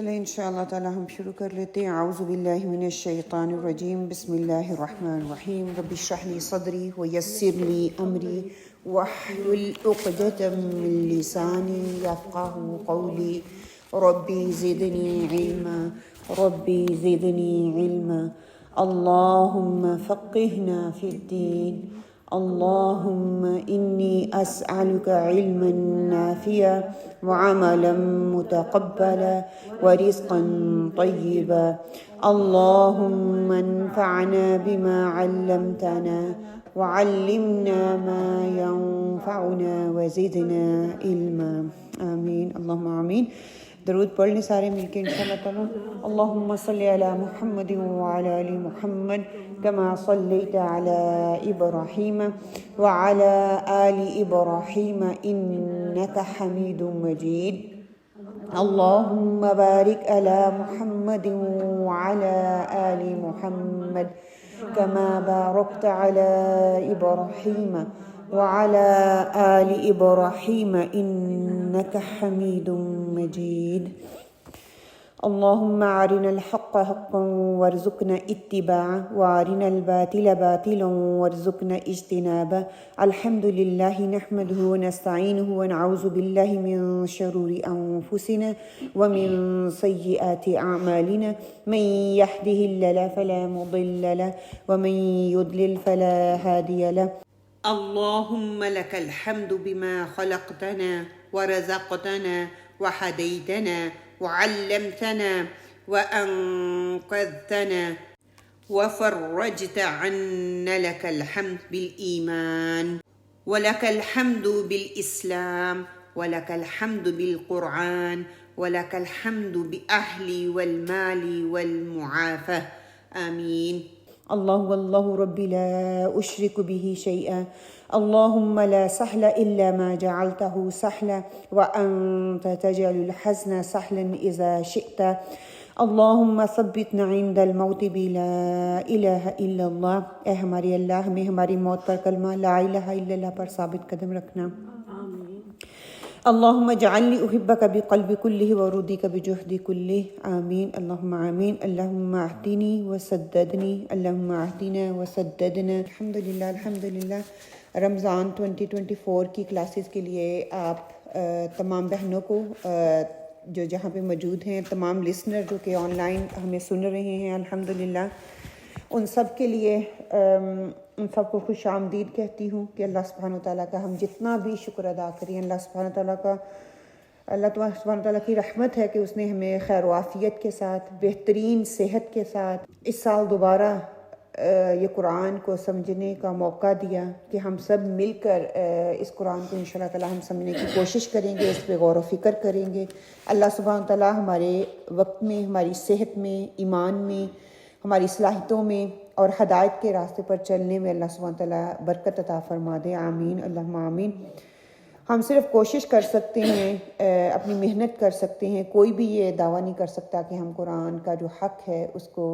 چلیں انشاءاللہ تعالی ہم شروع کر لیتے ہیں۔ اعوذ باللہ من الشیطان الرجیم، بسم اللہ الرحمن الرحیم۔ رب اشرح لی صدری ویسر لی امری واحلل عقدۃ من لسانی یفقہوا قولی ربی زدنی علما ربی زدنی علما اللہم فقہنا فی الدین اللهم إني أسألك علما نافعا وعملا متقبلا ورزقا طيبا اللهم انفعنا بما علمتنا وعلمنا ما ينفعنا وزدنا علما آمین اللہم آمین۔ درود پڑھ لیں سارے مل کے انشاءاللہ تعالی۔ اللہم صلی علی محمد وعلی آل محمد كما صليت على إبراهيم وعلى آل إبراهيم إنك حميد مجيد اللهم بارك على محمد وعلى آل محمد كما باركت على إبراهيم وعلى آل إبراهيم إنك حميد مجيد اللهم أرنا الحق حقا وارزقنا اتباعه وأرنا الباطل باطلا وارزقنا اجتنابه الحمد لله نحمده ونستعينه ونعوذ بالله من شرور أنفسنا ومن سيئات أعمالنا من يهده الله فلا مضل له ومن يضلل فلا هادي له اللهم لك الحمد بما خلقتنا ورزقتنا وهديتنا وعلمتنا وأنقذتنا وفرجت عنا لك الحمد بالإيمان ولك الحمد بالإسلام ولك الحمد بالقرآن ولك الحمد بأهلي والمال والمعافاة آمين اللہ واللہ ربی لا اشرک به شیئا اللہم لا سهل الا ما جعلته سهلا وانت تجعل الحزن سهلا اذا شئت اللہم ثبتنا عند الموت بلا الہ الا اللہ۔ اے ہمارے اللہ ہمیں ہماری موت پر کلمہ لا الہ الا اللہ پر ثابت قدم رکھنا۔ اللہم اجعلنی احبک بقلبی کلہ وردیک بجہدی کلہ آمین اللہم آمین۔ اللہم اہدنی وسددنی اللہم اہدنا وسددنا۔ الحمدللہ رمضان 2024 کی کلاسز کے لیے آپ تمام بہنوں کو جو جہاں پہ موجود ہیں، تمام لسنر جو کہ آن لائن ہمیں سن رہے ہیں الحمدللہ، ان سب کے لیے ان سب کو خوش آمدید کہتی ہوں کہ اللہ سبحانہ وتعالیٰ کا ہم جتنا بھی شکر ادا کریں، اللہ سبحانہ وتعالیٰ کی رحمت ہے کہ اس نے ہمیں خیر و عافیت کے ساتھ، بہترین صحت کے ساتھ اس سال دوبارہ یہ قرآن کو سمجھنے کا موقع دیا کہ ہم سب مل کر اس قرآن کو انشاءاللہ تعالیٰ ہم سمجھنے کی کوشش کریں گے، اس پہ غور و فکر کریں گے۔ اللہ سبحانہ وتعالیٰ ہمارے وقت میں، ہماری صحت میں، ایمان میں، ہماری صلاحیتوں میں اور ہدایت کے راستے پر چلنے میں اللہ سبحانہ تعالیٰ برکت عطا فرما دے، آمین اللہم آمین۔ ہم صرف کوشش کر سکتے ہیں، اپنی محنت کر سکتے ہیں، کوئی بھی یہ دعویٰ نہیں کر سکتا کہ ہم قرآن کا جو حق ہے اس کو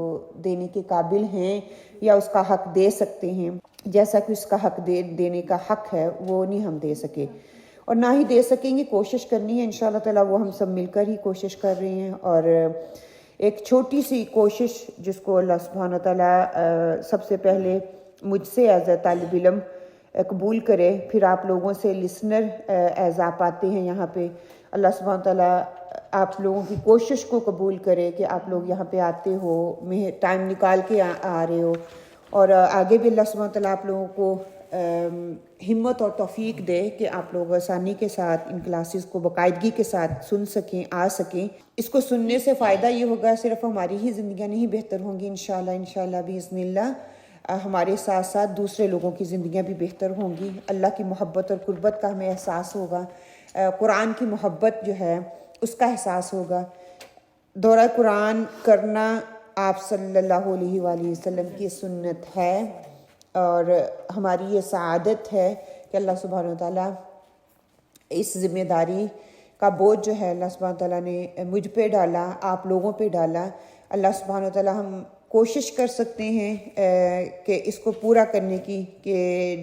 دینے کے قابل ہیں یا اس کا حق دے سکتے ہیں، جیسا کہ اس کا حق دینے کا حق ہے وہ نہیں ہم دے سکے اور نہ ہی دے سکیں گے۔ کوشش کرنی ہے انشاءاللہ تعالیٰ، وہ ہم سب مل کر ہی کوشش کر رہے ہیں، اور ایک چھوٹی سی کوشش جس کو اللہ سبحانہ تعالیٰ سب سے پہلے مجھ سے ایز اے طالب علم قبول کرے، پھر آپ لوگوں سے لسنر ایز آپ آتے ہیں یہاں پہ، اللہ سبحانہ تعالیٰ آپ لوگوں کی کوشش کو قبول کرے کہ آپ لوگ یہاں پہ آتے ہو، ٹائم نکال کے آ رہے ہو، اور آگے بھی اللہ سبحانہ تعالیٰ آپ لوگوں کو ہمت اور توفیق دے کہ آپ لوگ آسانی کے ساتھ ان کلاسز کو باقاعدگی کے ساتھ سن سکیں، آ سکیں۔ اس کو سننے سے فائدہ یہ ہوگا صرف ہماری ہی زندگیاں نہیں بہتر ہوں گی انشاءاللہ باذن اللہ، ہمارے ساتھ ساتھ دوسرے لوگوں کی زندگیاں بھی بہتر ہوں گی۔ اللہ کی محبت اور قربت کا ہمیں احساس ہوگا، قرآن کی محبت جو ہے اس کا احساس ہوگا۔ دورہ قرآن کرنا آپ صلی اللہ علیہ وآلہ وسلم کی سنت ہے، اور ہماری یہ سعادت ہے کہ اللہ سبحانہ وتعالیٰ اس ذمہ داری کا بوجھ جو ہے اللہ سبحانہ وتعالیٰ نے مجھ پہ ڈالا، آپ لوگوں پہ ڈالا۔ اللہ سبحانہ وتعالیٰ ہم کوشش کر سکتے ہیں کہ اس کو پورا کرنے کی، کہ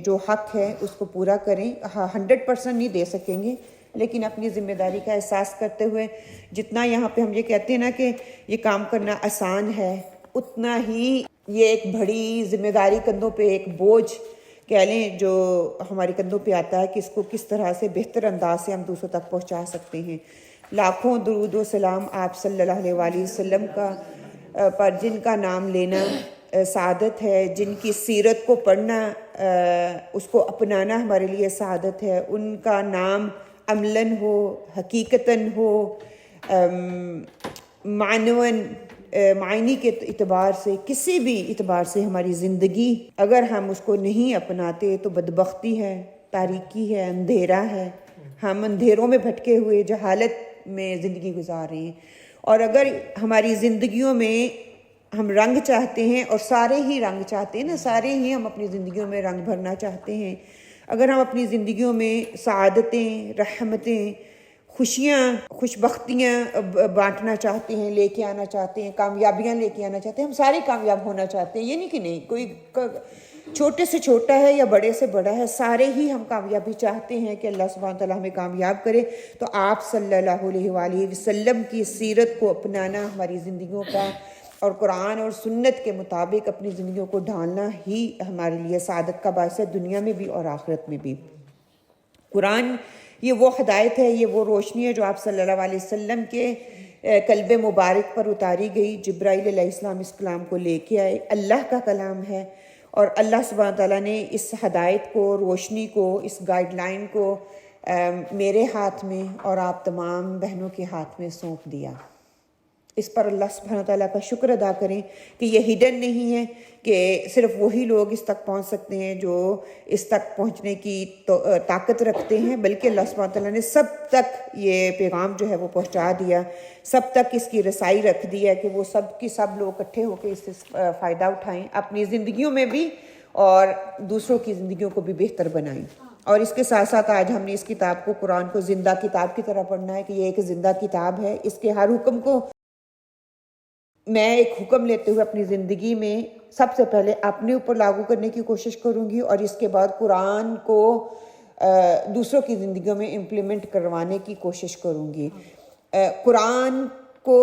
جو حق ہے اس کو پورا کریں۔ 100% نہیں دے سکیں گے، لیکن اپنی ذمہ داری کا احساس کرتے ہوئے جتنا یہاں پہ ہم یہ کہتے ہیں نا کہ یہ کام کرنا آسان ہے، اتنا ہی یہ ایک بڑی ذمہ داری کندھوں پہ، ایک بوجھ کہہ لیں جو ہمارے کندھوں پہ آتا ہے کہ اس کو کس طرح سے بہتر انداز سے ہم دوسروں تک پہنچا سکتے ہیں۔ لاکھوں درود و سلام آپ صلی اللہ علیہ وآلہ وسلم کا پر جن کا نام لینا سعادت ہے، جن کی سیرت کو پڑھنا اس کو اپنانا ہمارے لیے سعادت ہے، ان کا نام عملاً ہو، حقیقتاً ہو، معنون معنی کے اعتبار سے، کسی بھی اعتبار سے ہماری زندگی اگر ہم اس کو نہیں اپناتے تو بدبختی ہے، تاریکی ہے، اندھیرا ہے، ہم اندھیروں میں بھٹکے ہوئے جہالت میں زندگی گزار رہے ہیں۔ اور اگر ہماری زندگیوں میں ہم رنگ چاہتے ہیں، اور سارے ہی رنگ چاہتے ہیں نا، سارے ہی ہم اپنی زندگیوں میں رنگ بھرنا چاہتے ہیں، اگر ہم اپنی زندگیوں میں سعادتیں، رحمتیں، خوشیاں، خوشبختیاں بانٹنا چاہتے ہیں، لے کے آنا چاہتے ہیں، کامیابیاں لے کے آنا چاہتے ہیں، ہم سارے کامیاب ہونا چاہتے ہیں، یہ نہیں کہ نہیں کوئی چھوٹے سے چھوٹا ہے یا بڑے سے بڑا ہے، سارے ہی ہم کامیابی چاہتے ہیں کہ اللہ سبحانہ تعالیٰ ہمیں کامیاب کرے۔ تو آپ صلی اللہ علیہ وآلہ وسلم کی سیرت کو اپنانا ہماری زندگیوں کا، اور قرآن اور سنت کے مطابق اپنی زندگیوں کو ڈھالنا ہی ہمارے لیے سعادت کا باعث ہے، دنیا میں بھی اور آخرت میں بھی۔ قرآن یہ وہ ہدایت ہے، یہ وہ روشنی ہے جو آپ صلی اللہ علیہ وسلم کے قلب مبارک پر اتاری گئی، جبرائیل علیہ السلام اس کلام کو لے کے آئے، اللہ کا کلام ہے، اور اللہ سبحانہ تعالیٰ نے اس ہدایت کو، روشنی کو، اس گائیڈ لائن کو میرے ہاتھ میں اور آپ تمام بہنوں کے ہاتھ میں سونپ دیا۔ اس پر اللہ سبحانہ تعالیٰ کا شکر ادا کریں کہ یہ ہڈن نہیں ہے کہ صرف وہی لوگ اس تک پہنچ سکتے ہیں جو اس تک پہنچنے کی طاقت رکھتے ہیں، بلکہ اللہ سبحانہ تعالیٰ نے سب تک یہ پیغام جو ہے وہ پہنچا دیا، سب تک اس کی رسائی رکھ دی ہے کہ وہ سب کی سب لوگ اکٹھے ہو کے اس سے فائدہ اٹھائیں، اپنی زندگیوں میں بھی اور دوسروں کی زندگیوں کو بھی بہتر بنائیں۔ اور اس کے ساتھ ساتھ آج ہم نے اس کتاب کو، قرآن کو زندہ کتاب کی طرح پڑھنا ہے کہ یہ ایک زندہ کتاب ہے، اس کے ہر حکم کو میں ایک حکم لیتے ہوئے اپنی زندگی میں سب سے پہلے اپنے اوپر لاگو کرنے کی کوشش کروں گی، اور اس کے بعد قرآن کو دوسروں کی زندگیوں میں امپلیمنٹ کروانے کی کوشش کروں گی۔ قرآن کو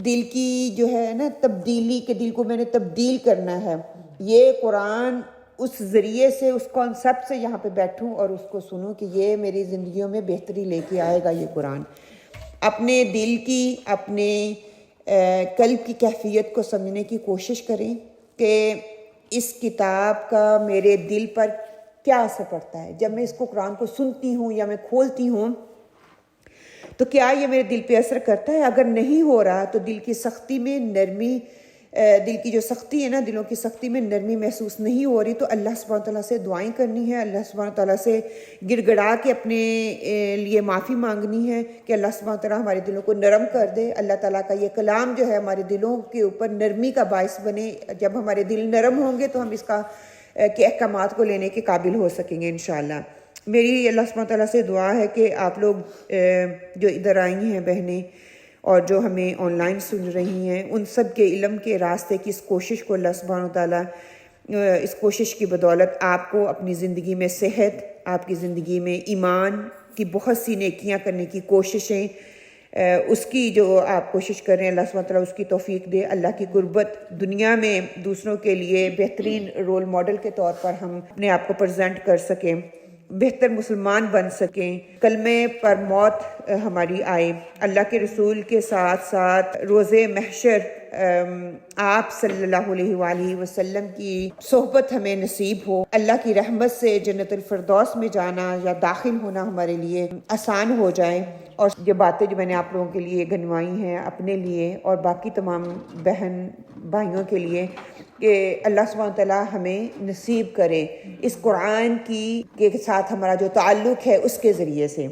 دل کی جو ہے نا تبدیلی کے، دل کو میں نے تبدیل کرنا ہے، یہ قرآن اس ذریعے سے، اس کانسیپٹ سے یہاں پہ بیٹھوں اور اس کو سنوں کہ یہ میری زندگیوں میں بہتری لے کے آئے گا یہ قرآن۔ اپنے دل کی، اپنے قلب کی کیفیت کو سمجھنے کی کوشش کریں کہ اس کتاب کا میرے دل پر کیا اثر پڑتا ہے۔ جب میں اس کو، قرآن کو سنتی ہوں یا میں کھولتی ہوں تو کیا یہ میرے دل پہ اثر کرتا ہے؟ اگر نہیں ہو رہا تو دل کی سختی میں نرمی، دل کی جو سختی ہے نا، دلوں کی سختی میں نرمی محسوس نہیں ہو رہی تو اللہ سبحانہ تعالیٰ سے دعائیں کرنی ہے، اللہ سبحانہ تعالیٰ سے گڑ گڑا کے اپنے لیے معافی مانگنی ہے کہ اللہ سبحانہ تعالیٰ ہمارے دلوں کو نرم کر دے، اللہ تعالیٰ کا یہ کلام جو ہے ہمارے دلوں کے اوپر نرمی کا باعث بنے۔ جب ہمارے دل نرم ہوں گے تو ہم اس کا کے احکامات کو لینے کے قابل ہو سکیں گے انشاءاللہ۔ میری اللہ سبحانہ تعالیٰ سے دعا ہے کہ آپ لوگ جو ادھر آئی ہیں بہنیں اور جو ہمیں آن لائن سن رہی ہیں، ان سب کے علم کے راستے کی اس کوشش کو اللہ سبحانہ تعالیٰ اس کوشش کی بدولت آپ کو اپنی زندگی میں صحت، آپ کی زندگی میں ایمان کی بہت سی نیکیاں کرنے کی کوششیں، اس کی جو آپ کوشش کر رہے ہیں اللہ سبحانہ تعالیٰ اس کی توفیق دے، اللہ کی قربت دنیا میں دوسروں کے لیے بہترین رول ماڈل کے طور پر ہم اپنے آپ کو پریزنٹ کر سکیں، بہتر مسلمان بن سکیں، کلمے پر موت ہماری آئے، اللہ کے رسول کے ساتھ ساتھ روز محشر آپ صلی اللہ علیہ وآلہ وسلم کی صحبت ہمیں نصیب ہو، اللہ کی رحمت سے جنت الفردوس میں جانا یا داخل ہونا ہمارے لیے آسان ہو جائے۔ اور یہ باتیں جو میں نے آپ لوگوں کے لیے گنوائی ہیں، اپنے لیے اور باقی تمام بہن بھائیوں کے لیے، کہ اللہ سبحانہ تعالیٰ ہمیں نصیب کرے اس قرآن کے ساتھ ہمارا جو تعلق ہے اس کے ذریعے سے۔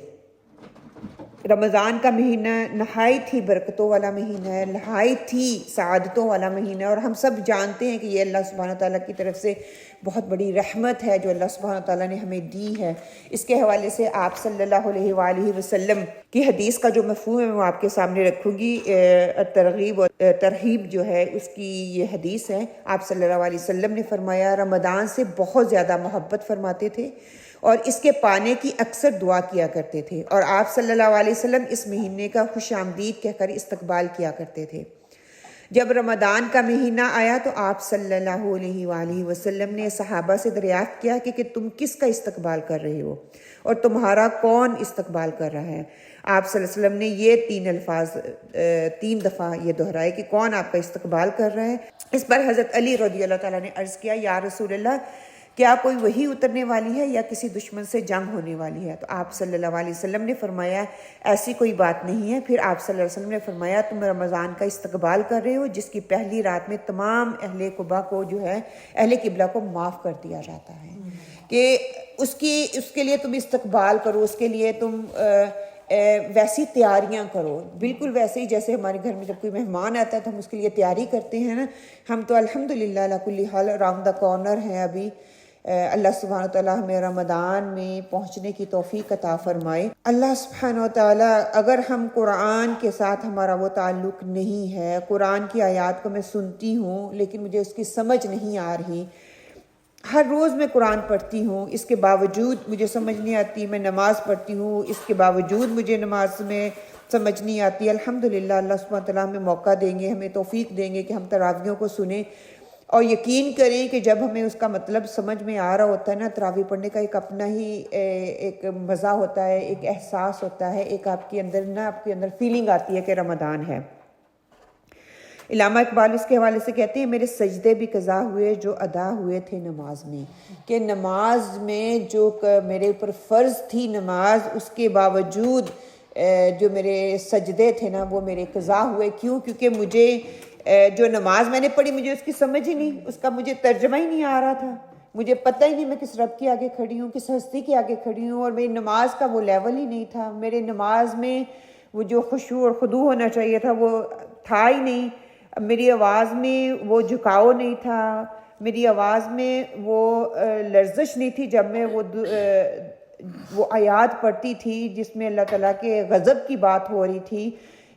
رمضان کا مہینہ نہایت ہی برکتوں والا مہینہ ہے، نہایت ہی سعادتوں والا مہینہ ہے، اور ہم سب جانتے ہیں کہ یہ اللہ سبحانہ تعالیٰ کی طرف سے بہت بڑی رحمت ہے جو اللہ سبحانہ تعالیٰ نے ہمیں دی ہے۔ اس کے حوالے سے آپ صلی اللہ علیہ وآلہ وسلم کی حدیث کا جو مفہوم ہے وہ آپ کے سامنے رکھوں گی۔ ترغیب اور ترہیب جو ہے اس کی یہ حدیث ہے۔ آپ صلی اللہ علیہ وسلم نے فرمایا، رمضان سے بہت زیادہ محبت فرماتے تھے اور اس کے پانے کی اکثر دعا کیا کرتے تھے، اور آپ صلی اللہ علیہ وسلم اس مہینے کا خوش آمدید کہہ کر استقبال کیا کرتے تھے۔ جب رمضان کا مہینہ آیا تو آپ صلی اللہ علیہ وآلہ وسلم نے صحابہ سے دریافت کیا کہ تم کس کا استقبال کر رہے ہو اور تمہارا کون استقبال کر رہا ہے؟ آپ صلی اللہ علیہ وسلم نے یہ 3 الفاظ 3 دفعہ یہ دہرائے کہ کون آپ کا استقبال کر رہا ہے۔ اس پر حضرت علی رضی اللہ تعالیٰ نے عرض کیا، یا رسول اللہ، کیا کوئی وحی اترنے والی ہے یا کسی دشمن سے جنگ ہونے والی ہے؟ تو آپ صلی اللہ علیہ وسلم نے فرمایا ایسی کوئی بات نہیں ہے۔ پھر آپ صلی اللہ علیہ وسلم نے فرمایا تم رمضان کا استقبال کر رہے ہو جس کی پہلی رات میں تمام اہل قبا کو جو ہے اہل قبلہ کو معاف کر دیا جاتا ہے، کہ اس کے لیے تم استقبال کرو، اس کے لیے تم ویسی تیاریاں کرو، بالکل ویسے ہی جیسے ہمارے گھر میں جب کوئی مہمان آتا ہے تو ہم اس کے لیے تیاری کرتے ہیں نا۔ ہم تو الحمدللہ علی کل حال راؤنڈ دا کارنر ہیں ابھی۔ اللہ سبحانہ وتعالیٰ ہمیں رمضان میں پہنچنے کی توفیق عطا فرمائے۔ اللہ سبحانہ وتعالیٰ اگر ہم قرآن کے ساتھ ہمارا وہ تعلق نہیں ہے، قرآن کی آیات کو میں سنتی ہوں لیکن مجھے اس کی سمجھ نہیں آ رہی، ہر روز میں قرآن پڑھتی ہوں اس کے باوجود مجھے سمجھ نہیں آتی، میں نماز پڑھتی ہوں اس کے باوجود مجھے نماز میں سمجھ نہیں آتی، الحمدللہ اللہ سبحانہ وتعالیٰ ہمیں موقع دیں گے، ہمیں توفیق دیں گے کہ ہم تراویحوں کو سنیں، اور یقین کریں کہ جب ہمیں اس کا مطلب سمجھ میں آ رہا ہوتا ہے نا، تراویح پڑھنے کا ایک اپنا ہی ایک مزہ ہوتا ہے، ایک احساس ہوتا ہے، ایک آپ کے اندر فیلنگ آتی ہے کہ رمضان ہے۔ علامہ اقبال اس کے حوالے سے کہتے ہیں میرے سجدے بھی قضا ہوئے جو ادا ہوئے تھے نماز میں، کہ نماز میں جو میرے اوپر فرض تھی نماز، اس کے باوجود جو میرے سجدے تھے نا وہ میرے قضا ہوئے۔ کیوں؟ کیونکہ مجھے جو نماز میں نے پڑھی مجھے اس کی سمجھ ہی نہیں، اس کا مجھے ترجمہ ہی نہیں آ رہا تھا، مجھے پتہ ہی نہیں میں کس رب کے آگے کھڑی ہوں، کس ہستی کے آگے کھڑی ہوں، اور میری نماز کا وہ لیول ہی نہیں تھا، میرے نماز میں وہ جو خشوع اور خضوع ہونا چاہیے تھا وہ تھا ہی نہیں، میری آواز میں وہ جھکاؤ نہیں تھا، میری آواز میں وہ لرزش نہیں تھی جب میں وہ آیات پڑھتی تھی جس میں اللہ تعالیٰ کے غضب کی بات ہو رہی تھی،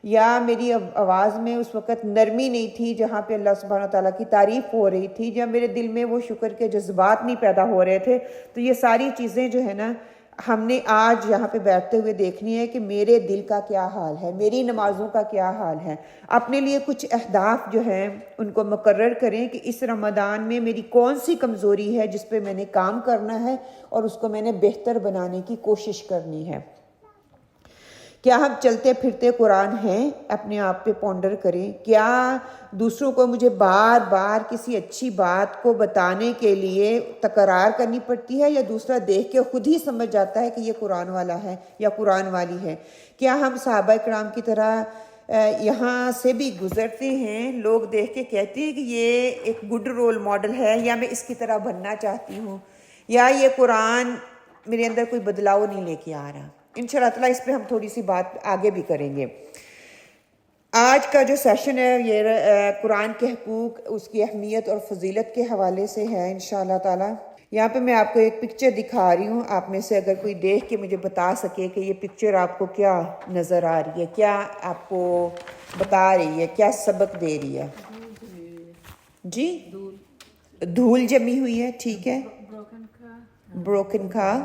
یا میری آواز میں اس وقت نرمی نہیں تھی جہاں پہ اللہ سبحانہ تعالیٰ کی تعریف ہو رہی تھی، یا میرے دل میں وہ شکر کے جذبات نہیں پیدا ہو رہے تھے۔ تو یہ ساری چیزیں جو ہے نا ہم نے آج یہاں پہ بیٹھتے ہوئے دیکھنی ہے کہ میرے دل کا کیا حال ہے، میری نمازوں کا کیا حال ہے۔ اپنے لیے کچھ اہداف جو ہیں ان کو مقرر کریں کہ اس رمضان میں میری کون سی کمزوری ہے جس پہ میں نے کام کرنا ہے اور اس کو میں نے بہتر بنانے کی کوشش کرنی ہے۔ کیا ہم چلتے پھرتے قرآن ہیں؟ اپنے آپ پہ پونڈر کریں۔ کیا دوسروں کو مجھے بار بار کسی اچھی بات کو بتانے کے لیے تکرار کرنی پڑتی ہے، یا دوسرا دیکھ کے خود ہی سمجھ جاتا ہے کہ یہ قرآن والا ہے یا قرآن والی ہے؟ کیا ہم صحابہ کرام کی طرح یہاں سے بھی گزرتے ہیں، لوگ دیکھ کے کہتے ہیں کہ یہ ایک گڈ رول ماڈل ہے، یا میں اس کی طرح بننا چاہتی ہوں، یا یہ قرآن میرے اندر کوئی بدلاؤ نہیں لے کے آ رہا؟ انشاءاللہ تعالیٰ اس پہ ہم تھوڑی سی بات آگے بھی کریں گے۔ آج کا جو سیشن ہے یہ قرآن کے حقوق، اس کی اہمیت اور فضیلت کے حوالے سے ہے انشاءاللہ تعالیٰ۔ یہاں پہ میں آپ کو ایک پکچر دکھا رہی ہوں، آپ میں سے اگر کوئی دیکھ کے مجھے بتا سکے کہ یہ پکچر آپ کو کیا نظر آ رہی ہے، کیا آپ کو بتا رہی ہے، کیا سبق دے رہی ہے؟ جی دھول جمی ہوئی ہے، ٹھیک ہے، بروکن کھا،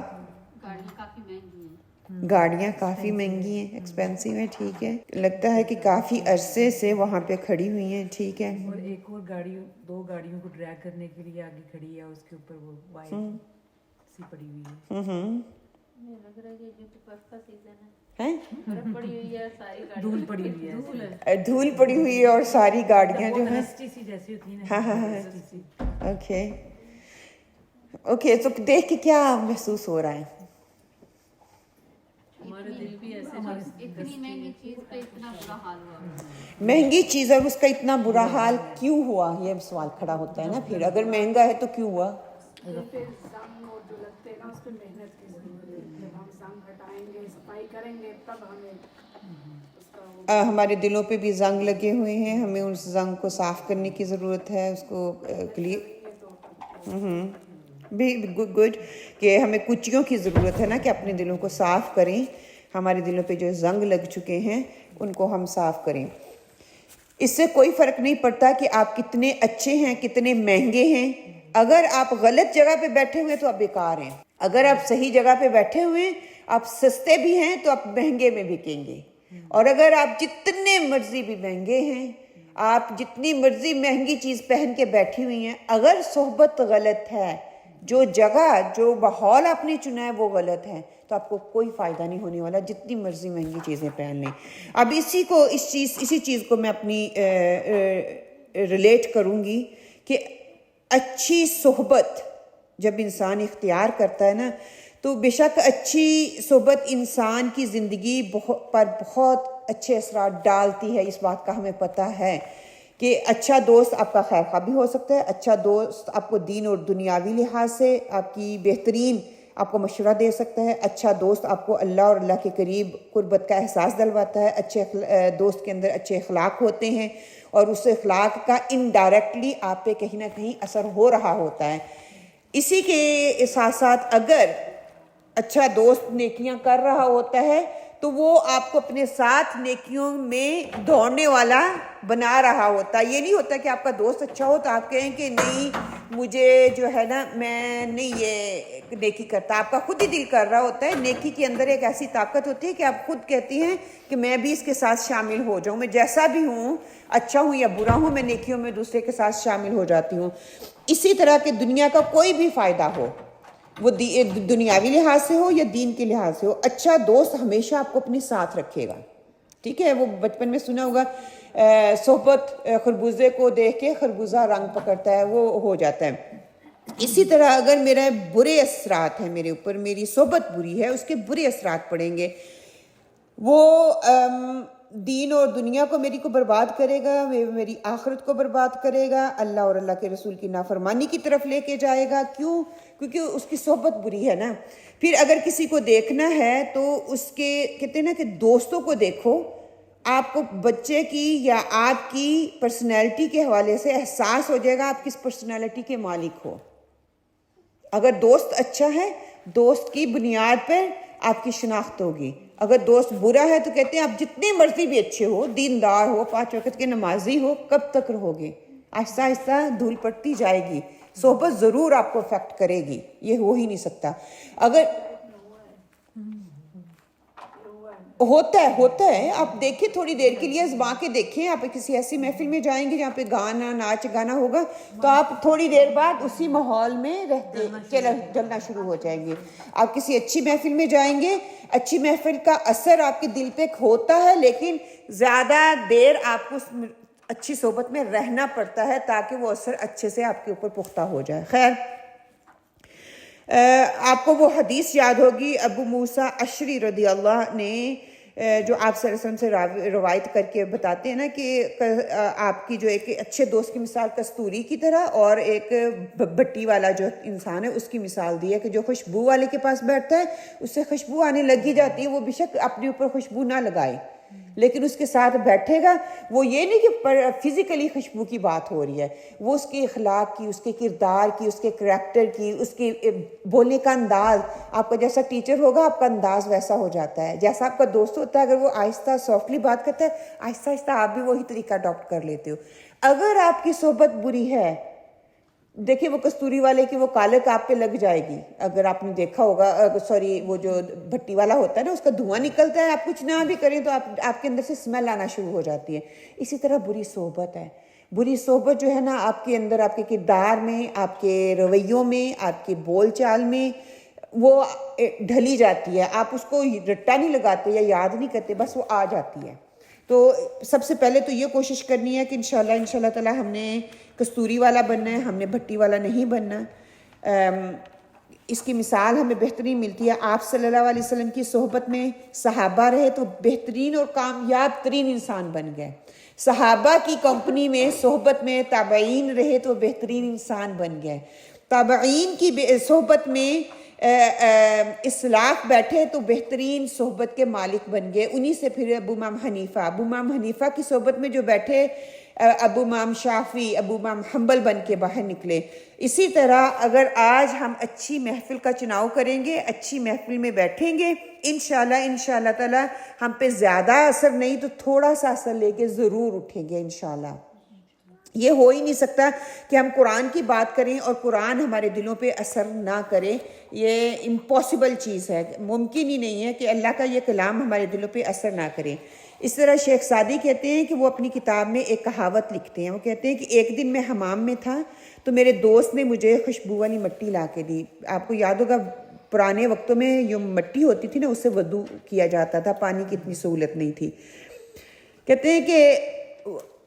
گاڑیاں کافی مہنگی ہیں، ایکسپینسیو ہیں، ٹھیک ہے، لگتا ہے کہ کافی عرصے سے وہاں پہ کھڑی ہوئی ہیں، ٹھیک ہے، اور ایک اور گاڑی 2 گاڑیوں کو ڈریگ کرنے کے لیے آگے کھڑی ہے، اس کے اوپر وہ وائر سی پڑی ہوئی ہے۔ لگ رہا ہے کہ برف کا سیزن ہے، برف پڑی ہوئی ہے، ساری گاڑی دھول پڑی ہوئی ہے، دھول پڑی ہوئی ہے، اور ساری گاڑیاں جو ہیں ڈسٹی سی جیسی ہوتی ہیں نا، اوکے تو دیکھ کے کیا محسوس ہو رہا ہے؟ ہمارے دل بھی ایسے اتنی مہنگی چیز پہ اتنا برا حال ہوا، مہنگی چیز اور اس کا اتنا برا حال کیوں ہوا، یہ سوال کھڑا ہوتا ہے نا پھر، اگر مہنگا ہے تو کیوں ہوا؟ پھر زنگ اور جو لگتے ہیں نا اس پہ محنت کی ضرورت ہے، جب ہم زنگ ہٹائیں گے صفائی کریں گے تب ہمیں اس کا ہمارے دلوں پہ بھی زنگ لگے ہوئے ہیں، ہمیں اس زنگ کو صاف کرنے کی ضرورت ہے، اس کو بھی گڈ کہ ہمیں کچیوں کی ضرورت ہے نا کہ اپنے دلوں کو صاف کریں، ہمارے دلوں پہ جو زنگ لگ چکے ہیں ان کو ہم صاف کریں۔ اس سے کوئی فرق نہیں پڑتا کہ آپ کتنے اچھے ہیں، کتنے مہنگے ہیں، اگر آپ غلط جگہ پہ بیٹھے ہوئے تو آپ بیکار ہیں۔ اگر آپ صحیح جگہ پہ بیٹھے ہوئے ہیں، آپ سستے بھی ہیں تو آپ مہنگے میں بکیں گے، اور اگر آپ جتنے مرضی بھی مہنگے ہیں، آپ جتنی مرضی مہنگی چیز پہن کے بیٹھی ہوئی ہیں، اگر صحبت غلط ہے، جو جگہ جو ماحول آپ نے چنا ہے وہ غلط ہے، تو آپ کو کوئی فائدہ نہیں ہونے والا، جتنی مرضی مہنگی چیزیں پہن لیں۔ اب اسی چیز کو میں اپنی ریلیٹ کروں گی کہ اچھی صحبت جب انسان اختیار کرتا ہے نا، تو بے شک اچھی صحبت انسان کی زندگی پر بہت اچھے اثرات ڈالتی ہے۔ اس بات کا ہمیں پتہ ہے کہ اچھا دوست آپ کا خیر خواہ بھی ہو سکتا ہے، اچھا دوست آپ کو دین اور دنیاوی لحاظ سے آپ کی بہترین آپ کو مشورہ دے سکتا ہے، اچھا دوست آپ کو اللہ اور اللہ کے قریب قربت کا احساس دلواتا ہے، اچھے دوست کے اندر اچھے اخلاق ہوتے ہیں، اور اس اخلاق کا انڈائریکٹلی آپ پہ کہیں نہ کہیں اثر ہو رہا ہوتا ہے۔ اسی کے ساتھ ساتھ اگر اچھا دوست نیکیاں کر رہا ہوتا ہے تو وہ آپ کو اپنے ساتھ نیکیوں میں دوڑنے والا بنا رہا ہوتا ہے۔ یہ نہیں ہوتا کہ آپ کا دوست اچھا ہو تو آپ کہیں کہ نہیں مجھے جو ہے نا میں نہیں یہ نیکی کرتا، آپ کا خود ہی دل کر رہا ہوتا ہے۔ نیکی کے اندر ایک ایسی طاقت ہوتی ہے کہ آپ خود کہتی ہیں کہ میں بھی اس کے ساتھ شامل ہو جاؤں، میں جیسا بھی ہوں، اچھا ہوں یا برا ہوں، میں نیکیوں میں دوسرے کے ساتھ شامل ہو جاتی ہوں۔ اسی طرح کہ دنیا کا کوئی بھی فائدہ ہو، وہ دنیاوی لحاظ سے ہو یا دین کے لحاظ سے ہو، اچھا دوست ہمیشہ آپ کو اپنے ساتھ رکھے گا، ٹھیک ہے؟ وہ بچپن میں سنا ہوگا صحبت خربوزے کو دیکھ کے خربوزہ رنگ پکڑتا ہے، وہ ہو جاتا ہے۔ اسی طرح اگر میرا برے اثرات ہیں میرے اوپر، میری صحبت بری ہے، اس کے برے اثرات پڑیں گے، وہ دین اور دنیا کو میری کو برباد کرے گا، میری آخرت کو برباد کرے گا، اللہ اور اللہ کے رسول کی نافرمانی کی طرف لے کے جائے گا۔ کیوں؟ کیونکہ اس کی صحبت بری ہے نا۔ پھر اگر کسی کو دیکھنا ہے تو اس کے کہتے ہیں نا کہ دوستوں کو دیکھو، آپ کو بچے کی یا آپ کی پرسنالٹی کے حوالے سے احساس ہو جائے گا آپ کس پرسنالٹی کے مالک ہو۔ اگر دوست اچھا ہے، دوست کی بنیاد پر آپ کی شناخت ہوگی۔ اگر دوست برا ہے تو کہتے ہیں آپ جتنے مرضی بھی اچھے ہو، دیندار ہو، 5 وقت کے نمازی ہو، کب تک رہو گے؟ آہستہ آہستہ دھول پڑتی جائے گی، صحبت ضرور آپ کو افیکٹ کرے گی، یہ ہو ہی نہیں سکتا۔ اگر ہوتا ہے آپ دیکھیں تھوڑی دیر کے لیے آزما کے دیکھیں، آپ کسی ایسی محفل میں جائیں گے جہاں پہ گانا ناچ گانا ہوگا تو آپ تھوڑی دیر بعد اسی ماحول میں رہتے چلنا شروع ہو جائیں گے۔ آپ کسی اچھی محفل میں جائیں گے، اچھی محفل کا اثر آپ کے دل پہ ہوتا ہے، لیکن زیادہ دیر آپ کو اچھی صحبت میں رہنا پڑتا ہے تاکہ وہ اثر اچھے سے آپ کے اوپر پختہ ہو جائے۔ خیر، آپ کو وہ حدیث یاد ہوگی ابو موسیٰ اشعری رضی اللہ نے جو آپ صلی اللہ علیہ وسلم سے روایت کر کے بتاتے ہیں نا کہ آپ کی جو ایک اچھے دوست کی مثال کستوری کی طرح اور ایک بھٹی والا جو انسان ہے اس کی مثال دی ہے کہ جو خوشبو والے کے پاس بیٹھتا ہے اس سے خوشبو آنے لگی جاتی ہے، وہ بے شک اپنے اوپر خوشبو نہ لگائے لیکن اس کے ساتھ بیٹھے گا۔ وہ یہ نہیں کہ فزیکلی خوشبو کی بات ہو رہی ہے، وہ اس کے اخلاق کی، اس کے کردار کی، اس کے کریکٹر کی، اس کے بولنے کا انداز، آپ کا جیسا ٹیچر ہوگا آپ کا انداز ویسا ہو جاتا ہے، جیسا آپ کا دوست ہوتا ہے اگر وہ آہستہ سافٹلی بات کرتا ہے آہستہ آہستہ آپ بھی وہی طریقہ اڈاپٹ کر لیتے ہو۔ اگر آپ کی صحبت بری ہے، دیکھیں وہ کستوری والے کی وہ کالک آپ پہ لگ جائے گی، اگر آپ نے دیکھا ہوگا، وہ جو بھٹی والا ہوتا ہے نا اس کا دھواں نکلتا ہے، آپ کچھ نہ بھی کریں تو آپ کے اندر سے اسمیل آنا شروع ہو جاتی ہے۔ اسی طرح بری صحبت ہے، بری صحبت جو ہے نا آپ کے اندر، آپ کے کردار میں، آپ کے رویوں میں، آپ کے بول چال میں وہ ڈھلی جاتی ہے، آپ اس کو رٹا نہیں لگاتے یا یاد نہیں کرتے، بس وہ آ جاتی ہے۔ تو سب سے پہلے تو یہ کوشش کرنی ہے کہ انشاءاللہ تعالی ہم نے کستوری والا بننا ہے، ہم نے بھٹی والا نہیں بننا۔ اس کی مثال ہمیں بہترین ملتی ہے آپ صلی اللہ علیہ وسلم کی صحبت میں۔ صحابہ رہے تو بہترین اور کامیاب ترین انسان بن گئے، صحابہ کی کمپنی میں صحبت میں تابعین رہے تو بہترین انسان بن گئے، تابعین کی صحبت میں اسلاف بیٹھے تو بہترین صحبت کے مالک بن گئے۔ انہی سے پھر ابو امام حنیفہ کی صحبت میں جو بیٹھے ابو امام شافعی، ابو امام حنبل بن کے باہر نکلے۔ اسی طرح اگر آج ہم اچھی محفل کا چناؤ کریں گے، اچھی محفل میں بیٹھیں گے، انشاءاللہ تعالی ہم پہ زیادہ اثر نہیں تو تھوڑا سا اثر لے کے ضرور اٹھیں گے انشاءاللہ۔ یہ ہو ہی نہیں سکتا کہ ہم قرآن کی بات کریں اور قرآن ہمارے دلوں پہ اثر نہ کرے. یہ امپاسبل چیز ہے، ممکن ہی نہیں ہے کہ اللہ کا یہ کلام ہمارے دلوں پہ اثر نہ کرے. اس طرح شیخ سعدی کہتے ہیں کہ وہ اپنی کتاب میں ایک کہاوت لکھتے ہیں. وہ کہتے ہیں کہ ایک دن میں حمام میں تھا تو میرے دوست نے مجھے خوشبو والی مٹی لا کے دی. آپ کو یاد ہوگا پرانے وقتوں میں جو مٹی ہوتی تھی نا اس سے وضو کیا جاتا تھا، پانی کی اتنی سہولت نہیں تھی. کہتے ہیں کہ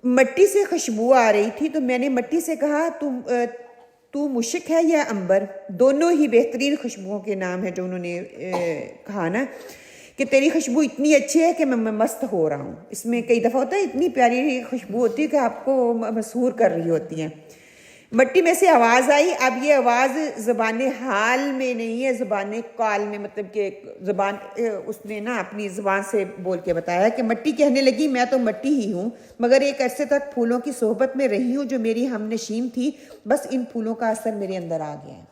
مٹی سے خوشبو آ رہی تھی تو میں نے مٹی سے کہا تو مشک ہے یا عنبر؟ دونوں ہی بہترین خوشبوؤں کے نام ہیں جو انہوں نے کہا نا کہ تیری خوشبو اتنی اچھی ہے کہ میں مست ہو رہا ہوں. اس میں کئی دفعہ ہوتا ہے اتنی پیاری خوشبو ہوتی ہے کہ آپ کو مسحور کر رہی ہوتی ہیں. مٹی میں سے آواز آئی. اب یہ آواز زبان حال میں نہیں ہے، زبان قال میں، مطلب کہ زبان اس نے نا اپنی زبان سے بول کے بتایا کہ مٹی کہنے لگی میں تو مٹی ہی ہوں، مگر ایک عرصے تک پھولوں کی صحبت میں رہی ہوں جو میری ہم نشین تھی، بس ان پھولوں کا اثر میرے اندر آ گیا ہے.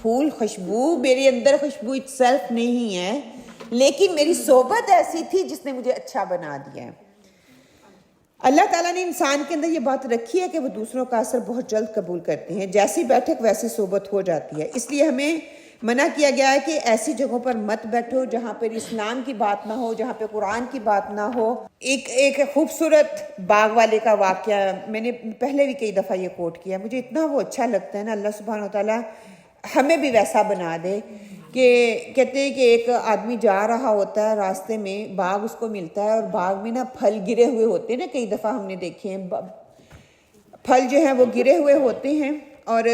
پھول خوشبو میرے اندر خوشبو اٹسیلف نہیں ہے، لیکن میری صحبت ایسی تھی جس نے مجھے اچھا بنا دیا ہے. اللہ تعالیٰ نے انسان کے اندر یہ بات رکھی ہے کہ وہ دوسروں کا اثر بہت جلد قبول کرتے ہیں. جیسی بیٹھک ویسی صحبت ہو جاتی ہے. اس لیے ہمیں منع کیا گیا ہے کہ ایسی جگہوں پر مت بیٹھو جہاں پر اسلام کی بات نہ ہو، جہاں پہ قرآن کی بات نہ ہو. ایک خوبصورت باغ والے کا واقعہ میں نے پہلے بھی کئی دفعہ یہ کوٹ کیا، مجھے اتنا وہ اچھا لگتا ہے نا. اللہ سبحانہ و تعالیٰ ہمیں بھی ویسا بنا دے کہ کہتے ہیں کہ ایک آدمی جا رہا ہوتا ہے راستے میں، باغ اس کو ملتا ہے اور باغ میں نا پھل گرے ہوئے ہوتے ہیں نا، کئی دفعہ ہم نے دیکھے ہیں پھل جو ہیں وہ گرے ہوئے ہوتے ہیں. اور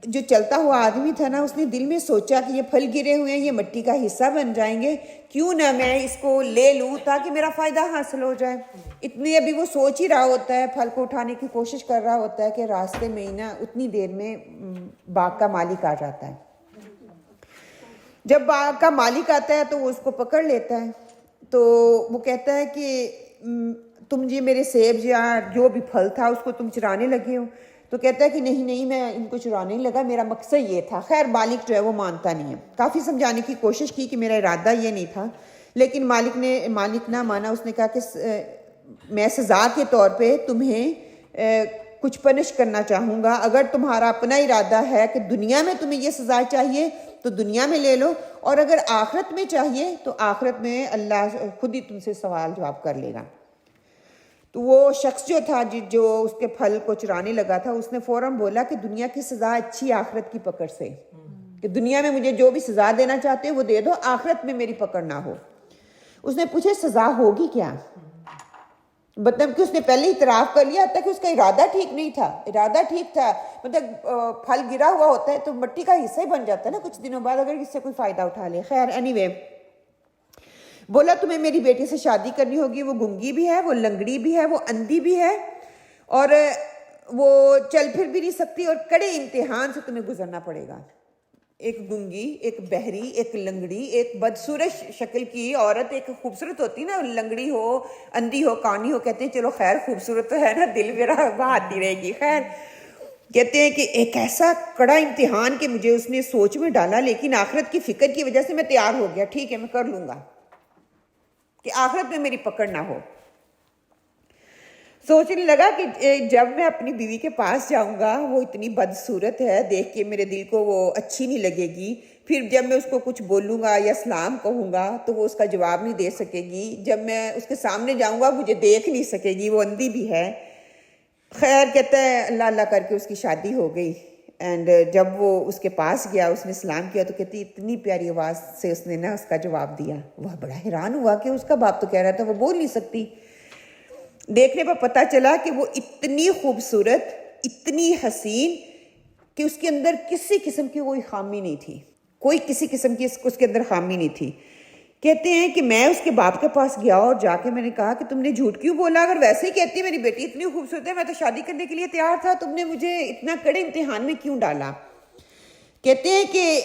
جو چلتا ہوا آدمی تھا نا اس نے دل میں سوچا کہ یہ پھل گرے ہوئے ہیں، یہ مٹی کا حصہ بن جائیں گے، کیوں نہ میں اس کو لے لوں تاکہ میرا فائدہ حاصل ہو جائے. اتنے ابھی وہ سوچ ہی رہا ہوتا ہے، پھل کو اٹھانے کی کوشش کر رہا ہوتا ہے کہ راستے میں ہی نا اتنی دیر میں باغ کا مالک آ جاتا ہے. جب باغ کا مالک آتا ہے تو وہ اس کو پکڑ لیتا ہے. تو وہ کہتا ہے کہ تم جی میرے سیب یا جو بھی پھل تھا اس کو تم چرانے لگے ہو. تو کہتا ہے کہ نہیں میں ان کو چرانے نہیں لگا، میرا مقصد یہ تھا. خیر مالک جو ہے وہ مانتا نہیں ہے. کافی سمجھانے کی کوشش کی کہ میرا ارادہ یہ نہیں تھا، لیکن مالک نہ مانا. اس نے کہا کہ میں سزا کے طور پہ تمہیں کچھ پنش کرنا چاہوں گا. اگر تمہارا اپنا ارادہ ہے کہ دنیا میں تمہیں یہ سزا چاہیے تو دنیا میں لے لو، اور اگر آخرت میں چاہیے تو آخرت میں اللہ خود ہی تم سے سوال جواب کر لے گا. تو وہ شخص جو تھا جو اس کے پھل کو چرانے لگا تھا اس نے فوراً بولا کہ دنیا کی سزا اچھی آخرت کی پکڑ سے، کہ دنیا میں مجھے جو بھی سزا دینا چاہتے وہ دے دو، آخرت میں میری پکڑ نہ ہو. اس نے پوچھا سزا ہوگی کیا؟ مطلب کہ اس نے پہلے اعتراف کر لیا تھا کہ اس کا ارادہ ٹھیک نہیں تھا. ارادہ ٹھیک تھا، مطلب پھل گرا ہوا ہوتا ہے تو مٹی کا حصہ ہی بن جاتا ہے نا کچھ دنوں بعد اگر اس سے کوئی فائدہ اٹھا لے. خیر اینی بولا تمہیں میری بیٹی سے شادی کرنی ہوگی، وہ گنگی بھی ہے، وہ لنگڑی بھی ہے، وہ اندھی بھی ہے، اور وہ چل پھر بھی نہیں سکتی، اور کڑے امتحان سے تمہیں گزرنا پڑے گا. ایک گنگی، ایک بہری، ایک لنگڑی، ایک بدصورت شکل کی عورت. ایک خوبصورت ہوتی نا، لنگڑی ہو، اندھی ہو، کانی ہو، کہتے ہیں چلو خیر خوبصورت تو ہے نا، دل میرا بہاتی رہے گی. خیر کہتے ہیں کہ ایک ایسا کڑا امتحان کہ مجھے اس نے سوچ میں ڈالا، لیکن آخرت کی فکر کی وجہ سے میں تیار ہو گیا. ٹھیک ہے میں کر لوں گا کہ آخرت میں میری پکڑ نہ ہو. سوچنے لگا کہ جب میں اپنی بیوی کے پاس جاؤں گا وہ اتنی بدصورت ہے، دیکھ کے میرے دل کو وہ اچھی نہیں لگے گی. پھر جب میں اس کو کچھ بولوں گا یا سلام کہوں گا تو وہ اس کا جواب نہیں دے سکے گی. جب میں اس کے سامنے جاؤں گا مجھے دیکھ نہیں سکے گی، وہ اندھی بھی ہے. خیر کہتا ہے اللہ اللہ کر کے اس کی شادی ہو گئی. اینڈ جب وہ اس کے پاس گیا، اس نے سلام کیا تو کہتی اتنی پیاری آواز سے اس نے نا اس کا جواب دیا. وہ بڑا حیران ہوا کہ اس کا باپ تو کہہ رہا تھا وہ بول نہیں سکتی. دیکھنے پر پتہ چلا کہ وہ اتنی خوبصورت، اتنی حسین کہ اس کے اندر کسی قسم کی کوئی خامی نہیں تھی، کوئی کسی قسم کی اس کے اندر خامی نہیں تھی. کہتے ہیں کہ میں اس کے باپ کے پاس گیا اور جا کے میں نے کہا کہ تم نے جھوٹ کیوں بولا؟ اگر ویسے ہی کہتی میری بیٹی اتنی خوبصورت ہے، میں تو شادی کرنے کے لیے تیار تھا، تم نے مجھے اتنا کڑے امتحان میں کیوں ڈالا؟ کہتے ہیں کہ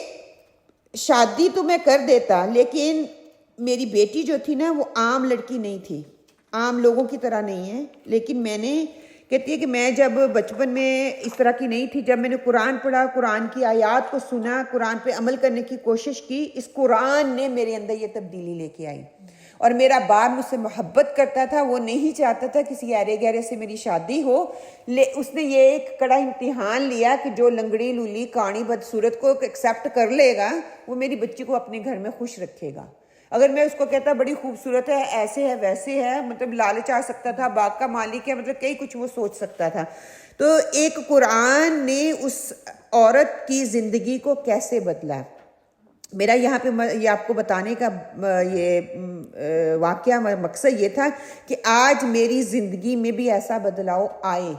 شادی تو میں کر دیتا، لیکن میری بیٹی جو تھی نا وہ عام لڑکی نہیں تھی، عام لوگوں کی طرح نہیں ہے. لیکن میں نے کہتی ہے کہ میں جب بچپن میں اس طرح کی نہیں تھی، جب میں نے قرآن پڑھا، قرآن کی آیات کو سنا، قرآن پہ عمل کرنے کی کوشش کی، اس قرآن نے میرے اندر یہ تبدیلی لے کے آئی. اور میرا باپ مجھ سے محبت کرتا تھا, وہ نہیں چاہتا تھا کسی ایرے گہرے سے میری شادی ہو. اس نے یہ ایک کڑا امتحان لیا کہ جو لنگڑی لولی کاڑی بدصورت کو ایکسیپٹ کر لے گا وہ میری بچی کو اپنے گھر میں خوش رکھے گا. اگر میں اس کو کہتا بڑی خوبصورت ہے, ایسے ہے ویسے ہے, مطلب لالچ آ سکتا تھا, باغ کا مالک ہے, مطلب کئی کچھ وہ سوچ سکتا تھا. تو ایک قرآن نے اس عورت کی زندگی کو کیسے بدلا. میرا یہاں پہ یہ آپ کو بتانے کا یہ واقعہ مقصد یہ تھا کہ آج میری زندگی میں بھی ایسا بدلاؤ آئے.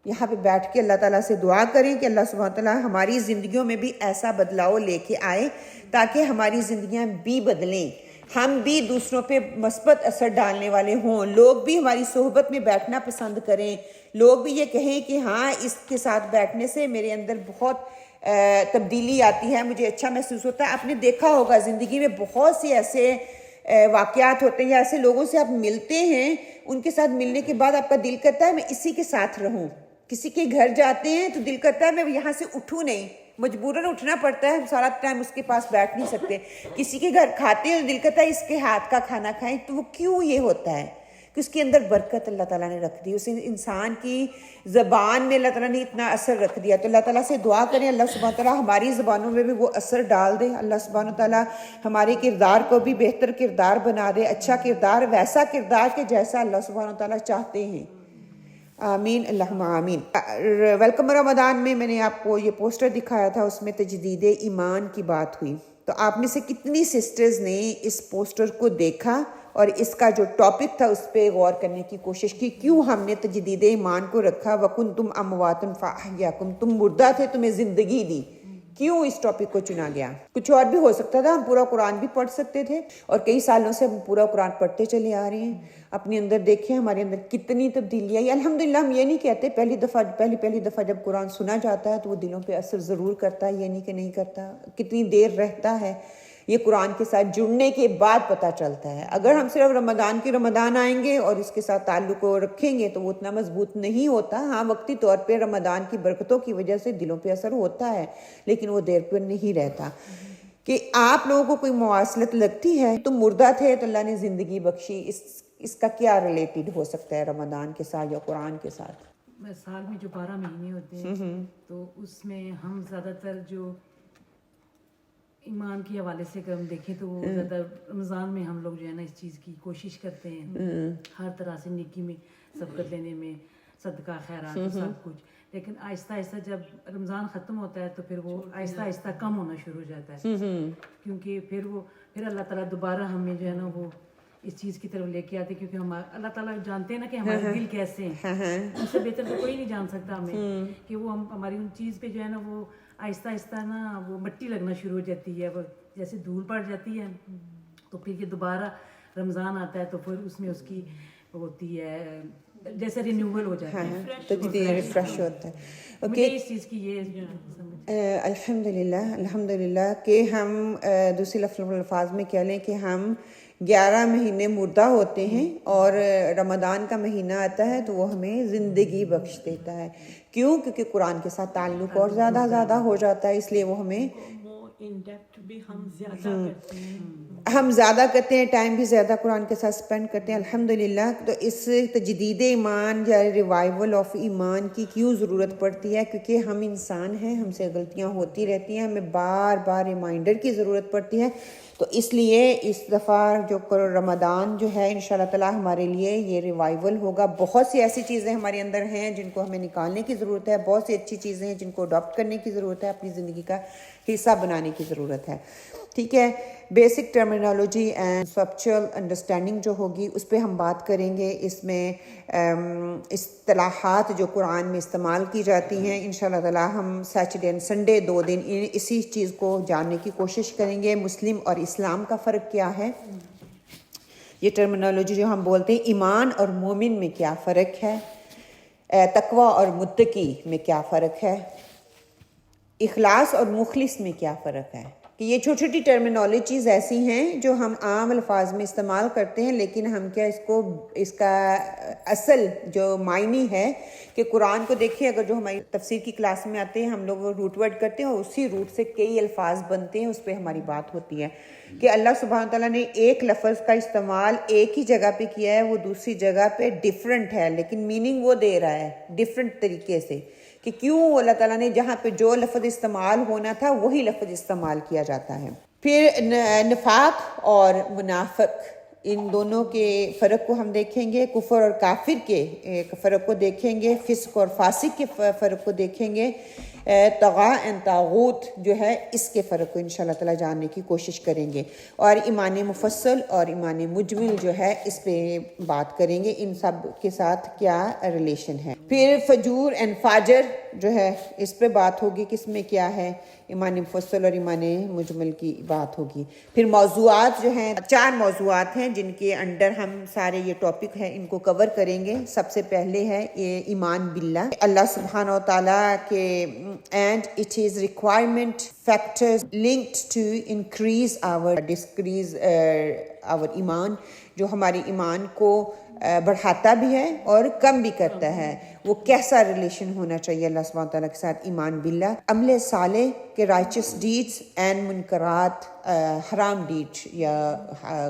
یہاں پہ بیٹھ کے اللہ تعالیٰ سے دعا کریں کہ اللہ سبحانہ تعالیٰ ہماری زندگیوں میں بھی ایسا بدلاؤ لے کے آئے تاکہ ہماری زندگیاں بھی بدلیں, ہم بھی دوسروں پہ مثبت اثر ڈالنے والے ہوں, لوگ بھی ہماری صحبت میں بیٹھنا پسند کریں, لوگ بھی یہ کہیں کہ ہاں اس کے ساتھ بیٹھنے سے میرے اندر بہت تبدیلی آتی ہے, مجھے اچھا محسوس ہوتا ہے. آپ نے دیکھا ہوگا زندگی میں بہت سے ایسے واقعات ہوتے ہیں یا ایسے لوگوں سے آپ ملتے ہیں, ان کے ساتھ ملنے کے بعد آپ کا دل کرتا ہے میں اسی کے ساتھ رہوں. کسی کے گھر جاتے ہیں تو دل کرتا ہے میں یہاں سے اٹھوں نہیں, مجبوراً اٹھنا پڑتا ہے, ہم سارا ٹائم اس کے پاس بیٹھ نہیں سکتے. کسی کے گھر کھاتے ہیں تو دل کرتا ہے اس کے ہاتھ کا کھانا کھائیں. تو وہ کیوں یہ ہوتا ہے کہ اس کے اندر برکت اللہ تعالیٰ نے رکھ دی, اس انسان کی زبان میں اللہ تعالیٰ نے اتنا اثر رکھ دیا. تو اللہ تعالیٰ سے دعا کریں اللہ سبحانہ تعالیٰ ہماری زبانوں میں بھی وہ اثر ڈال دے. اللہ سبحانہ تعالیٰ ہمارے کردار کو بھی بہتر کردار بنا دے, اچھا کردار, ویسا کردار کہ جیسا اللہ سبحانہ تعالیٰ چاہتے ہیں. آمین اللہم آمین. ویلکم رمضان میں نے آپ کو یہ پوسٹر دکھایا تھا, اس میں تجدید ایمان کی بات ہوئی. تو آپ میں سے کتنی سسٹرز نے اس پوسٹر کو دیکھا اور اس کا جو ٹاپک تھا اس پہ غور کرنے کی کوشش کی, کیوں ہم نے تجدید ایمان کو رکھا. وَكُنْتُمْ أَمْوَاتًا فَأَحْيَاكُمْ, تم مردہ تھے تمہیں زندگی دی. کیوں اس ٹاپک کو چنا گیا؟ کچھ اور بھی ہو سکتا تھا, ہم پورا قرآن بھی پڑھ سکتے تھے, اور کئی سالوں سے ہم پورا قرآن پڑھتے چلے آ رہے ہیں. اپنے اندر دیکھیں ہمارے اندر کتنی تبدیلی آئی. الحمدللہ ہم یہ نہیں کہتے پہلی دفعہ جب قرآن سنا جاتا ہے تو وہ دلوں پہ اثر ضرور کرتا ہے, یہ نہیں کہ نہیں کرتا. کتنی دیر رہتا ہے یہ قرآن کے ساتھ جڑنے کے بعد پتہ چلتا ہے. اگر ہم صرف رمضان آئیں گے اور اس کے ساتھ تعلق کو رکھیں گے تو وہ اتنا مضبوط نہیں ہوتا. ہاں وقتی طور پہ رمضان کی برکتوں کی وجہ سے دلوں پہ اثر ہوتا ہے, لیکن وہ دیر پہ نہیں رہتا. کہ آپ لوگوں کو کوئی مواصلت لگتی ہے, تم مردہ تھے تو اللہ نے زندگی بخشی, اس کا کیا ریلیٹڈ ہو سکتا ہے رمضان کے ساتھ یا قرآن کے ساتھ؟ سال میں جو 12 مہینے ہوتے ہیں تو اس میں ہم زیادہ تر جو ایمان کے حوالے سے اگر ہم دیکھیں تو وہ زیادہ رمضان میں ہم لوگ جو ہے نا اس چیز کی کوشش کرتے ہیں ہر طرح سے نیکی میں سبقت لینے میں, صدقہ خیرات سب کچھ. لیکن آہستہ آہستہ جب رمضان ختم ہوتا ہے تو پھر وہ آہستہ آہستہ کم ہونا شروع ہو جاتا ہے, کیونکہ پھر اللہ تعالیٰ دوبارہ ہمیں جو ہے نا وہ اس چیز کی طرف لے کے آتے, کیونکہ ہم اللہ تعالیٰ جانتے ہیں نا کہ ہمارے دل کیسے ہیں, ان سے بہتر تو کوئی نہیں جان سکتا ہمیں, کہ وہ ہماری ان چیز پہ جو ہے نا وہ آہستہ آہستہ نا وہ مٹی لگنا شروع ہو جاتی ہے, وہ جیسے دھول پڑ جاتی ہے. تو پھر یہ دوبارہ رمضان آتا ہے تو پھر اس میں اس کی ہوتی ہے جیسے رینیول ہو جاتا ہے, ریفریش ہوتا ہے. مجھے اس چیز کی یہ الحمدللہ کہ ہم دوسری الفاظ میں کہہ لیں کہ ہم 11 مہینے مردہ ہوتے ہیں اور رمضان کا مہینہ آتا ہے تو وہ ہمیں زندگی بخش دیتا ہے. کیوں؟ کیونکہ قرآن کے ساتھ تعلق اور زیادہ ہو جاتا ہے, اس لیے وہ ہمیں ہم زیادہ کرتے ہیں, ٹائم بھی زیادہ قرآن کے ساتھ سپینڈ کرتے ہیں الحمدللہ. تو اس تجدید ایمان یا ریوائول آف ایمان کی کیوں ضرورت پڑتی ہے؟ کیونکہ ہم انسان ہیں, ہم سے غلطیاں ہوتی رہتی ہیں, ہمیں بار بار ریمائنڈر کی ضرورت پڑتی ہے. تو اس لیے اس دفعہ جو رمضان جو ہے انشاءاللہ تعالی ہمارے لیے یہ ریوائول ہوگا. بہت سی ایسی چیزیں ہمارے اندر ہیں جن کو ہمیں نکالنے کی ضرورت ہے, بہت سی اچھی چیزیں ہیں جن کو اڈاپٹ کرنے کی ضرورت ہے, اپنی زندگی کا حصہ بنانے کی ضرورت ہے. ٹھیک ہے, basic terminology and conceptual understanding جو ہوگی اس پہ ہم بات کریں گے. اس میں اصطلاحات جو قرآن میں استعمال کی جاتی ہیں انشاءاللہ تعالی ہم سیٹرڈے اینڈ سنڈے 2 دن اسی چیز کو جاننے کی کوشش کریں گے. مسلم اور اسلام کا فرق کیا ہے, یہ ٹرمینالوجی جو ہم بولتے ہیں, ایمان اور مومن میں کیا فرق ہے, تقوی اور متقی میں کیا فرق ہے, اخلاص اور مخلص میں کیا فرق ہے. کہ یہ چھوٹی چھوٹی ٹرمینالوجیز ایسی ہیں جو ہم عام الفاظ میں استعمال کرتے ہیں، لیکن ہم کیا اس کا اصل جو معنی ہے کہ قرآن کو دیکھیں، اگر جو ہماری تفسیر کی کلاس میں آتے ہیں ہم لوگ وہ روٹ ورڈ کرتے ہیں اور اسی روٹ سے کئی الفاظ بنتے ہیں، اس پہ ہماری بات ہوتی ہے کہ اللہ سبحانہ تعالیٰ نے ایک لفظ کا استعمال ایک ہی جگہ پہ کیا ہے، وہ دوسری جگہ پہ ڈیفرنٹ ہے لیکن میننگ وہ دے رہا ہے ڈیفرنٹ طریقے سے، کہ کیوں اللہ تعالیٰ نے جہاں پہ جو لفظ استعمال ہونا تھا وہی لفظ استعمال کیا جاتا ہے۔ پھر نفاق اور منافق، ان دونوں کے فرق کو ہم دیکھیں گے، کفر اور کافر کے فرق کو دیکھیں گے، فسق اور فاسق کے فرق کو دیکھیں گے، طغا and طاغوت جو ہے اس کے فرق کو انشاءاللہ تعالیٰ جاننے کی کوشش کریں گے، اور ایمان مفصل اور ایمان مجمل جو ہے اس پہ بات کریں گے، ان سب کے ساتھ کیا ریلیشن ہے۔ پھر فجور اینڈ فاجر جو ہے اس پہ بات ہوگی، کس میں کیا ہے، ایمان مفصل اور ایمان مجمل کی بات ہوگی۔ پھر موضوعات جو ہیں، 4 موضوعات ہیں جن کے انڈر ہم سارے یہ ٹاپک ہیں ان کو کور کریں گے۔ سب سے پہلے ہے یہ ایمان باللہ، اللہ سبحانہ و تعالیٰ کے and it is requirement factors linked to increase our decrease our ایمان، جو ہماری ایمان کو بڑھاتا بھی ہے اور کم بھی کرتا ہے۔ وہ کیسا ریلیشن ہونا چاہیے اللہ سبحانہ تعالیٰ کے ساتھ، ایمان باللہ، عمل صالح کے رائچس ڈیڈز اینڈ منکرات، حرام ڈیڈ یا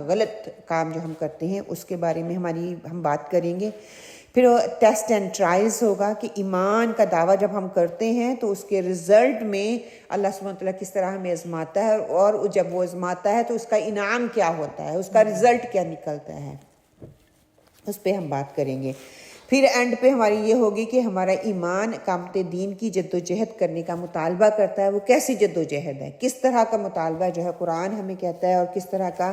غلط کام جو ہم کرتے ہیں اس کے بارے میں ہم بات کریں گے۔ پھر ٹیسٹ اینڈ ٹرائلز ہوگا کہ ایمان کا دعویٰ جب ہم کرتے ہیں تو اس کے رزلٹ میں اللہ سبحانہ تعالیٰ کس طرح ہمیں آزماتا ہے، اور جب وہ آزماتا ہے تو اس کا انعام کیا ہوتا ہے، اس کا رزلٹ کیا نکلتا ہے، اس پہ ہم بات کریں گے۔ پھر اینڈ پہ ہماری یہ ہوگی کہ ہمارا ایمان اقامت دین کی جد و جہد کرنے کا مطالبہ کرتا ہے، وہ کیسی جد و جہد ہے، کس طرح کا مطالبہ جو ہے قرآن ہمیں کہتا ہے، اور کس طرح کا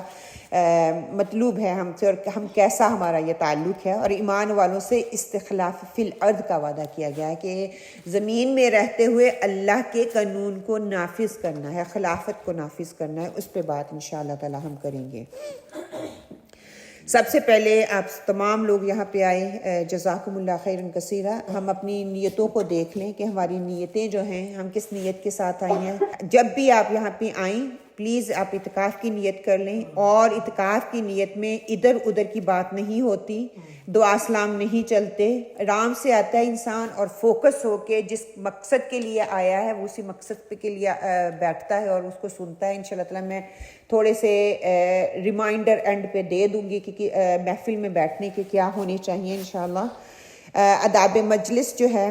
مطلوب ہے ہم سے، اور ہم کیسا ہمارا یہ تعلق ہے۔ اور ایمان والوں سے استخلاف فی الارض کا وعدہ کیا گیا ہے کہ زمین میں رہتے ہوئے اللہ کے قانون کو نافذ کرنا ہے، خلافت کو نافذ کرنا ہے، اس پہ بات انشاءاللہ تعالی ہم کریں گے۔ سب سے پہلے آپ تمام لوگ یہاں پہ آئے، جزاکم اللہ خیرا کثیرا، ہم اپنی نیتوں کو دیکھ لیں کہ ہماری نیتیں جو ہیں ہم کس نیت کے ساتھ آئی ہیں۔ جب بھی آپ یہاں پہ آئیں پلیز آپ اعتکاف کی نیت کر لیں، اور اعتکاف کی نیت میں ادھر ادھر کی بات نہیں ہوتی، دعا سلام نہیں چلتے، آرام سے آتا ہے انسان اور فوکس ہو کے جس مقصد کے لیے آیا ہے وہ اسی مقصد پہ کے لیے بیٹھتا ہے اور اس کو سنتا ہے۔ انشاءاللہ تعالیٰ میں تھوڑے سے ریمائنڈر اینڈ پہ دے دوں گی کہ محفل میں بیٹھنے کے کیا ہونے چاہیے انشاءاللہ۔ آداب مجلس جو ہے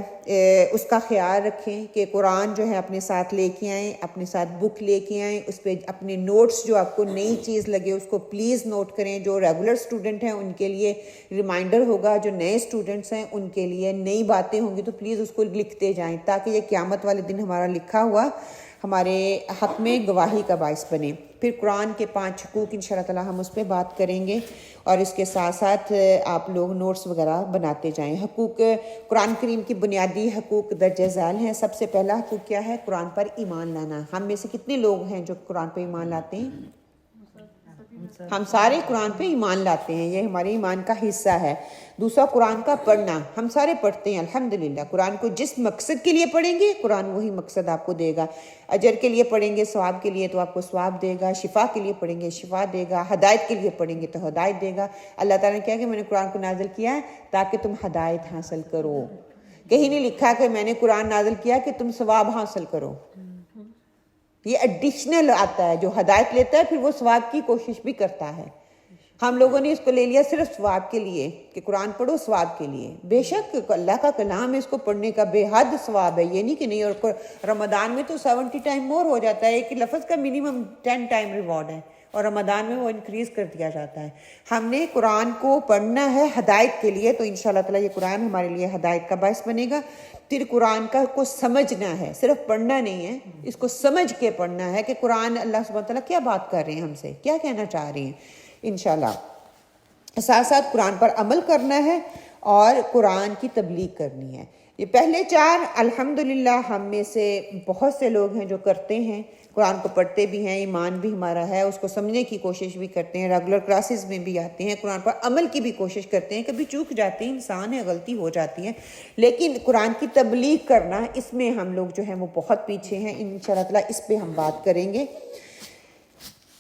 اس کا خیال رکھیں کہ قرآن جو ہے اپنے ساتھ لے کے آئیں، اپنے ساتھ بک لے کے آئیں، اس پہ اپنے نوٹس جو آپ کو نئی چیز لگے اس کو پلیز نوٹ کریں۔ جو ریگولر اسٹوڈنٹ ہیں ان کے لیے ریمائنڈر ہوگا، جو نئے اسٹوڈنٹس ہیں ان کے لیے نئی باتیں ہوں گی تو پلیز اس کو لکھتے جائیں تاکہ یہ قیامت والے دن ہمارا لکھا ہوا ہمارے حق میں گواہی کا باعث بنے۔ پھر قرآن کے 5 حقوق انشاءاللہ تعالیٰ ہم اس پہ بات کریں گے، اور اس کے ساتھ ساتھ آپ لوگ نوٹس وغیرہ بناتے جائیں۔ حقوق قرآن کریم کی بنیادی حقوق درج ذیل ہیں۔ سب سے پہلا حقوق کیا ہے؟ قرآن پر ایمان لانا۔ ہم میں سے کتنے لوگ ہیں جو قرآن پہ ایمان لاتے ہیں؟ ہم سارے قرآن پہ ایمان لاتے ہیں، یہ ہمارے ایمان کا حصہ ہے۔ دوسرا قرآن کا پڑھنا، ہم سارے پڑھتے ہیں الحمدللہ۔ قرآن کو جس مقصد کے لیے پڑھیں گے قرآن وہی مقصد آپ کو دے گا۔ اجر کے لیے پڑھیں گے، ثواب کے لیے تو آپ کو ثواب دے گا، شفا کے لیے پڑھیں گے شفا دے گا، ہدایت کے لیے پڑھیں گے تو ہدایت دے گا۔ اللہ تعالیٰ نے کہا کہ میں نے قرآن کو نازل کیا ہے تاکہ تم ہدایت حاصل کرو، کہیں نہیں لکھا کہ میں نے قرآن نازل کیا کہ تم ثواب حاصل کرو۔ یہ ایڈیشنل آتا ہے، جو ہدایت لیتا ہے پھر وہ ثواب کی کوشش بھی کرتا ہے۔ ہم لوگوں نے اس کو لے لیا صرف ثواب کے لیے کہ قرآن پڑھو ثواب کے لیے۔ بے شک اللہ کا کلام ہے، اس کو پڑھنے کا بے حد ثواب ہے، یہ نہیں کہ نہیں۔ اور رمضان میں تو 70 ٹائم مور ہو جاتا ہے، ایک لفظ کا منیمم 10 ٹائم ریوارڈ ہے، اور رمضان میں وہ انکریز کر دیا جاتا ہے۔ ہم نے قرآن کو پڑھنا ہے ہدایت کے لیے، تو انشاءاللہ تعالیٰ یہ قرآن ہمارے لیے ہدایت کا باعث بنے گا۔ پھر قرآن کو سمجھنا ہے، صرف پڑھنا نہیں ہے، اس کو سمجھ کے پڑھنا ہے کہ قرآن اللہ سبحانہ تعالیٰ کیا بات کر رہے ہیں ہم سے، کیا کہنا چاہ رہے ہیں انشاءاللہ۔ ساتھ ساتھ قرآن پر عمل کرنا ہے اور قرآن کی تبلیغ کرنی ہے۔ یہ پہلے 4 الحمدللہ ہم میں سے بہت سے لوگ ہیں جو کرتے ہیں، قرآن کو پڑھتے بھی ہیں، ایمان بھی ہمارا ہے، اس کو سمجھنے کی کوشش بھی کرتے ہیں، ریگولر کلاسز میں بھی آتے ہیں، قرآن پر عمل کی بھی کوشش کرتے ہیں۔ کبھی چوک جاتے ہیں، انسان ہے، غلطی ہو جاتی ہے، لیکن قرآن کی تبلیغ کرنا اس میں ہم لوگ جو ہیں وہ بہت پیچھے ہیں۔ انشاءاللہ تعالیٰ اس پہ ہم بات کریں گے۔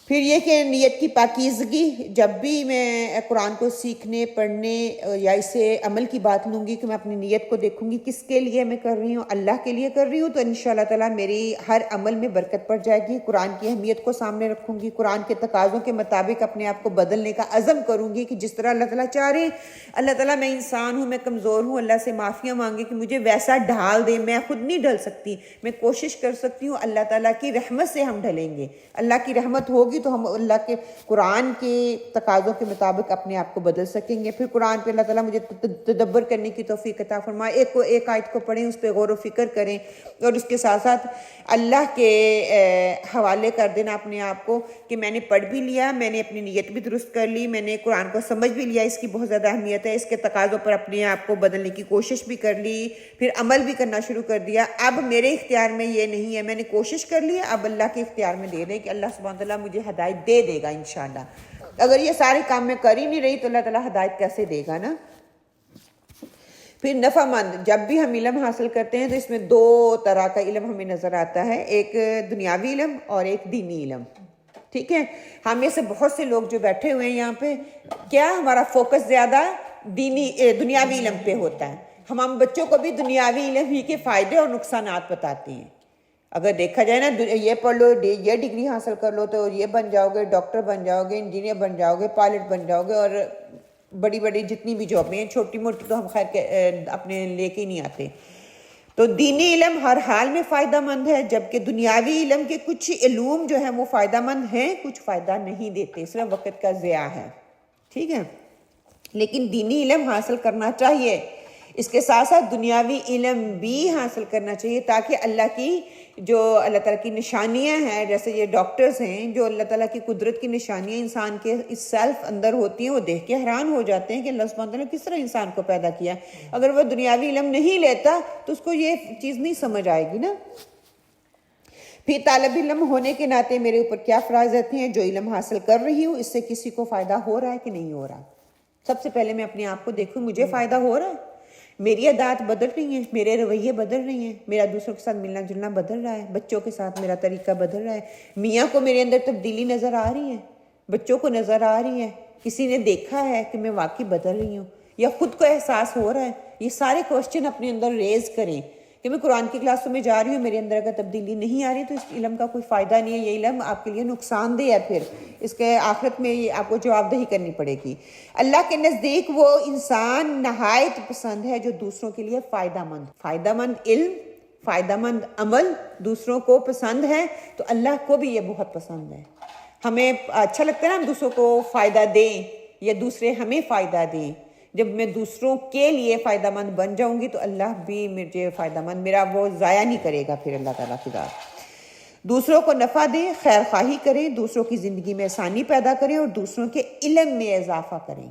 پھر یہ کہ نیت کی پاکیزگی، جب بھی میں قرآن کو سیکھنے پڑھنے یا اسے عمل کی بات لوں گی کہ میں اپنی نیت کو دیکھوں گی کس کے لیے میں کر رہی ہوں، اللہ کے لیے کر رہی ہوں، تو انشاءاللہ تعالیٰ میری ہر عمل میں برکت پڑ جائے گی۔ قرآن کی اہمیت کو سامنے رکھوں گی، قرآن کے تقاضوں کے مطابق اپنے آپ کو بدلنے کا عزم کروں گی کہ جس طرح اللہ تعالیٰ چاہ رہے ہیں۔ اللہ تعالیٰ میں انسان ہوں، میں کمزور ہوں، اللہ سے معافیاں مانگے کہ مجھے ویسا ڈھال دے، میں خود نہیں ڈھل سکتی، میں کوشش کر سکتی ہوں، اللہ تعالیٰ کی رحمت سے ہم ڈھلیں گے۔ اللہ کی رحمت ہوگی تو ہم اللہ کے قرآن کے تقاضوں کے مطابق اپنے آپ کو بدل سکیں گے۔ پھر قرآن پہ اللہ تعالیٰ مجھے تدبر کرنے کی توفیق عطا فرمائے، ایک آیت کو پڑھیں، اس پہ غور و فکر کریں، اور اس کے ساتھ ساتھ اللہ کے حوالے کر دینا اپنے آپ کو کہ میں نے پڑھ بھی لیا، میں نے اپنی نیت بھی درست کر لی، میں نے قرآن کو سمجھ بھی لیا، اس کی بہت زیادہ اہمیت ہے، اس کے تقاضوں پر اپنے آپ کو بدلنے کی کوشش بھی کر لی، پھر عمل بھی کرنا شروع کر دیا۔ اب میرے اختیار میں یہ نہیں ہے، میں نے کوشش کر لی، اب اللہ کے اختیار میں دے دیں کہ اللہ سبحانہ تعالیٰ مجھے ہدایت دے دے گا انشاءاللہ۔ اگر یہ سارے کام میں کر ہی نہیں رہی تو اللہ تعالیٰ ہدایت کیسے دے گا نا۔ پھر نفع مند، جب بھی ہم علم حاصل کرتے ہیں تو اس میں دو طرح کا علم ہمیں نظر آتا ہے، ایک دنیاوی علم اور ایک دینی علم، ٹھیک ہے۔ ہم میں سے بہت سے لوگ جو بیٹھے ہوئے ہیں یہاں پہ، کیا ہمارا فوکس زیادہ دنیاوی علم پہ ہوتا ہے۔ ہم بچوں کو بھی دنیاوی علم ہی کے فائدے اور نقصانات بتاتے ہیں۔ اگر دیکھا جائے نا، یہ پڑھ لو، یہ ڈگری حاصل کر لو تو یہ بن جاؤ گے، ڈاکٹر بن جاؤ گے، انجینئر بن جاؤ گے، پائلٹ بن جاؤ گے، اور بڑی بڑی جتنی بھی جابیں ہیں، چھوٹی موٹی تو ہم خیر اپنے لے کے نہیں آتے۔ تو دینی علم ہر حال میں فائدہ مند ہے، جبکہ دنیاوی علم کے کچھ علوم جو ہیں وہ فائدہ مند ہیں، کچھ فائدہ نہیں دیتے، صرف وقت کا ضیاع ہے، ٹھیک ہے۔ لیکن دینی علم حاصل کرنا چاہیے، اس کے ساتھ ساتھ دنیاوی علم بھی حاصل کرنا چاہیے، تاکہ اللہ کی جو اللہ تعالیٰ کی نشانیاں ہیں، جیسے یہ ڈاکٹرز ہیں، جو اللہ تعالیٰ کی قدرت کی نشانیاں انسان کے اس سیلف اندر ہوتی ہیں، وہ دیکھ کے حیران ہو جاتے ہیں کہ اللہ سبحانہ تعالیٰ کس طرح انسان کو پیدا کیا۔ اگر وہ دنیاوی علم نہیں لیتا تو اس کو یہ چیز نہیں سمجھ آئے گی نا۔ پھر طالب علم ہونے کے ناطے میرے اوپر کیا فرائض ہیں، جو علم حاصل کر رہی ہوں اس سے کسی کو فائدہ ہو رہا ہے کہ نہیں ہو رہا۔ سب سے پہلے میں اپنے آپ کو دیکھوں، مجھے فائدہ ہو رہا ہے، میری عادات بدل رہی ہیں، میرے رویے بدل رہے ہیں، میرا دوسروں کے ساتھ ملنا جلنا بدل رہا ہے، بچوں کے ساتھ میرا طریقہ بدل رہا ہے، میاں کو میرے اندر تبدیلی نظر آ رہی ہے، بچوں کو نظر آ رہی ہے، کسی نے دیکھا ہے کہ میں واقعی بدل رہی ہوں، یا خود کو احساس ہو رہا ہے۔ یہ سارے کوسچن اپنے اندر ریز کریں کہ میں قرآن کی کلاسوں میں جا رہی ہوں، میرے اندر اگر تبدیلی نہیں آ رہی تو اس علم کا کوئی فائدہ نہیں ہے، یہ علم آپ کے لیے نقصان دہ ہے، پھر اس کے آخرت میں یہ آپ کو جواب دہی کرنی پڑے گی۔ اللہ کے نزدیک وہ انسان نہایت پسند ہے جو دوسروں کے لیے فائدہ مند علم، فائدہ مند عمل دوسروں کو پسند ہے، تو اللہ کو بھی یہ بہت پسند ہے۔ ہمیں اچھا لگتا ہے نا ہم دوسروں کو فائدہ دیں یا دوسرے ہمیں فائدہ دیں۔ جب میں دوسروں کے لیے فائدہ مند بن جاؤں گی تو اللہ بھی مجھے فائدہ مند، میرا وہ ضائع نہیں کرے گا پھر اللہ تعالیٰ کی ذات۔ دوسروں کو نفع دیں، خیر خواہی کریں، دوسروں کی زندگی میں آسانی پیدا کریں اور دوسروں کے علم میں اضافہ کریں۔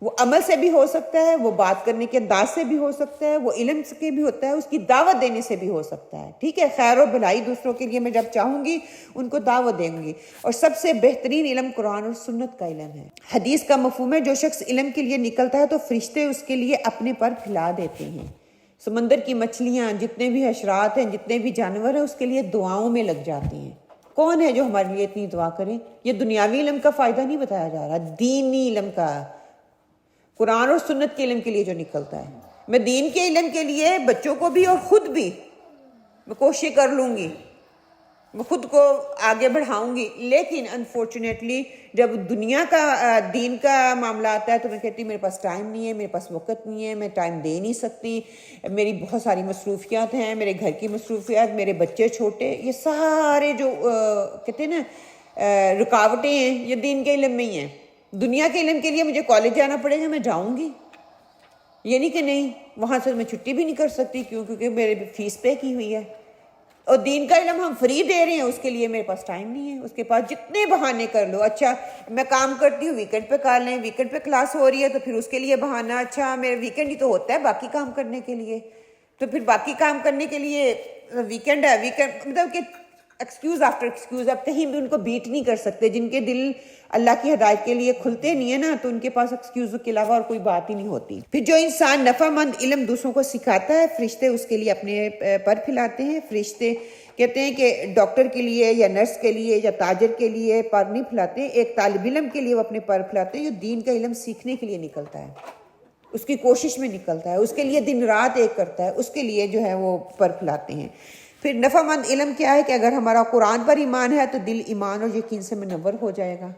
وہ عمل سے بھی ہو سکتا ہے، وہ بات کرنے کے انداز سے بھی ہو سکتا ہے، وہ علم سے بھی ہوتا ہے، اس کی دعوت دینے سے بھی ہو سکتا ہے، ٹھیک ہے۔ خیر و بھلائی دوسروں کے لیے میں جب چاہوں گی ان کو دعوت دیں گی، اور سب سے بہترین علم قرآن اور سنت کا علم ہے۔ حدیث کا مفہوم ہے، جو شخص علم کے لیے نکلتا ہے تو فرشتے اس کے لیے اپنے پر پھیلا دیتے ہیں۔ سمندر کی مچھلیاں، جتنے بھی حشرات ہیں، جتنے بھی جانور ہیں، اس کے لیے دعاؤں میں لگ جاتے ہیں۔ کون ہے جو ہمارے لیے اتنی دعا کریں؟ یہ دنیاوی علم کا فائدہ نہیں بتایا جا رہا، دینی علم کا، قرآن اور سنت کے علم کے لیے جو نکلتا ہے۔ میں دین کے علم کے لیے بچوں کو بھی اور خود بھی میں کوشش کر لوں گی، میں خود کو آگے بڑھاؤں گی، لیکن انفارچونیٹلی جب دنیا کا دین کا معاملہ آتا ہے تو میں کہتی ہوں میرے پاس ٹائم نہیں ہے، میرے پاس وقت نہیں ہے، میں ٹائم دے نہیں سکتی، میری بہت ساری مصروفیات ہیں، میرے گھر کی مصروفیات، میرے بچے چھوٹے، یہ سارے جو کہتے ہیں نا رکاوٹیں ہیں، یہ دین کے علم میں ہی ہیں۔ دنیا کے علم کے لیے مجھے کالج جانا پڑے گا، میں جاؤں گی، یہ نہیں کہ نہیں، وہاں سے میں چھٹی بھی نہیں کر سکتی کیونکہ میرے فیس پے کی ہوئی ہے۔ اور دین کا علم ہم فری دے رہے ہیں، اس کے لیے میرے پاس ٹائم نہیں ہے، اس کے پاس جتنے بہانے کر لو، اچھا میں کام کرتی ہوں ویکنڈ پہ کر لیں، ویکنڈ پہ کلاس ہو رہی ہے تو پھر اس کے لیے بہانہ، اچھا میرے ویکنڈ ہی تو ہوتا ہے باقی کام کرنے کے لیے، تو پھر باقی کام کرنے کے لیے ویکنڈ ہے، ویکنڈ مطلب کہ ایکسکیوز آفٹر ایکسکیوز، آپ کہیں بھی ان کو بیٹ نہیں کر سکتے. جن کے دل اللہ کی ہدایت کے لیے کھلتے نہیں ہیں نا، تو ان کے پاس ایکسکیوز کے علاوہ اور کوئی بات ہی نہیں ہوتی. پھر جو انسان نفع مند علم دوسروں کو سکھاتا ہے، فرشتے اس کے لیے اپنے پر پھیلاتے ہیں. فرشتے کہتے ہیں کہ ڈاکٹر کے لیے یا نرس کے لیے یا تاجر کے لیے پر نہیں پھیلاتے، ایک طالب علم کے لیے وہ اپنے پر پھیلاتے ہیں جو دین کا علم سیکھنے کے لیے نکلتا ہے، اس کی کوشش میں نکلتا ہے، اس کے لیے دن رات ایک کرتا ہے، اس کے لیے جو ہے وہ پر پھیلاتے ہیں. پھر نفع مند علم کیا ہے کہ اگر ہمارا قرآن پر ایمان ہے تو دل ایمان اور یقین سے منور ہو جائے گا.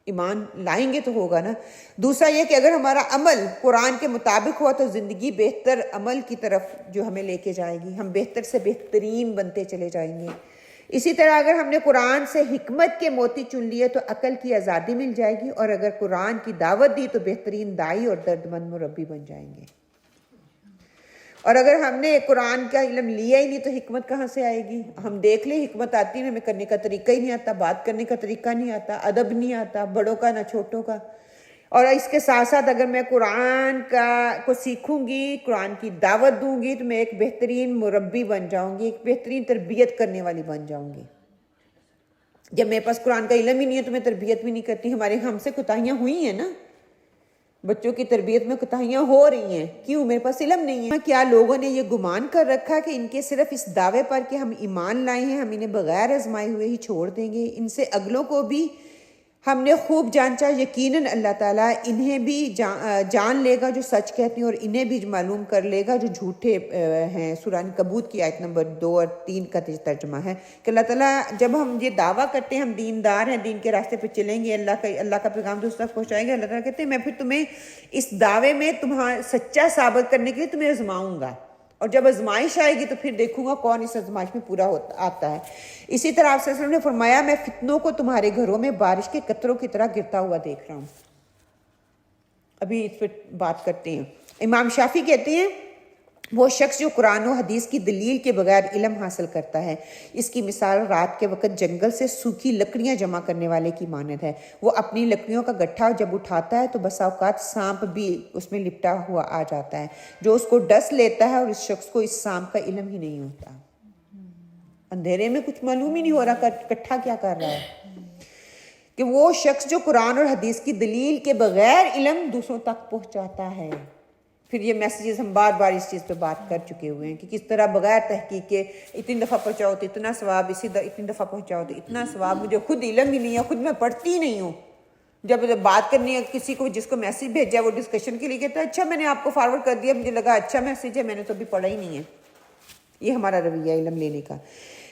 ایمان لائیں گے تو ہوگا نا. دوسرا یہ کہ اگر ہمارا عمل قرآن کے مطابق ہوا تو زندگی بہتر عمل کی طرف جو ہمیں لے کے جائے گی، ہم بہتر سے بہترین بنتے چلے جائیں گے. اسی طرح اگر ہم نے قرآن سے حکمت کے موتی چن لیے تو عقل کی آزادی مل جائے گی، اور اگر قرآن کی دعوت دی تو بہترین دائی اور درد مند مربی بن جائیں گے. اور اگر ہم نے قرآن کا علم لیا ہی نہیں تو حکمت کہاں سے آئے گی؟ ہم دیکھ لیں حکمت آتی ہے، ہمیں کرنے کا طریقہ ہی نہیں آتا، بات کرنے کا طریقہ نہیں آتا، ادب نہیں آتا، بڑوں کا نہ چھوٹوں کا. اور اس کے ساتھ ساتھ اگر میں قرآن کو سیکھوں گی، قرآن کی دعوت دوں گی تو میں ایک بہترین مربی بن جاؤں گی، ایک بہترین تربیت کرنے والی بن جاؤں گی. جب میرے پاس قرآن کا علم ہی نہیں ہے تو میں تربیت بھی نہیں کرتی. ہم سے کوتاہیاں ہوئی ہیں نا، بچوں کی تربیت میں کوتاہیاں ہو رہی ہیں. کیوں؟ میرے پاس علم نہیں ہے. کیا لوگوں نے یہ گمان کر رکھا کہ ان کے صرف اس دعوے پر کہ ہم ایمان لائے ہیں ہم انہیں بغیر آزمائے ہوئے ہی چھوڑ دیں گے؟ ان سے اگلوں کو بھی ہم نے خوب جانچا، یقیناً اللہ تعالیٰ انہیں بھی جان لے گا جو سچ کہتے ہیں، اور انہیں بھی معلوم کر لے گا جو جھوٹے ہیں. سورہ عنکبوت کی آیت نمبر 2 اور 3 کا ترجمہ ہے کہ اللہ تعالیٰ جب ہم یہ دعویٰ کرتے ہیں ہم دیندار ہیں، دین کے راستے پہ چلیں گے، اللہ کا پیغام دوسروں تک پہنچائیں گے، اللہ تعالیٰ کہتے ہیں میں پھر تمہیں اس دعوے میں تمہارا سچا ثابت کرنے کے لیے تمہیں آزماؤں گا، اور جب آزمائش آئے گی تو پھر دیکھوں گا کون اس آزمائش میں پورا آتا ہے. اسی طرح آپ صلی اللہ علیہ وسلم نے فرمایا میں فتنوں کو تمہارے گھروں میں بارش کے قطروں کی طرح گرتا ہوا دیکھ رہا ہوں. ابھی اس پہ بات کرتے ہیں. امام شافعی کہتے ہیں وہ شخص جو قرآن و حدیث کی دلیل کے بغیر علم حاصل کرتا ہے، اس کی مثال رات کے وقت جنگل سے سوکھی لکڑیاں جمع کرنے والے کی مانند ہے. وہ اپنی لکڑیوں کا گٹھا جب اٹھاتا ہے تو بسا اوقات سانپ بھی اس میں لپٹا ہوا آ جاتا ہے جو اس کو ڈس لیتا ہے، اور اس شخص کو اس سانپ کا علم ہی نہیں ہوتا. اندھیرے میں کچھ معلوم ہی نہیں ہو رہا کٹھا کیا کر رہا ہے. کہ وہ شخص جو قرآن اور حدیث کی دلیل کے بغیر علم دوسروں تک پہنچاتا ہے. پھر یہ میسیجز ہم بار بار اس چیز پہ بات کر چکے ہوئے ہیں کہ کس طرح بغیر تحقیق کے اتنی دفعہ پہنچاؤ تو اتنا ثواب، اتنی دفعہ پہنچاؤ تو اتنا ثواب. مجھے خود علم ہی نہیں ہے، خود میں پڑھتی نہیں ہوں. جب بات کرنی ہے کسی کو جس کو میسیج بھیجا وہ ڈسکشن کے لیے کہتا ہے اچھا میں نے آپ کو فارورڈ کر دیا، مجھے لگا اچھا میسیج ہے، میں نے تو ابھی پڑھا ہی نہیں ہے. یہ ہمارا رویہ علم لینے کا.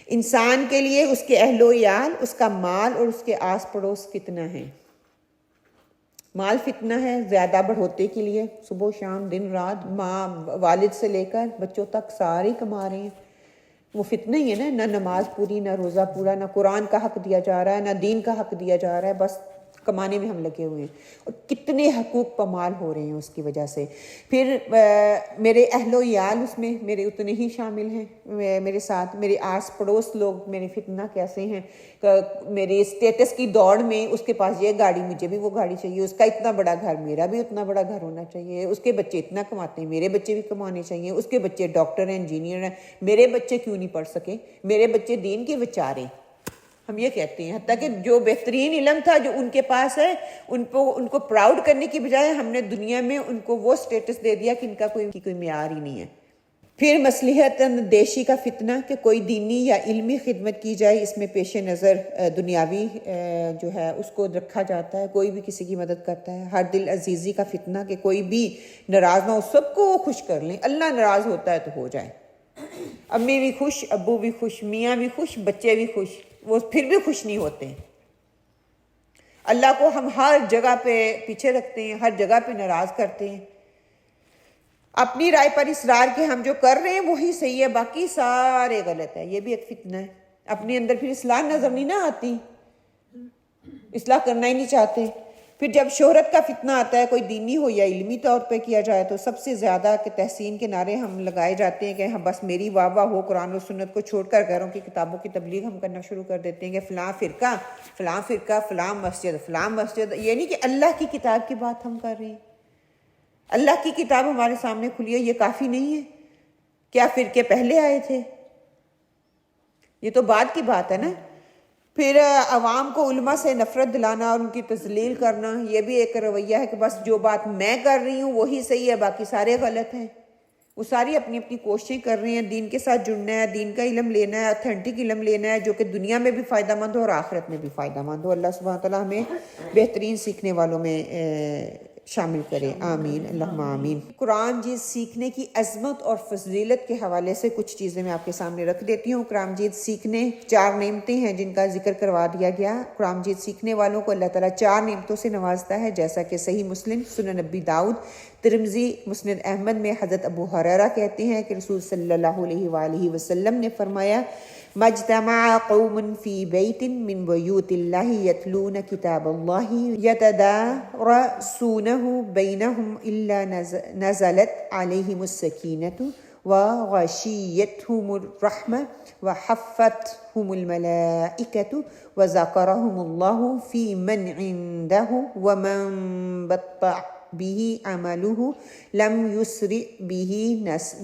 انسان کے لیے اس کے اہل و عیال، اس کا مال اور اس کے آس پڑوس فتنہ ہے. مال فتنہ ہے زیادہ بڑھوتے کے لیے، صبح و شام دن رات، ماں والد سے لے کر بچوں تک سارے کما رہے ہیں. وہ فتنہ ہی ہے نا. نہ نماز پوری، نہ روزہ پورا، نہ قرآن کا حق دیا جا رہا ہے، نہ دین کا حق دیا جا رہا ہے، بس کمانے میں ہم لگے ہوئے ہیں. اور کتنے حقوق پامال ہو رہے ہیں اس کی وجہ سے. پھر میرے اہل و عیال اس میں میرے اتنے ہی شامل ہیں، میرے ساتھ میرے آس پڑوس لوگ میرے فتنہ کیسے ہیں. میرے اسٹیٹس کی دوڑ میں اس کے پاس یہ گاڑی، مجھے بھی وہ گاڑی چاہیے، اس کا اتنا بڑا گھر، میرا بھی اتنا بڑا گھر ہونا چاہیے، اس کے بچے اتنا کماتے ہیں، میرے بچے بھی کمانے چاہیے، اس کے بچے ڈاکٹر ہیں، انجینئر ہیں، میرے بچے کیوں نہیں پڑھ سکے، میرے بچے دین کے بیچارے. ہم یہ کہتے ہیں. حتیٰ کہ جو بہترین علم تھا جو ان کے پاس ہے ان کو پراؤڈ کرنے کی بجائے ہم نے دنیا میں ان کو وہ سٹیٹس دے دیا کہ ان کا کوئی معیار ہی نہیں ہے. پھر مصلحت اندیشی کا فتنہ کہ کوئی دینی یا علمی خدمت کی جائے، اس میں پیش نظر دنیاوی جو ہے اس کو رکھا جاتا ہے. کوئی بھی کسی کی مدد کرتا ہے. ہر دل عزیزی کا فتنہ کہ کوئی بھی ناراض نہ ہو، سب کو خوش کر لیں. اللہ ناراض ہوتا ہے تو ہو جائے. امی بھی خوش، ابو بھی خوش، میاں بھی خوش، بچے بھی خوش، وہ پھر بھی خوش نہیں ہوتے. اللہ کو ہم ہر جگہ پہ پیچھے رکھتے ہیں، ہر جگہ پہ ناراض کرتے ہیں. اپنی رائے پر اصرار کے ہم جو کر رہے ہیں وہی صحیح ہے، باقی سارے غلط ہے. یہ بھی ایک فتنہ ہے. اپنے اندر پھر اصلاح نظر نہیں نہ آتی، اصلاح کرنا ہی نہیں چاہتے. پھر جب شہرت کا فتنہ آتا ہے، کوئی دینی ہو یا علمی طور پہ کیا جائے، تو سب سے زیادہ کہ تحسین کے نعرے ہم لگائے جاتے ہیں کہ ہاں بس میری واہ واہ ہو. قرآن و سنت کو چھوڑ کر غیروں کی کتابوں کی تبلیغ ہم کرنا شروع کر دیتے ہیں کہ فلاں فرقہ، فلاں مسجد. یہ نہیں کہ اللہ کی کتاب کی بات ہم کر رہے ہیں. اللہ کی کتاب ہمارے سامنے کھلی ہے، یہ کافی نہیں ہے. کیا فرقے پہلے آئے تھے؟ یہ تو بعد کی بات ہے نا. پھر عوام کو علماء سے نفرت دلانا اور ان کی تذلیل کرنا، یہ بھی ایک رویہ ہے کہ بس جو بات میں کر رہی ہوں وہی صحیح ہے، باقی سارے غلط ہیں. وہ ساری اپنی اپنی کوششیں کر رہے ہیں، دین کے ساتھ جڑنا ہے، دین کا علم لینا ہے، اتھینٹک علم لینا ہے جو کہ دنیا میں بھی فائدہ مند ہو اور آخرت میں بھی فائدہ مند ہو. اللہ سبحانہ تعالیٰ ہمیں بہترین سیکھنے والوں میں شامل کرے. آمین اللہم آمین. قرآن مجید سیکھنے کی عظمت اور فضیلت کے حوالے سے کچھ چیزیں میں آپ کے سامنے رکھ دیتی ہوں. قرآن مجید سیکھنے 4 نعمتیں ہیں جن کا ذکر کروا دیا گیا. قرآن مجید سیکھنے والوں کو اللہ تعالیٰ 4 نعمتوں سے نوازتا ہے، جیسا کہ صحیح مسلم، سنن ابی داؤد، ترمذی، مسند احمد میں حضرت ابو ہریرہ کہتے ہیں کہ رسول صلی اللہ علیہ وآلہ وسلم نے فرمایا مجتمع قوم فی بیت من بیوت اللہ یتلون کتاب اللہ یتدارسونہ بینہم الا نزلت علیہم السکینۃ وغشیتہم الرحمہ وحفتہم الملائکۃ وذکرہم اللہ فی من عندہ ومن بطأ به عمله لم يسرع به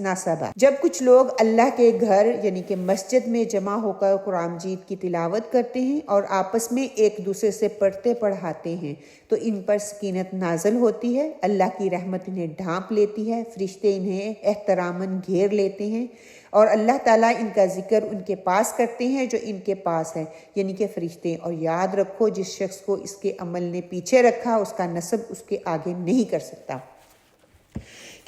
نسبا. جب کچھ لوگ اللہ کے گھر یعنی کہ مسجد میں جمع ہو کر قرآن مجید کی تلاوت کرتے ہیں اور آپس میں ایک دوسرے سے پڑھتے پڑھاتے ہیں تو ان پر سکینت نازل ہوتی ہے، اللہ کی رحمت انہیں ڈھانپ لیتی ہے، فرشتے انہیں احتراماً گھیر لیتے ہیں اور اللہ تعالیٰ ان کا ذکر ان کے پاس کرتے ہیں جو ان کے پاس ہے یعنی کہ فرشتے. اور یاد رکھو جس شخص کو اس کے عمل نے پیچھے رکھا اس کا نسب اس کے آگے نہیں کر سکتا.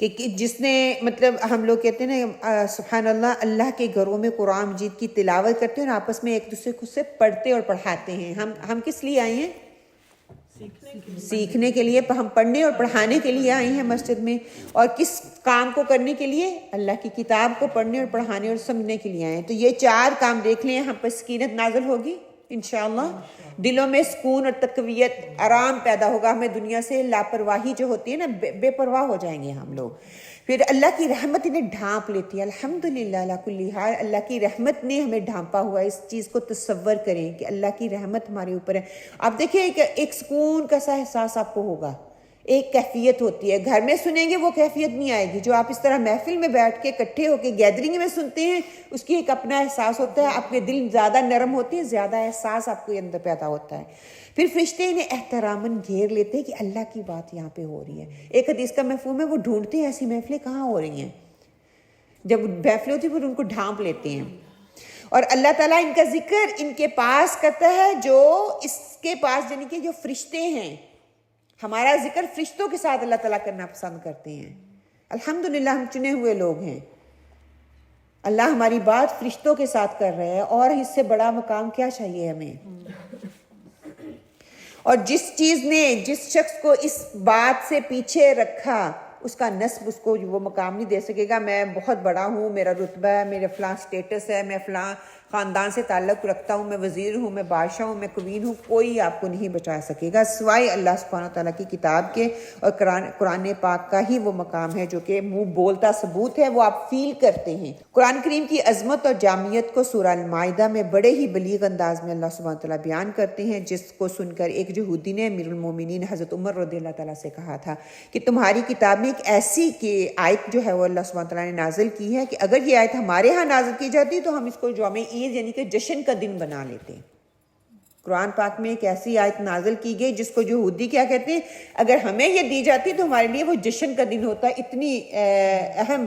کہ جس نے مطلب ہم لوگ کہتے ہیں نا سبحان اللہ، اللہ کے گھروں میں قرآن مجید کی تلاوت کرتے ہیں اور آپس میں ایک دوسرے کو سے پڑھتے اور پڑھاتے ہیں. ہم کس لیے آئے ہیں؟ سیکھنے کے لیے. ہم پڑھنے اور پڑھانے کے لیے آئے ہیں مسجد میں. اور کس کام کو کرنے کے لیے؟ اللہ کی کتاب کو پڑھنے اور پڑھانے اور سمجھنے کے لیے آئے ہیں. تو یہ 4 کام دیکھ لیں، ہم پر سکینت نازل ہوگی انشاءاللہ. دلوں میں سکون اور تقویت، آرام پیدا ہوگا. ہمیں دنیا سے لاپرواہی جو ہوتی ہے نا، بے پرواہ ہو جائیں گے ہم لوگ. پھر اللہ کی رحمت انہیں ڈھانپ لیتی ہے. الحمدللہ علی کل حال، اللہ کی رحمت نے ہمیں ڈھانپا ہوا ہے. اس چیز کو تصور کریں کہ اللہ کی رحمت ہمارے اوپر ہے. آپ دیکھیں ایک سکون کا سا احساس آپ کو ہوگا، ایک کیفیت ہوتی ہے. گھر میں سنیں گے وہ کیفیت نہیں آئے گی جو آپ اس طرح محفل میں بیٹھ کے اکٹھے ہو کے گیدرنگ میں سنتے ہیں. اس کی ایک اپنا احساس ہوتا ہے، اپنے دل زیادہ نرم ہوتے ہیں، زیادہ احساس آپ کے اندر پیدا ہوتا ہے. پھر فرشتے انہیں احتراماً گھیر لیتے ہیں کہ اللہ کی بات یہاں پہ ہو رہی ہے. ایک حدیث کا مفہوم ہے وہ ڈھونڈتے ہیں ایسی محفلیں کہاں ہو رہی ہیں. جب محفلیں ہوتی ہیں پھر ان کو ڈھانپ لیتے ہیں. اور اللہ تعالیٰ ان کا ذکر ان کے پاس کرتا ہے جو اس کے پاس یعنی کہ جو فرشتے ہیں. ہمارا ذکر فرشتوں کے ساتھ اللہ تعالیٰ کرنا پسند کرتے ہیں. الحمدللہ ہم چنے ہوئے لوگ ہیں. اللہ ہماری بات فرشتوں کے ساتھ کر رہے ہیں اور اس سے بڑا مقام کیا چاہیے ہمیں. اور جس چیز نے جس شخص کو اس بات سے پیچھے رکھا اس کا نسب اس کو وہ مقام نہیں دے سکے گا. میں بہت بڑا ہوں، میرا رتبہ ہے، میرے فلاں سٹیٹس ہے، میں فلاں خاندان سے تعلق رکھتا ہوں، میں وزیر ہوں، میں بادشاہ ہوں، میں کوین ہوں. کوئی آپ کو نہیں بچا سکے گا سوائے اللہ سبحانہ تعالیٰ کی کتاب کے. اور قرآن پاک کا ہی وہ مقام ہے جو کہ منہ بولتا ثبوت ہے، وہ آپ فیل کرتے ہیں. قرآن کریم کی عظمت اور جامعیت کو سورہ المائدہ میں بڑے ہی بلیغ انداز میں اللہ سبحانہ تعالیٰ بیان کرتے ہیں، جس کو سن کر ایک یہودی نے امیر المومنین حضرت عمر رضی اللہ تعالیٰ سے کہا تھا کہ تمہاری کتاب میں ایک ایسی کہ آیت جو ہے وہ اللہ سبحانہ تعالیٰ نے نازل کی ہے کہ اگر یہ آیت ہمارے ہاں نازل کی جاتی تو ہم اس کو یوم عید یعنی کہ جشن کا دن بنا لیتے ہیں. قرآن پاک میں ایک ایسی آیت نازل کی گئی جس کو یہودی کیا کہتے ہیں، اگر ہمیں یہ دی جاتی تو ہمارے لیے وہ جشن کا دن ہوتا ہے. اتنی اہم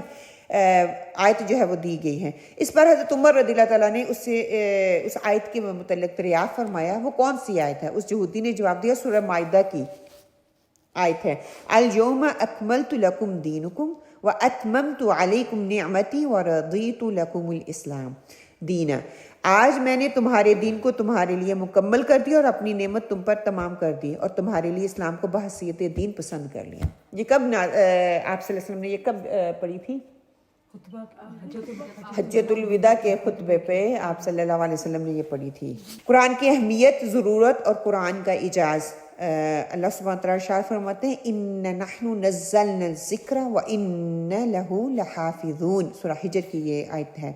آیت جو ہے وہ دی گئی ہے. اس پر حضرت عمر رضی اللہ تعالیٰ نے اس آیت کے متعلق دریافت فرمایا وہ کون سی آیت ہے. اس یہودی نے جواب دیا سورہ مائدہ کی آیت ہے الیوم اکملت لکم دینکم واتممت علیکم نعمتی ورضیت لکم الاسلام دینا. آج میں نے تمہارے دین کو تمہارے لیے مکمل کر دیا اور اپنی نعمت تم پر تمام کر دی اور تمہارے لیے اسلام کو بحیثیت دین پسند کر لیا. یہ کب آپ صلی اللہ علیہ وسلم نے یہ کب پڑھی تھی؟ حجۃ الوداع کے خطبے پہ آپ صلی اللہ علیہ وسلم نے یہ پڑھی تھی. قرآن کی اہمیت، ضرورت اور قرآن کا اعجاز. اللہ سبحانہ وتعالیٰ ارشاد فرماتے ہیں اِنَّ نَحْنُ نَزَّلْنَا الذِّكْرَ وَإِنَّ لَهُ لَحَافِظُونَ، سورہ حجر کی یہ آیت ہے۔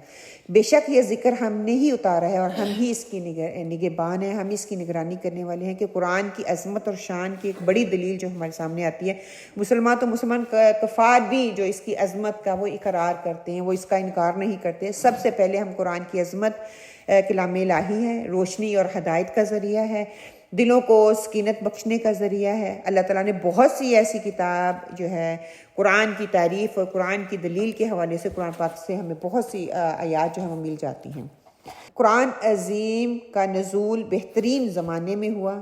بے شک یہ ذکر ہم نے ہی اتارا ہے اور ہم ہی اس کی نگہبان ہیں، ہم اس کی نگرانی کرنے والے ہیں۔ کہ قرآن کی عظمت اور شان کی ایک بڑی دلیل جو ہمارے سامنے آتی ہے، مسلمان کفار بھی جو اس کی عظمت کا وہ اقرار کرتے ہیں، وہ اس کا انکار نہیں کرتے۔ سب سے پہلے ہم قرآن کی عظمت کلام الہی ہے، روشنی اور ہدایت کا ذریعہ ہے، دلوں کو سکینت بخشنے کا ذریعہ ہے۔ اللہ تعالیٰ نے بہت سی ایسی کتاب جو ہے قرآن کی تعریف اور قرآن کی دلیل کے حوالے سے قرآن پاک سے ہمیں بہت سی آیات جو ہمیں مل جاتی ہیں۔ قرآن عظیم کا نزول بہترین زمانے میں ہوا۔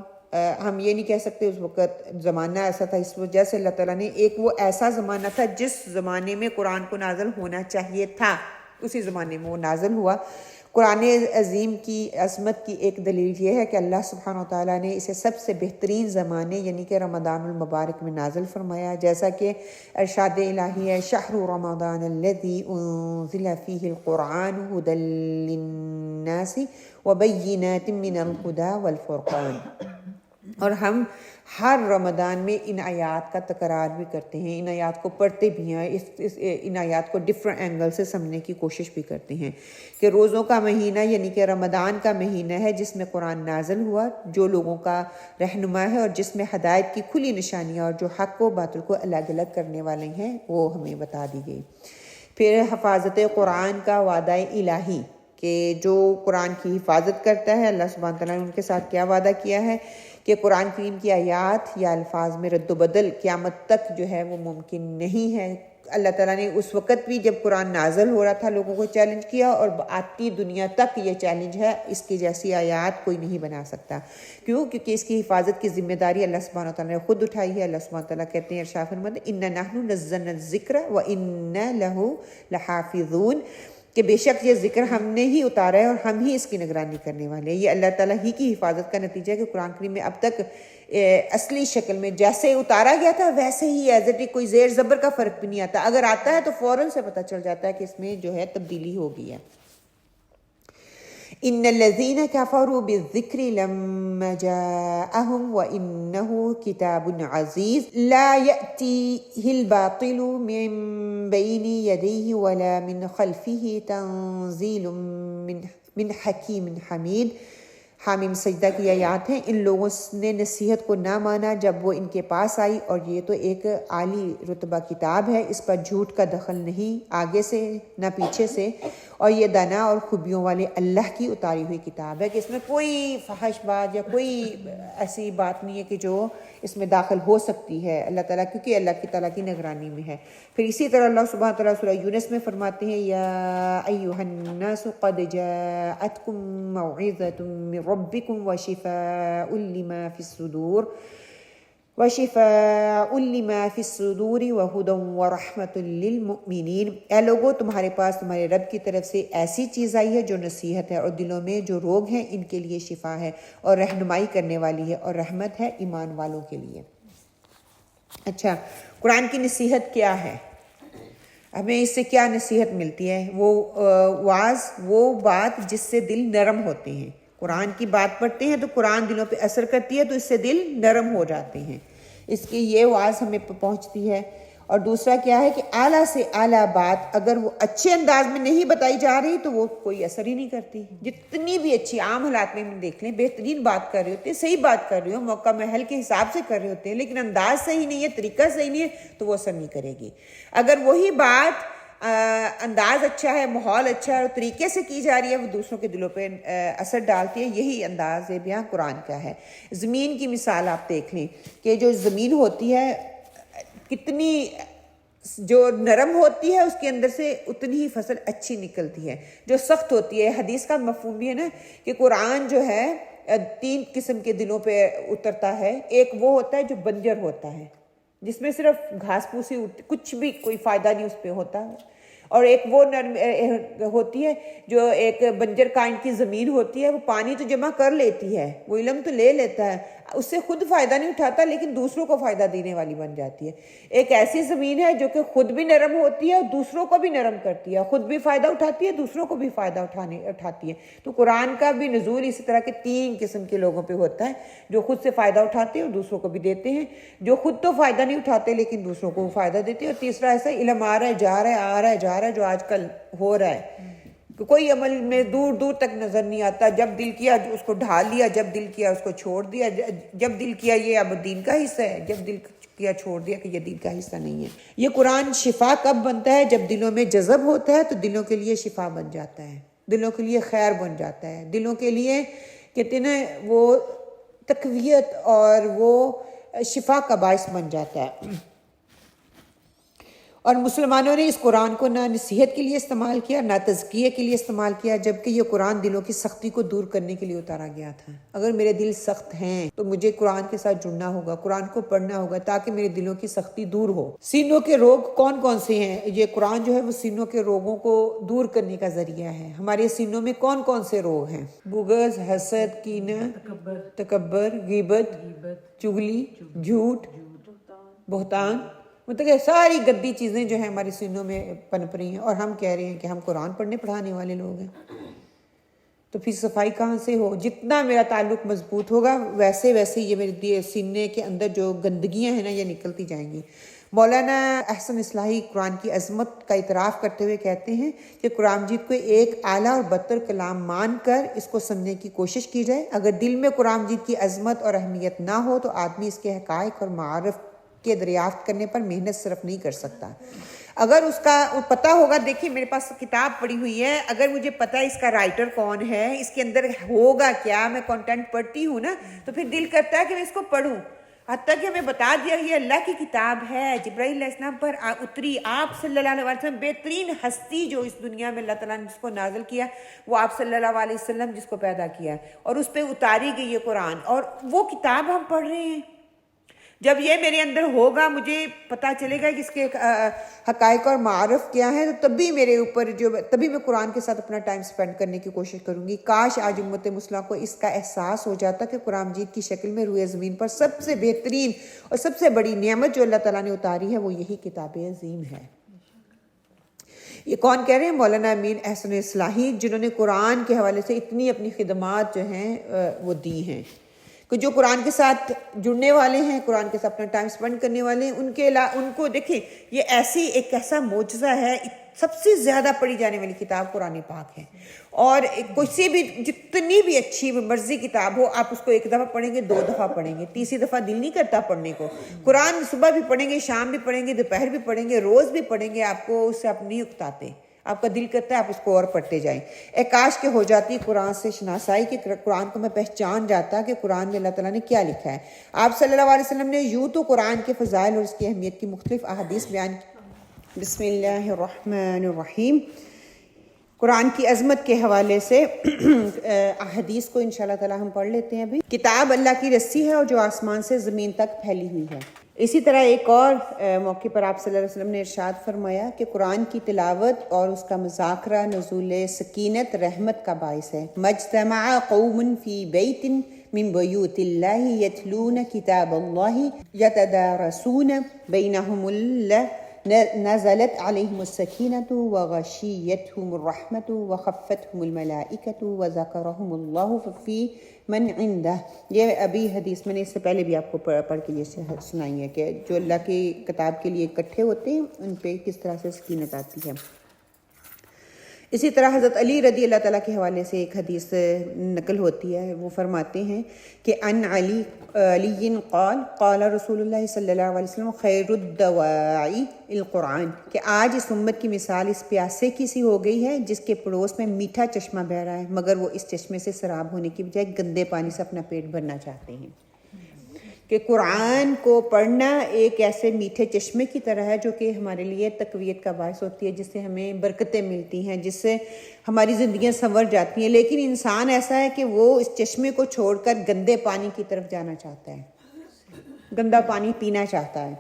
ہم یہ نہیں کہہ سکتے اس وقت زمانہ ایسا تھا، اس وجہ سے اللہ تعالیٰ نے ایک وہ ایسا زمانہ تھا جس زمانے میں قرآن کو نازل ہونا چاہیے تھا، اسی زمانے میں وہ نازل ہوا۔ قرآن عظیم کی عظمت کی ایک دلیل یہ ہے کہ اللہ سبحانہ وتعالیٰ نے اسے سب سے بہترین زمانے یعنی کہ رمضان المبارک میں نازل فرمایا، جیسا کہ ارشاد الہی ہے شہر رمضان الذی انزل فیہ القرآن ھدی للناس وبینات من الہدی والفرقان۔ اور ہم ہر رمضان میں ان آیات کا تکرار بھی کرتے ہیں، ان آیات کو پڑھتے بھی ہیں، ان آیات کو ڈفرینٹ اینگل سے سمجھنے کی کوشش بھی کرتے ہیں کہ روزوں کا مہینہ یعنی کہ رمضان کا مہینہ ہے جس میں قرآن نازل ہوا، جو لوگوں کا رہنما ہے اور جس میں ہدایت کی کھلی نشانیاں اور جو حق و باطل کو الگ الگ کرنے والے ہیں وہ ہمیں بتا دی گئی۔ پھر حفاظت قرآن کا وعدہ الہی کہ جو قرآن کی حفاظت کرتا ہے، اللہ سبحانہ تعالیٰ نے ان کے ساتھ کیا وعدہ کیا ہے کہ قرآن کریم کی آیات یا الفاظ میں رد و بدل قیامت تک جو ہے وہ ممکن نہیں ہے۔ اللہ تعالیٰ نے اس وقت بھی جب قرآن نازل ہو رہا تھا لوگوں کو چیلنج کیا، اور آتی دنیا تک یہ چیلنج ہے، اس کی جیسی آیات کوئی نہیں بنا سکتا۔ کیونکہ اس کی حفاظت کی ذمہ داری اللہ سبحانہ تعالیٰ نے خود اٹھائی ہے۔ اللہ سبحانہ تعالیٰ کہتے ہیں ارشاد فرماتے ہیں اِنَّا نَحْنُ نَزَّلْنَا الذِّكْرَ وَإِنَّا لَهُ لَحَافِظُونَ، کہ بے شک یہ ذکر ہم نے ہی اتارا ہے اور ہم ہی اس کی نگرانی کرنے والے ہیں۔ یہ اللہ تعالیٰ ہی کی حفاظت کا نتیجہ ہے کہ قرآن کریم میں اب تک اصلی شکل میں جیسے اتارا گیا تھا ویسے ہی ایز اٹ، کوئی زیر زبر کا فرق بھی نہیں آتا، اگر آتا ہے تو فوراً سے پتہ چل جاتا ہے کہ اس میں جو ہے تبدیلی ہو گئی ہے۔ ان الذین کفروا بالذکر لما جاءہم وانہ کتاب عزیز لا یأتیہ الباطل من بین یدیہ ولا من خلفہ تنزیل من حکیم حمید۔ حامیم سجدہ کی آیات ہیں۔ ان لوگوں نے نصیحت کو نہ مانا جب وہ ان کے پاس آئی، اور یہ تو ایک عالی رتبہ کتاب ہے، اس پر جھوٹ کا دخل نہیں آگے سے نہ پیچھے سے، اور یہ دانا اور خوبیوں والے اللہ کی اتاری ہوئی کتاب ہے کہ اس میں کوئی فحش بات یا کوئی ایسی بات نہیں ہے کہ جو اس میں داخل ہو سکتی ہے اللہ تعالیٰ، کیونکہ اللہ کی تعالیٰ کی نگرانی میں ہے۔ پھر اسی طرح اللہ سبحانہ تعالیٰ سورہ یونس میں فرماتے ہیں یا ایھا الناس قد جاءتکم موعظۃ من ربکم وشفاء لما فی الصدور وہدی ورحمۃ للمؤمنین۔ اے لوگو تمہارے پاس تمہارے رب کی طرف سے ایسی چیز آئی ہے جو نصیحت ہے، اور دلوں میں جو روگ ہیں ان کے لیے شفا ہے، اور رہنمائی کرنے والی ہے، اور رحمت ہے ایمان والوں کے لیے۔ اچھا، قرآن کی نصیحت کیا ہے؟ ہمیں اس سے کیا نصیحت ملتی ہے؟ وہ واعظ، وہ بات جس سے دل نرم ہوتے ہیں۔ قرآن کی بات پڑھتے ہیں تو قرآن دلوں پہ اثر کرتی ہے تو اس سے دل نرم ہو جاتے ہیں، اس کی یہ واعظ ہمیں پہنچتی ہے۔ اور دوسرا کیا ہے کہ اعلیٰ سے اعلیٰ بات اگر وہ اچھے انداز میں نہیں بتائی جا رہی تو وہ کوئی اثر ہی نہیں کرتی۔ جتنی بھی اچھی عام حالات میں دیکھ لیں، بہترین بات کر رہے ہوتے ہیں، صحیح بات کر رہے ہو، موقع محل کے حساب سے کر رہے ہوتے ہیں، لیکن انداز صحیح نہیں ہے، طریقہ صحیح نہیں ہے تو وہ اثر نہیں کرے گی۔ اگر وہی بات انداز اچھا ہے، ماحول اچھا ہے اور طریقے سے کی جا رہی ہے، وہ دوسروں کے دلوں پہ اثر ڈالتی ہے۔ یہی انداز بیاں قرآن کا ہے۔ زمین کی مثال آپ دیکھ لیں کہ جو زمین ہوتی ہے کتنی جو نرم ہوتی ہے اس کے اندر سے اتنی ہی فصل اچھی نکلتی ہے، جو سخت ہوتی ہے۔ حدیث کا مفہوم بھی ہے نا کہ قرآن جو ہے 3 قسم کے دلوں پہ اترتا ہے۔ ایک وہ ہوتا ہے جو بنجر ہوتا ہے، جس میں صرف گھاس پھوسی کچھ بھی کوئی فائدہ نہیں اس پہ ہوتا، اور ایک وہ نرم ہوتی ہے جو ایک بنجر کائنڈ کی زمین ہوتی ہے، وہ پانی تو جمع کر لیتی ہے، وہ علم تو لے لیتا ہے، اس سے خود فائدہ نہیں اٹھاتا لیکن دوسروں کو فائدہ دینے والی بن جاتی ہے. ایک ایسی زمین ہے جو کہ خود بھی نرم ہوتی ہے اور دوسروں کو بھی نرم کرتی ہے, خود بھی فائدہ اٹھاتی ہے, دوسروں کو بھی فائدہ اٹھاتی ہے. تو قرآن کا بھی نزول اسی طرح کے 3 قسم کے لوگوں پہ ہوتا ہے, جو خود سے فائدہ اٹھاتے ہیں اور دوسروں کو بھی دیتے ہیں, جو خود تو فائدہ نہیں اٹھاتے لیکن دوسروں کو فائدہ دیتے ہیں, اور تیسرا ایسا علم آ رہا ہے جا رہا ہے, آ رہا ہے جا رہا ہے, جو آج کل ہو رہا ہے. کوئی عمل میں دور دور تک نظر نہیں آتا, جب دل کیا اس کو ڈھال لیا, جب دل کیا اس کو چھوڑ دیا, جب دل کیا یہ اب دین کا حصہ ہے, جب دل کیا چھوڑ دیا کہ یہ دین کا حصہ نہیں ہے. یہ قرآن شفا کب بنتا ہے؟ جب دلوں میں جذب ہوتا ہے تو دلوں کے لیے شفا بن جاتا ہے, دلوں کے لیے خیر بن جاتا ہے, دلوں کے لیے کہتے ہیں نا وہ تقویت اور وہ شفا کا باعث بن جاتا ہے. اور مسلمانوں نے اس قرآن کو نہ نصیحت کے لیے استعمال کیا, نہ تزکیے کے لیے استعمال کیا, جبکہ یہ قرآن دلوں کی سختی کو دور کرنے کے لیے اتارا گیا تھا. اگر میرے دل سخت ہیں تو مجھے قرآن کے ساتھ جڑنا ہوگا, قرآن کو پڑھنا ہوگا تاکہ میرے دلوں کی سختی دور ہو. سینوں کے روگ کون کون سے ہیں؟ یہ قرآن جو ہے وہ سینوں کے روگوں کو دور کرنے کا ذریعہ ہے. ہمارے سینوں میں کون کون سے روگ ہیں؟ بغض, حسد, کینہ, تکبر, غیبت, چغلی, جھوٹ, بہتان, مطلب کہ ساری گندی چیزیں جو ہیں ہمارے سینوں میں پنپ رہی ہیں, اور ہم کہہ رہے ہیں کہ ہم قرآن پڑھنے پڑھانے والے لوگ ہیں. تو پھر صفائی کہاں سے ہو؟ جتنا میرا تعلق مضبوط ہوگا ویسے ویسے یہ میرے سینے کے اندر جو گندگیاں ہیں نا یہ نکلتی جائیں گی. مولانا احسن اصلاحی قرآن کی عظمت کا اعتراف کرتے ہوئے کہتے ہیں کہ قرآن مجید کو ایک اعلیٰ اور بدتر کلام مان کر اس کو سمجھنے کی کوشش کی جائے. اگر دل میں قرآن مجید کی عظمت اور اہمیت نہ ہو تو آدمی اس کے حقائق اور معارف کے دریافت کرنے پر محنت صرف نہیں کر سکتا. اگر اس کا پتہ ہوگا, دیکھیے میرے پاس کتاب پڑھی ہوئی ہے, اگر مجھے پتہ ہے اس کا رائٹر کون ہے, اس کے اندر ہوگا کیا, میں کنٹینٹ پڑھتی ہوں نا, تو پھر دل کرتا ہے کہ میں اس کو پڑھوں. حتیٰ کہ ہمیں بتا دیا یہ اللہ کی کتاب ہے, جبرائیل علیہ السلام پر اتری, آپ صلی اللہ علیہ وسلم بہترین ہستی جو اس دنیا میں اللہ تعالیٰ نے جس کو نازل کیا وہ آپ صلی اللہ علیہ وسلم جس کو پیدا کیا, اور اس پہ اتاری گئی یہ قرآن, اور وہ کتاب ہم پڑھ رہے ہیں. جب یہ میرے اندر ہوگا, مجھے پتہ چلے گا کہ اس کے حقائق اور معارف کیا ہیں, تو تبھی میرے اوپر تبھی میں قرآن کے ساتھ اپنا ٹائم سپینڈ کرنے کی کوشش کروں گی. کاش آج امت مسلمہ کو اس کا احساس ہو جاتا کہ قرآن مجید کی شکل میں روئے زمین پر سب سے بہترین اور سب سے بڑی نعمت جو اللہ تعالیٰ نے اتاری ہے وہ یہی کتاب عظیم ہے. یہ کون کہہ رہے ہیں؟ مولانا امین احسن اصلاحی, جنہوں نے قرآن کے حوالے سے اتنی اپنی خدمات جو ہیں وہ دی ہیں, کہ جو قرآن کے ساتھ جڑنے والے ہیں, قرآن کے ساتھ اپنا ٹائم سپینڈ کرنے والے ہیں, ان کو دیکھیں یہ ایک ایسا معجزہ ہے. سب سے زیادہ پڑھی جانے والی کتاب قرآن پاک ہے, اور کسی بھی جتنی بھی اچھی مرضی کتاب ہو آپ اس کو 1 دفعہ پڑھیں گے, 2 دفعہ پڑھیں گے, تیسری دفعہ دل نہیں کرتا پڑھنے کو. قرآن صبح بھی پڑھیں گے, شام بھی پڑھیں گے, دوپہر بھی پڑھیں گے, روز بھی پڑھیں گے, آپ کو اس سے آپ نہیں اکتاتے, آپ کا دل کرتا ہے آپ اس کو اور پڑھتے جائیں. کاش کہ ہو جاتی قرآن سے شناسائی, کہ قرآن کو میں پہچان جاتا کہ قرآن میں اللہ تعالیٰ نے کیا لکھا ہے. آپ صلی اللہ علیہ وسلم نے یوں تو قرآن کے فضائل اور اس کی اہمیت کی مختلف احادیث بیان کی. بسم اللہ الرحمن الرحیم. قرآن کی عظمت کے حوالے سے احادیث کو انشاءاللہ تعالیٰ ہم پڑھ لیتے ہیں. ابھی کتاب اللہ کی رسی ہے اور جو آسمان سے زمین تک پھیلی ہوئی ہے. اسی طرح ایک اور موقع پر آپ صلی اللہ علیہ وسلم نے ارشاد فرمایا کہ قرآن کی تلاوت اور اس کا مذاکرہ نزول سکینت رحمت کا باعث ہے. مجتمع قوم فی بیت من بیوت اللہ یتلون کتاب اللہ یتدارسون بینہم اللہ نزلت علیہم السکینۃ وغشیتہم الرحمۃ وخفتہم الملائکۃ وذکرہم اللہ فی من عندہ. یہ ابھی حدیث میں نے اس سے پہلے بھی آپ کو پڑھ کے یہ سنائی ہے کہ جو اللہ کی کتاب کے لیے اکٹھے ہوتے ہیں ان پہ کس طرح سے سکینت آتی ہے. اسی طرح حضرت علی رضی اللہ تعالیٰ کے حوالے سے ایک حدیث نقل ہوتی ہے. وہ فرماتے ہیں کہ ان علی قال قال رسول اللہ صلی اللہ علیہ وسلم خیر الدواعی القرآن, کہ آج اس امت کی مثال اس پیاسے کی سی ہو گئی ہے جس کے پڑوس میں میٹھا چشمہ بہہ رہا ہے, مگر وہ اس چشمے سے سراب ہونے کی بجائے گندے پانی سے اپنا پیٹ بھرنا چاہتے ہیں. کہ قرآن کو پڑھنا ایک ایسے میٹھے چشمے کی طرح ہے جو کہ ہمارے لیے تقویت کا باعث ہوتی ہے, جس سے ہمیں برکتیں ملتی ہیں, جس سے ہماری زندگیاں سنور جاتی ہیں. لیکن انسان ایسا ہے کہ وہ اس چشمے کو چھوڑ کر گندے پانی کی طرف جانا چاہتا ہے, گندا پانی پینا چاہتا ہے.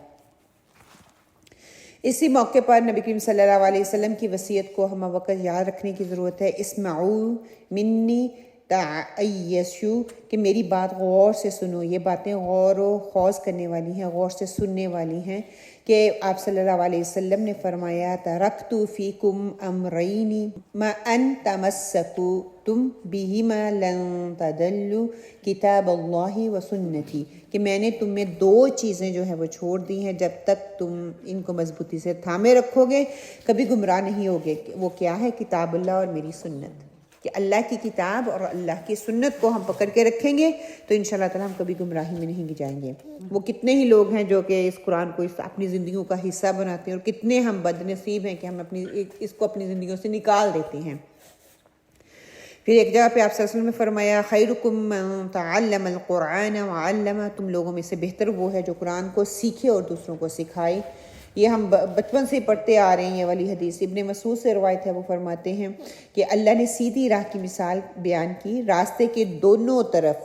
اسی موقع پر نبی کریم صلی اللہ علیہ وسلم کی وصیت کو ہم وقت یاد رکھنے کی ضرورت ہے. اسمعوا منی تعیشو کہ میری بات غور سے سنو. یہ باتیں غور و خوض کرنے والی ہیں, غور سے سننے والی ہیں. کہ آپ صلی اللہ علیہ وسلم نے فرمایا ترکت فیکم امرین ما ان تمسکتم بہما لن تضلوا کتاب اللہ و سنتی, کہ میں نے تم میں 2 چیزیں جو ہیں وہ چھوڑ دی ہیں, جب تک تم ان کو مضبوطی سے تھامے رکھو گے کبھی گمراہ نہیں ہوگے. وہ کیا ہے؟ کتاب اللہ اور میری سنت. کہ اللہ کی کتاب اور اللہ کی سنت کو ہم پکڑ کے رکھیں گے تو انشاءاللہ تعالیٰ ہم کبھی گمراہی میں نہیں جائیں گے. وہ کتنے ہی لوگ ہیں جو کہ اس قرآن کو اپنی زندگیوں کا حصہ بناتے ہیں, اور کتنے ہم بد نصیب ہیں کہ ہم اس کو اپنی زندگیوں سے نکال دیتے ہیں. پھر ایک جگہ پہ آپ صلی اللہ علیہ وسلم نے فرمایا خیرکم من تعلم القرآن وعلمہ, تم لوگوں میں سے بہتر وہ ہے جو قرآن کو سیکھے اور دوسروں کو سکھائے. یہ ہم بچپن سے پڑھتے آ رہے ہیں یہ والی حدیث. ابن مسعود سے روایت ہے, وہ فرماتے ہیں کہ اللہ نے سیدھی راہ کی مثال بیان کی. راستے کے دونوں طرف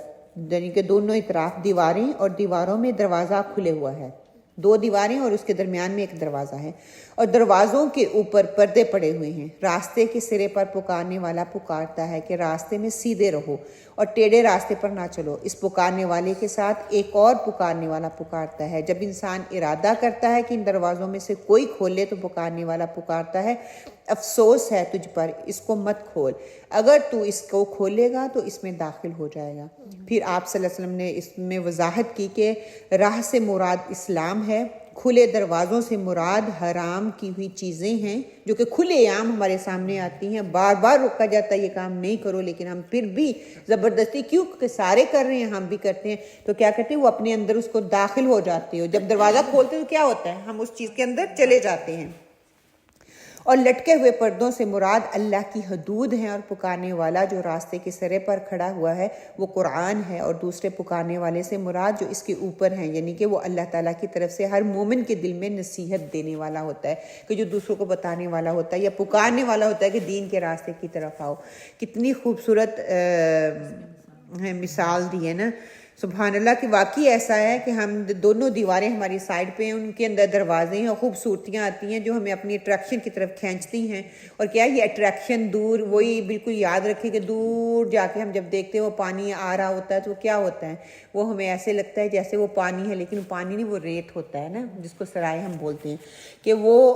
یعنی کہ دونوں اطراف دیواریں, اور دیواروں میں دروازہ کھلے ہوا ہے. 2 دیواریں اور اس کے درمیان میں ایک دروازہ ہے, اور دروازوں کے اوپر پردے پڑے ہوئے ہیں. راستے کے سرے پر پکارنے والا پکارتا ہے کہ راستے میں سیدھے رہو اور ٹیڑھے راستے پر نہ چلو. اس پکارنے والے کے ساتھ ایک اور پکارنے والا پکارتا ہے. جب انسان ارادہ کرتا ہے کہ ان دروازوں میں سے کوئی کھولے تو پکارنے والا پکارتا ہے افسوس ہے تجھ پر, اس کو مت کھول, اگر تو اس کو کھولے گا تو اس میں داخل ہو جائے گا. پھر آپ صلی اللہ علیہ وسلم نے اس میں وضاحت کی کہ راہ سے مراد اسلام ہے, کھلے دروازوں سے مراد حرام کی ہوئی چیزیں ہیں جو کہ کھلے عام ہمارے سامنے آتی ہیں. بار بار روکا جاتا ہے یہ کام نہیں کرو, لیکن ہم پھر بھی زبردستی, کیوں کہ سارے کر رہے ہیں ہم بھی کرتے ہیں, تو کیا کرتے ہیں وہ اپنے اندر اس کو داخل ہو جاتے ہو. جب دروازہ کھولتے ہیں تو کیا ہوتا ہے, ہم اس چیز کے اندر چلے جاتے ہیں. اور لٹکے ہوئے پردوں سے مراد اللہ کی حدود ہیں, اور پکارنے والا جو راستے کے سرے پر کھڑا ہوا ہے وہ قرآن ہے. اور دوسرے پکارنے والے سے مراد جو اس کے اوپر ہیں, یعنی کہ وہ اللہ تعالیٰ کی طرف سے ہر مومن کے دل میں نصیحت دینے والا ہوتا ہے, کہ جو دوسروں کو بتانے والا ہوتا ہے یا پکارنے والا ہوتا ہے کہ دین کے راستے کی طرف آؤ. کتنی خوبصورت مثال دی ہے نا, سبحان اللہ. کہ واقعی ایسا ہے کہ ہم دونوں دیواریں ہماری سائڈ پہ ہیں, ان کے اندر دروازے ہیں اور خوبصورتیاں آتی ہیں جو ہمیں اپنی اٹریکشن کی طرف کھینچتی ہیں. اور کیا یہ اٹریکشن دور, وہی بالکل یاد رکھیں کہ دور جا کے ہم جب دیکھتے ہیں وہ پانی آ رہا ہوتا ہے تو کیا ہوتا ہے, وہ ہمیں ایسے لگتا ہے جیسے وہ پانی ہے, لیکن پانی نہیں, وہ ریت ہوتا ہے نا, جس کو سرائے ہم بولتے ہیں. کہ وہ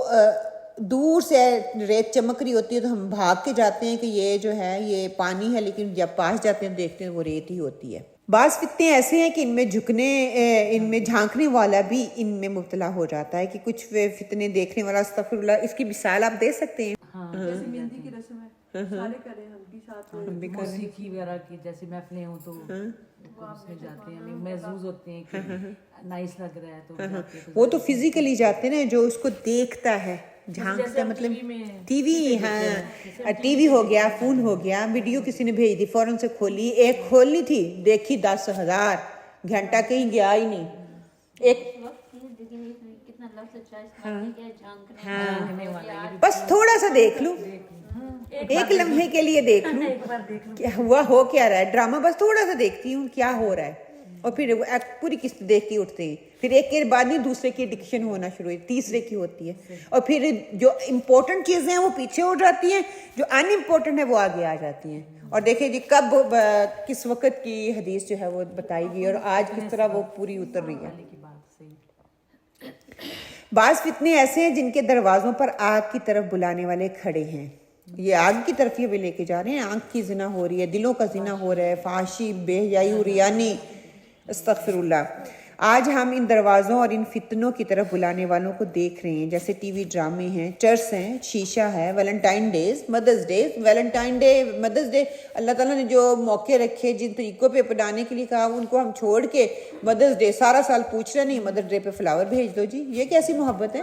دور سے ریت چمک رہی ہوتی ہے تو ہم بھاگ کے جاتے ہیں کہ یہ جو ہے یہ پانی ہے, لیکن جب پاس جاتے ہیں دیکھتے ہیں وہ ریت ہی ہوتی ہے. بعض فتنے ایسے ہیں کہ ان میں جھانکنے والا بھی ان میں مبتلا ہو جاتا ہے. کہ کچھ فتنے دیکھنے والا, استغفر اللہ, اس کی مثال آپ دے سکتے ہیں؟ جیسے مہندی کی رسم ہے, سارے کریں, ہم بھی ساتھ میں موسیقی وغیرہ کی جیسے محفلیں ہوں تو اس میں جاتے ہیں, محظوظ ہوتے ہیں کہ نائس لگ رہا ہے تو وہ تو فزیکلی جاتے ہیں, جو اس کو دیکھتا ہے, جھانکتا, مطلب ٹی وی, ہاں ٹی وی ہو گیا, فون ہو گیا, ویڈیو کسی نے بھیج دی, فوراً سے کھولی, ایک کھولنی تھی دیکھی 10,000 گھنٹہ کہیں گیا ہی نہیں. ایک بس تھوڑا سا دیکھ لوں, ایک لمحے کے لیے دیکھ لوں کیا ہوا, ہو کیا رہا ہے, ڈرامہ بس تھوڑا سا دیکھتی ہوں کیا ہو رہا ہے, اور پھر پوری قسط دیکھ کے اٹھتے ہیں. پھر ایک کے بعد نہیں دوسرے کی ایڈکشن ہونا شروع ہوئی, تیسرے کی ہوتی ہے, اور پھر جو امپورٹنٹ چیزیں ہیں وہ پیچھے ہو جاتی ہیں, جو ان امپورٹنٹ ہے وہ آگے آ جاتی ہیں. اور دیکھیں جی کب کس وقت کی حدیث جو ہے وہ بتائی گئی, اور آج کس طرح وہ پوری اتر رہی ہے. بعض فتنے ایسے ہیں جن کے دروازوں پر آگ کی طرف بلانے والے کھڑے ہیں. یہ آگ کی طرف یہ بھی لے کے جا رہے ہیں, آنکھ کی زنا ہو رہی ہے, دلوں کا زنا ہو رہا ہے, فحاشی, بے حیائی, ریانی, استغفر اللہ. آج ہم ان دروازوں اور ان فتنوں کی طرف بلانے والوں کو دیکھ رہے ہیں, جیسے ٹی وی ڈرامے ہیں, چرس ہیں, شیشہ ہے, ویلنٹائن ڈیز, مدرس ڈے, ویلنٹائن ڈے, مدرس ڈے, اللہ تعالیٰ نے جو موقع رکھے جن طریقوں پہ اپنانے کے لیے کہا ان کو ہم چھوڑ کے مدرس ڈے سارا سال پوچھ رہے نہیں, مدرس ڈے پہ فلاور بھیج دو جی, یہ کیسی محبت ہے.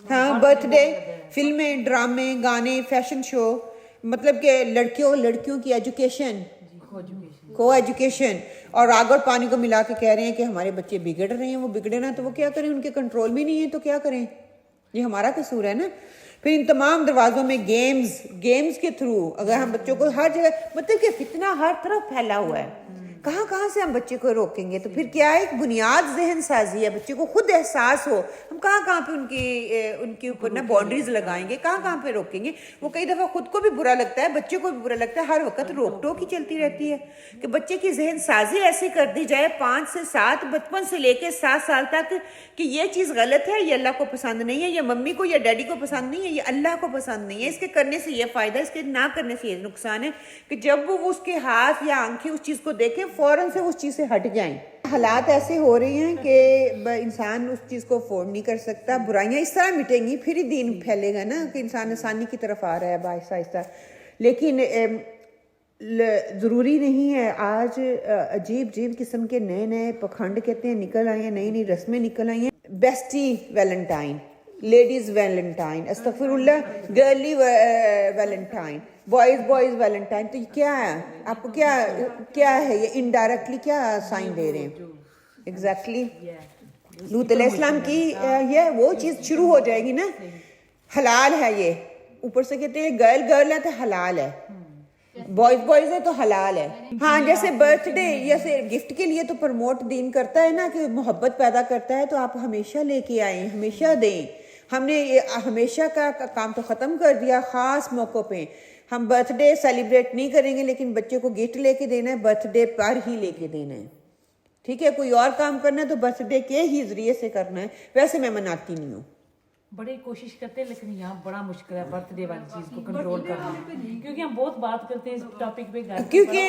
ہاں, برتھ ڈے, فلمیں, ڈرامے, گانے, فیشن شو, مطلب کہ لڑکیوں کی ایجوکیشن, کو ایجوکیشن, اور آگ اور پانی کو ملا کے کہہ رہے ہیں کہ ہمارے بچے بگڑ رہے ہیں, وہ بگڑے نا تو وہ کیا کریں, ان کے کنٹرول میں نہیں ہے تو کیا کریں, یہ ہمارا قصور ہے نا. پھر ان تمام دروازوں میں گیمز کے تھرو اگر ہم بچوں کو ہر جگہ, مطلب کہ فتنہ ہر طرف پھیلا ہوا ہے, کہاں کہاں سے ہم بچے کو روکیں گے؟ تو پھر کیا ہے، ایک بنیاد ذہن سازی ہے، بچے کو خود احساس ہو، ہم کہاں کہاں پہ ان کے اوپر نا باؤنڈریز لگائیں گے، کہاں کہاں پہ روکیں گے؟ وہ کئی دفعہ خود کو بھی برا لگتا ہے، بچے کو بھی برا لگتا ہے، ہر وقت روک ٹوک ہی چلتی رہتی ہے کہ بچے کی ذہن سازی ایسی کر دی جائے 5 سے 7، بچپن سے لے کے 7 سال تک، کہ یہ چیز غلط ہے، یہ اللہ کو پسند نہیں ہے، یہ ممی کو یا ڈیڈی کو پسند نہیں ہے، یہ اللہ کو پسند نہیں ہے، اس کے کرنے سے یہ فائدہ ہے، اس کے نہ کرنے سے یہ نقصان ہے، کہ جب وہ اس کے ہاتھ یا آنکھیں اس چیز کو دیکھیں فوراً سے اس چیز سے ہٹ جائیں۔ حالات ایسے ہو رہے ہیں کہ انسان اس چیز کو افورڈ نہیں کر سکتا، برائیاں اس طرح مٹیں گی پھر ہی دین پھیلے گا نا، کہ انسان آسانی کی طرف آ رہا ہے آہستہ آہستہ۔ لیکن ضروری نہیں ہے، آج عجیب قسم کے نئے نئے پکھنڈ کہتے ہیں نکل آئے ہیں، نئی نئی رسمیں نکل آئی ہیں، بیسٹی ویلنٹائن، لیڈیز ویلنٹائن، استغفر اللہ، گرلی ویلنٹائن، بوائز ویلنٹائن۔ تو یہ کیا ہے؟ آپ کو کیا ہے یہ انڈائریکٹلی کیا سائن دے رہے ہیں؟ ایگزیکٹلی لوط علیہ السلام کی یہ وہ چیز شروع ہو جائے گی نا، حلال ہے یہ، اوپر سے کہتے ہیں گرل ہے تو حلال ہے، بوائز ہے تو حلال ہے۔ ہاں جیسے برتھ ڈے، جیسے گفٹ کے لیے تو پروموٹ دین کرتا ہے نا کہ محبت پیدا کرتا ہے، تو آپ ہمیشہ لے کے آئیں، ہمیشہ دیں۔ ہم نے ہمیشہ کا کام تو ختم کر دیا، خاص موقع پہ ہم برتھ ڈے سیلیبریٹ نہیں کریں گے، لیکن بچے کو گفٹ لے کے دینا ہے، برتھ ڈے پر ہی لے کے دینا ہے، ٹھیک ہے؟ کوئی اور کام کرنا ہے تو برتھ ڈے کے ہی ذریعے سے کرنا ہے، ویسے میں مناتی نہیں ہوں۔ بڑی کوشش کرتے ہیں لیکن یہاں بڑا مشکل ہے برتھ ڈے والی چیز کو کنٹرول کرنا، کیونکہ ہم بہت بات کرتے ہیں اس ٹاپک پہ، کیونکہ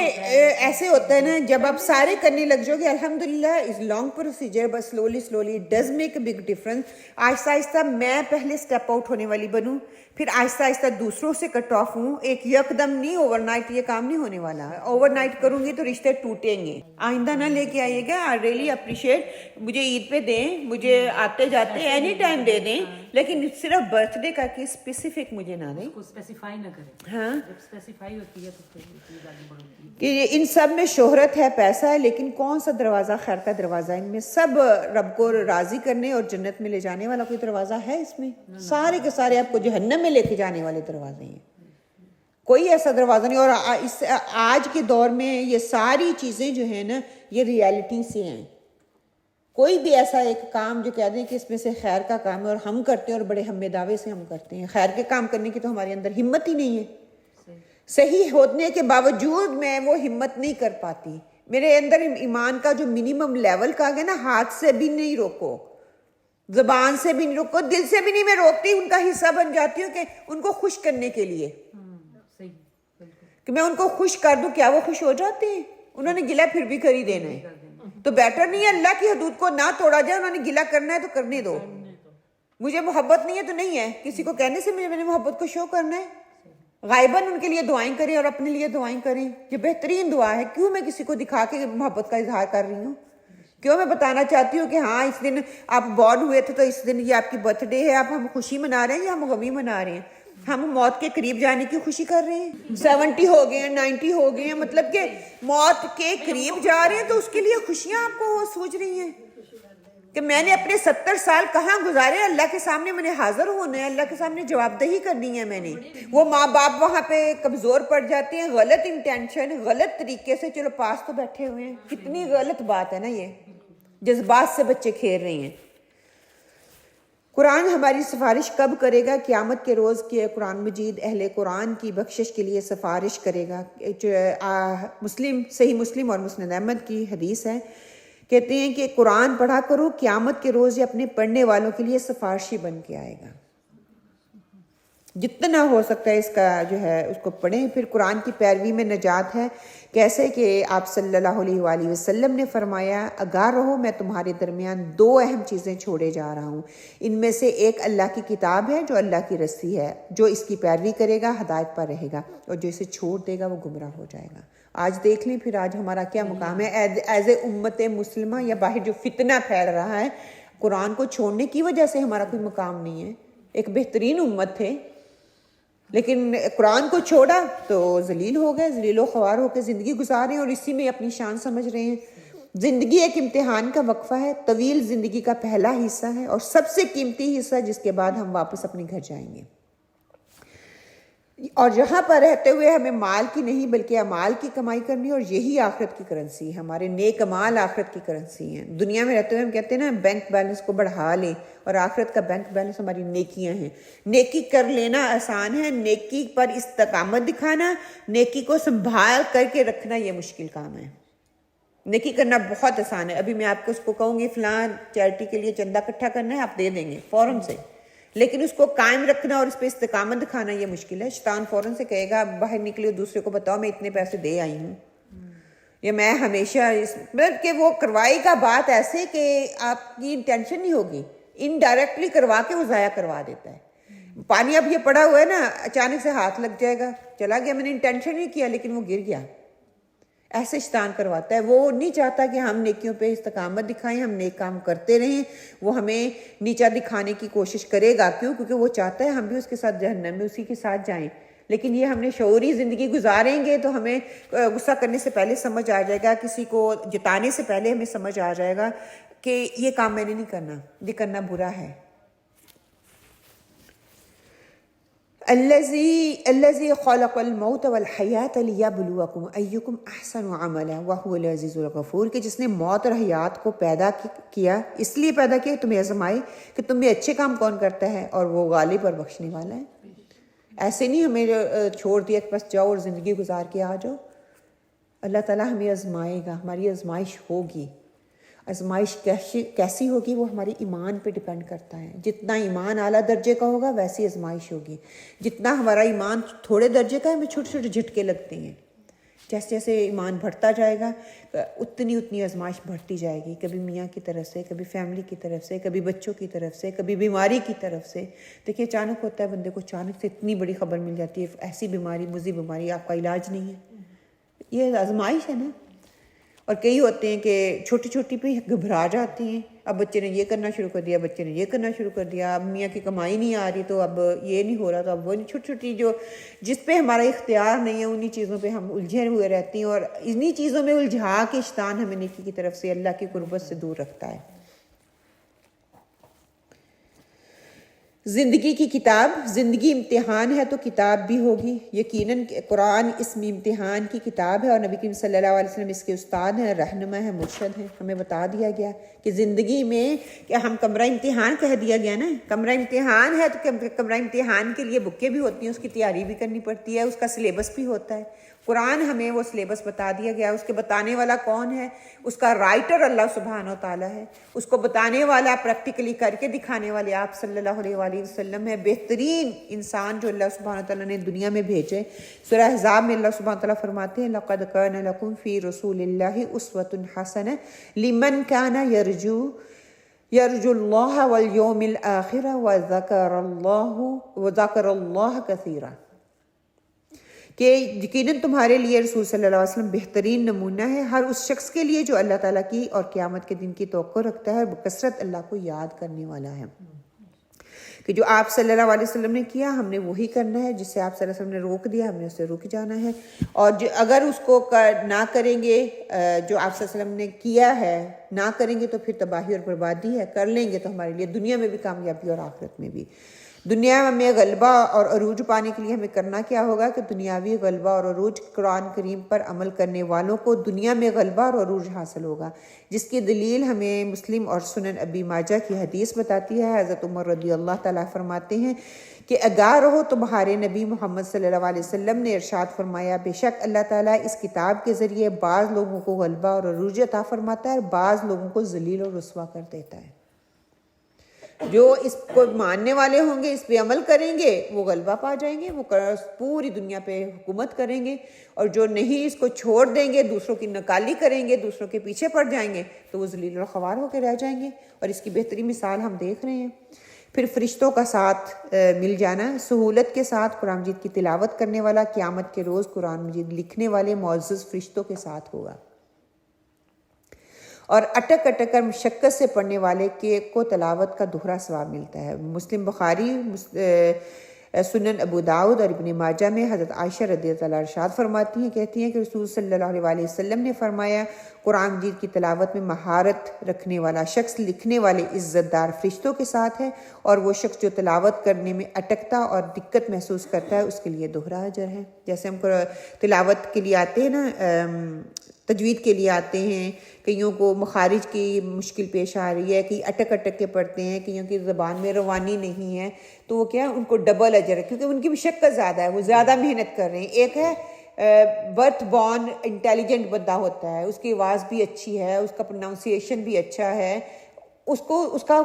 ایسے ہوتا ہے نا جب آپ سارے کرنے لگ جاؤ گے، الحمدللہ از لانگ پروسیجر، بس slowly does make a big difference. آہستہ آہستہ میں پہلے اسٹیپ آؤٹ ہونے والی بنوں، پھر آہستہ آہستہ دوسروں سے کٹ آف ہوں، ایک یکدم نہیں، اوور نائٹ یہ کام نہیں ہونے والا، اوور نائٹ کروں گی تو رشتے ٹوٹیں گے۔ آئندہ نہ لے کے آئیے گا، آئی ریئلی اپریشیٹ، مجھے عید پہ دیں، مجھے آتے جاتے اینی ٹائم دے دیں، لیکن صرف برتھ ڈے کر کے اسپیسیفک مجھے نہ دیں، کو اسپیسیفائی نہ کریں۔ ہاں، جب اسپیسیفائی ہوتی ہے تو پھر چیز آگے بڑھتی ہے۔ کہ ان سب میں شہرت ہے، پیسہ ہے، لیکن کون سا دروازہ خیر کا دروازہ ہے؟ ان میں سب رب کو راضی کرنے اور جنت میں لے جانے والا کوئی دروازہ ہے اس میں؟ سارے کے سارے آپ کو جہنم میں لے کے جانے والے دروازے ہیں، کوئی ایسا دروازہ نہیں۔ اور اس آج کے دور میں یہ ساری چیزیں جو ہیں نا یہ ریالٹی سے ہیں، کوئی بھی ایسا ایک کام جو کہہ دیں کہ اس میں سے خیر کا کام ہے اور ہم کرتے ہیں اور بڑے ہمے دعوے سے ہم کرتے ہیں، خیر کے کام کرنے کی تو ہمارے اندر ہمت ہی نہیں ہے، صحیح ہونے کے باوجود میں وہ ہمت نہیں کر پاتی۔ میرے اندر ایمان کا جو منیمم لیول کا گیا نا، ہاتھ سے بھی نہیں روکو، زبان سے بھی نہیں روکو، دل سے بھی نہیں میں روکتی، ان کا حصہ بن جاتی ہوں کہ ان کو خوش کرنے کے لیے، کہ میں ان کو خوش کر دوں، کیا وہ خوش ہو جاتے ہیں؟ انہوں نے گلہ پھر بھی کر ہی دینا ہے، تو بیٹر نہیں ہے اللہ کی حدود کو نہ توڑا جائے، انہوں نے گلہ کرنا ہے تو کرنے دو، مجھے محبت نہیں ہے تو نہیں ہے، کسی کو کہنے سے مجھے میری محبت کو شو کرنا ہے، غائباً ان کے لیے دعائیں کریں اور اپنے لیے دعائیں کریں، یہ بہترین دعا ہے۔ کیوں میں کسی کو دکھا کے محبت کا اظہار کر رہی ہوں؟ کیوں میں بتانا چاہتی ہوں کہ ہاں اس دن آپ بورن ہوئے تھے تو اس دن یہ آپ کی برتھ ڈے ہے، آپ ہم خوشی منا رہے ہیں یا ہم غمی منا رہے ہیں؟ ہم موت کے قریب جانے کی خوشی کر رہے ہیں، 70 ہو گئے ہیں، 90 ہو گئے ہیں، مطلب کہ موت کے قریب جا رہے ہیں تو اس کے لیے خوشیاں آپ کو سوچ رہی ہیں کہ میں نے اپنے 70 سال کہاں گزارے، اللہ کے سامنے میں نے حاضر ہونا ہے، اللہ کے سامنے جواب دہی کرنی ہے میں نے۔ وہ ماں باپ وہاں پہ کمزور پڑ جاتے ہیں، غلط انٹینشن، غلط طریقے سے، چلو پاس تو بیٹھے ہوئے ہیں، کتنی غلط بات ہے نا، یہ جذبات سے بچے کھیل رہے ہیں۔ قرآن ہماری سفارش کب کرے گا؟ قیامت کے روز کے قرآن مجید اہل قرآن کی بخشش کے لیے سفارش کرے گا۔ صحیح مسلم اور مسند احمد کی حدیث ہے، کہتے ہیں کہ قرآن پڑھا کرو، قیامت کے روز یہ اپنے پڑھنے والوں کے لیے سفارشی بن کے آئے گا، جتنا ہو سکتا ہے اس کا جو ہے اس کو پڑھیں۔ پھر قرآن کی پیروی میں نجات ہے، کیسے کہ آپ صلی اللہ علیہ وآلہ وسلم نے فرمایا، آگاہ رہو میں تمہارے درمیان 2 اہم چیزیں چھوڑے جا رہا ہوں، ان میں سے ایک اللہ کی کتاب ہے جو اللہ کی رسی ہے، جو اس کی پیروی کرے گا ہدایت پر رہے گا، اور جو اسے چھوڑ دے گا وہ گمراہ ہو جائے گا۔ آج دیکھ لیں پھر آج ہمارا کیا مقام ہے ایز اے امت مسلمہ، یا باہر جو فتنہ پھیل رہا ہے، قرآن کو چھوڑنے کی وجہ سے ہمارا کوئی مقام نہیں ہے۔ ایک بہترین امت تھے لیکن قرآن کو چھوڑا تو ذلیل ہو گئے، ذلیل و خوار ہو کے زندگی گزار رہے ہیں اور اسی میں اپنی شان سمجھ رہے ہیں۔ زندگی ایک امتحان کا وقفہ ہے، طویل زندگی کا پہلا حصہ ہے اور سب سے قیمتی حصہ، جس کے بعد ہم واپس اپنے گھر جائیں گے۔ اور یہاں پر رہتے ہوئے ہمیں مال کی نہیں بلکہ اعمال کی کمائی کرنی ہے، اور یہی آخرت کی کرنسی ہے. ہمارے نیک اعمال آخرت کی کرنسی ہیں. دنیا میں رہتے ہوئے ہم کہتے ہیں نا بینک بیلنس کو بڑھا لیں، اور آخرت کا بینک بیلنس ہماری نیکیاں ہیں. نیکی کر لینا آسان ہے، نیکی پر استقامت دکھانا، نیکی کو سنبھال کر کے رکھنا یہ مشکل کام ہے. نیکی کرنا بہت آسان ہے. ابھی میں آپ کو اس کو کہوں گی فلاں چیریٹی کے لیے چندہ اکٹھا کرنا ہے، آپ دے دیں گے فوراً سے، لیکن اس کو قائم رکھنا اور اس پہ استقامت دکھانا یہ مشکل ہے. شیطان فوراً سے کہے گا باہر نکلے دوسرے کو بتاؤ میں اتنے پیسے دے آئی ہوں، یا میں ہمیشہ مطلب کہ وہ کروائے گا بات ایسے کہ آپ کی انٹینشن نہیں ہوگی، انڈائریکٹلی کروا کے وہ ضائع کروا دیتا ہے. پانی اب یہ پڑا ہوا ہے نا، اچانک سے ہاتھ لگ جائے گا، چلا گیا، میں نے انٹینشن نہیں کیا لیکن وہ گر گیا. ایسے شیطان کرواتا ہے. وہ نہیں چاہتا کہ ہم نیکیوں پہ استقامت دکھائیں، ہم نیک کام کرتے رہیں. وہ ہمیں نیچا دکھانے کی کوشش کرے گا. کیوں؟ کیونکہ وہ چاہتا ہے ہم بھی اس کے ساتھ جہنم میں اسی کے ساتھ جائیں. لیکن یہ ہم نے شعوری زندگی گزاریں گے تو ہمیں غصہ کرنے سے پہلے سمجھ آ جائے گا، کسی کو جتانے سے پہلے ہمیں سمجھ آ جائے گا کہ یہ کام میں نے نہیں کرنا، یہ کرنا برا ہے. الذي خلق الموت والحیات لیبلوکم ایکم احسن عملا وهو العزیز الغفور، کہ جس نے موت اور حیات کو پیدا کیا، اس لیے پیدا کیا تمہیں آزمائے کہ تم میں اچھے کام کون کرتا ہے، اور وہ غالب اور بخشنے والا ہے. ایسے نہیں ہمیں چھوڑ دیا کہ بس جاؤ اور زندگی گزار کے آ جاؤ. اللہ تعالیٰ ہمیں آزمائے گا، ہماری آزمائش ہوگی. آزمائش کیسی ہوگی وہ ہمارے ایمان پہ ڈپینڈ کرتا ہے. جتنا ایمان اعلیٰ درجے کا ہوگا ویسی آزمائش ہوگی. جتنا ہمارا ایمان تھوڑے درجے کا ہے ہمیں چھوٹے چھوٹے جھٹکے لگتے ہیں. جیسے جیسے ایمان بڑھتا جائے گا اتنی آزمائش بڑھتی جائے گی، کبھی میاں کی طرف سے، کبھی فیملی کی طرف سے، کبھی بچوں کی طرف سے، کبھی بیماری کی طرف سے. دیکھیے اچانک ہوتا ہے بندے کو، اچانک سے اتنی بڑی خبر مل جاتی ہے ایسی بیماری، مزی بیماری، آپ کا علاج نہیں ہے. یہ آزمائش ہے نا. اور کئی ہوتے ہیں کہ چھوٹی چھوٹی پہ گھبرا جاتی ہیں. اب بچے نے یہ کرنا شروع کر دیا، بچے نے یہ کرنا شروع کر دیا، اب میاں کی کمائی نہیں آ رہی تو اب یہ نہیں ہو رہا، تو اب وہ نہیں. چھوٹی چھوٹی جو جس پہ ہمارا اختیار نہیں ہے انہی چیزوں پہ ہم الجھے ہوئے رہتے ہیں، اور انہی چیزوں میں الجھا کے شیطان ہمیں نیکی کی طرف سے، اللہ کی قربت سے دور رکھتا ہے. زندگی کی کتاب، زندگی امتحان ہے تو کتاب بھی ہوگی. یقیناً قرآن اس میں امتحان کی کتاب ہے، اور نبی کریم صلی اللہ علیہ وسلم اس کے استاد ہیں، رہنما ہیں، مرشد ہیں. ہمیں بتا دیا گیا کہ زندگی میں کہ ہم کمرہ امتحان کہہ دیا گیا نا، کمرہ امتحان ہے تو کمرہ امتحان کے لیے بکیں بھی ہوتی ہیں، اس کی تیاری بھی کرنی پڑتی ہے، اس کا سلیبس بھی ہوتا ہے. قرآن ہمیں وہ سلیبس بتا دیا گیا. اس کے بتانے والا کون ہے؟ اس کا رائٹر اللہ سبحانہ و تعالیٰ ہے. اس کو بتانے والا، پریکٹیکلی کر کے دکھانے والے آپ صلی اللہ علیہ وآلہ وسلم ہے. بہترین انسان جو اللہ سبحانہ و تعالیٰ نے دنیا میں بھیجے. سورہ احزاب میں اللہ سبحانہ و تعالیٰ فرماتے ہیں لَقَدْ كَانَ لَكُمْ فِي رَسُولِ اللَّهِ أُسْوَةٌ حَسَنَةٌ لِمَنْ كَانَ يَرْجُو اللَّهَ وَالْيَوْمِ الْآخِرَ وَذَكَرَ اللَّهَ كَثِيرًا، کہ یقیناً تمہارے لیے رسول صلی اللہ علیہ وسلم بہترین نمونہ ہے ہر اس شخص کے لیے جو اللہ تعالیٰ کی اور قیامت کے دن کی توقع رکھتا ہے، بکثرت اللہ کو یاد کرنے والا ہے. کہ جو آپ صلی اللہ علیہ وسلم نے کیا ہم نے وہی کرنا ہے، جس سے آپ صلی اللہ علیہ وسلم نے روک دیا ہم نے اس سے رک جانا ہے. اور اگر اس کو نہ کریں گے، جو آپ صلی اللہ علیہ وسلم نے کیا ہے نہ کریں گے تو پھر تباہی اور بربادی ہے. کر لیں گے تو ہمارے لیے دنیا میں بھی کامیابی اور آخرت میں بھی. دنیا میں غلبہ اور عروج پانے کے لیے ہمیں کرنا کیا ہوگا کہ دنیاوی غلبہ اور عروج قرآن کریم پر عمل کرنے والوں کو دنیا میں غلبہ اور عروج حاصل ہوگا، جس کی دلیل ہمیں مسلم اور سنن ابی ماجہ کی حدیث بتاتی ہے. حضرت عمر رضی اللہ تعالیٰ فرماتے ہیں کہ آگاہ رہو تمہارے نبی محمد صلی اللہ علیہ وسلم نے ارشاد فرمایا بے شک اللہ تعالیٰ اس کتاب کے ذریعے بعض لوگوں کو غلبہ اور عروج عطا فرماتا ہے اور بعض لوگوں کو ذلیل اور رسوا کر دیتا ہے. جو اس کو ماننے والے ہوں گے، اس پہ عمل کریں گے، وہ غلبہ پا جائیں گے، وہ پوری دنیا پہ حکومت کریں گے. اور جو نہیں اس کو چھوڑ دیں گے، دوسروں کی نکالی کریں گے، دوسروں کے پیچھے پڑ جائیں گے تو وہ ذلیل اور خوار ہو کے رہ جائیں گے. اور اس کی بہترین مثال ہم دیکھ رہے ہیں. پھر فرشتوں کا ساتھ مل جانا، سہولت کے ساتھ قرآن مجید کی تلاوت کرنے والا قیامت کے روز قرآن مجید لکھنے والے معزز فرشتوں کے ساتھ ہوگا. اور اٹک اٹک کر مشقت سے پڑھنے والے کو تلاوت کا دوہرا ثواب ملتا ہے. مسلم بخاری سنن ابو داؤد اور ابن ماجہ میں حضرت عائشہ رضی اللہ عنہا ارشاد فرماتی ہیں، کہتی ہیں کہ رسول صلی اللہ علیہ وسلم نے فرمایا، قرآن مجید کی تلاوت میں مہارت رکھنے والا شخص لکھنے والے عزت دار فرشتوں کے ساتھ ہے، اور وہ شخص جو تلاوت کرنے میں اٹکتا اور دقت محسوس کرتا ہے اس کے لیے دوہرا اجر ہے۔ جیسے ہم تلاوت کے لیے آتے ہیں نا، تجوید کے لیے آتے ہیں، کئیوں کو مخارج کی مشکل پیش آ رہی ہے، کئی اٹک اٹک کے پڑھتے ہیں، کئیوں کی زبان میں روانی نہیں ہے، تو وہ کیا ہے، ان کو ڈبل اجر ہے، کیونکہ ان کی مشقت زیادہ ہے، وہ زیادہ محنت کر رہے ہیں۔ ایک ہے برتھ بورن انٹیلیجنٹ بندہ ہوتا ہے، اس کی آواز بھی اچھی ہے، اس کا پروناؤنسیشن بھی اچھا ہے، اس کا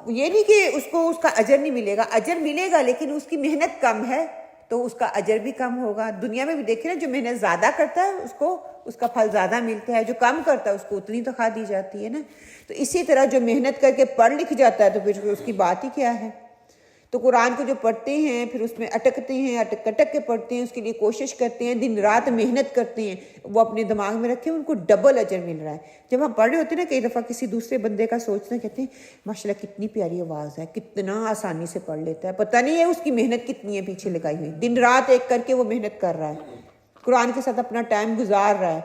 یہ نہیں کہ اس کو اس کا اجر نہیں ملے گا، اجر ملے گا، لیکن اس کی محنت کم ہے تو اس کا اجر بھی کم ہوگا۔ دنیا میں بھی دیکھیں نا، جو محنت زیادہ کرتا ہے اس کو اس کا پھل زیادہ ملتا ہے، جو کم کرتا ہے اس کو اتنی تنخواہ دی جاتی ہے نا۔ تو اسی طرح جو محنت کر کے پڑھ لکھ جاتا ہے تو پھر اس کی بات ہی کیا ہے۔ تو قرآن کو جو پڑھتے ہیں پھر اس میں اٹکتے ہیں، اٹک اٹک کے پڑھتے ہیں، اس کے لیے کوشش کرتے ہیں، دن رات محنت کرتے ہیں، وہ اپنے دماغ میں رکھیں، ان کو ڈبل اجر مل رہا ہے۔ جب ہم پڑھ رہے ہوتے ہیں نا، کئی دفعہ کسی دوسرے بندے کا سوچتے ہیں، کہتے ہیں ماشاءاللہ کتنی پیاری آواز ہے، کتنا آسانی سے پڑھ لیتا ہے، پتہ نہیں ہے اس کی محنت کتنی ہے پیچھے لگائی ہوئی، دن رات ایک کر کے وہ محنت کر رہا ہے، قرآن کے ساتھ اپنا ٹائم گزار رہا ہے،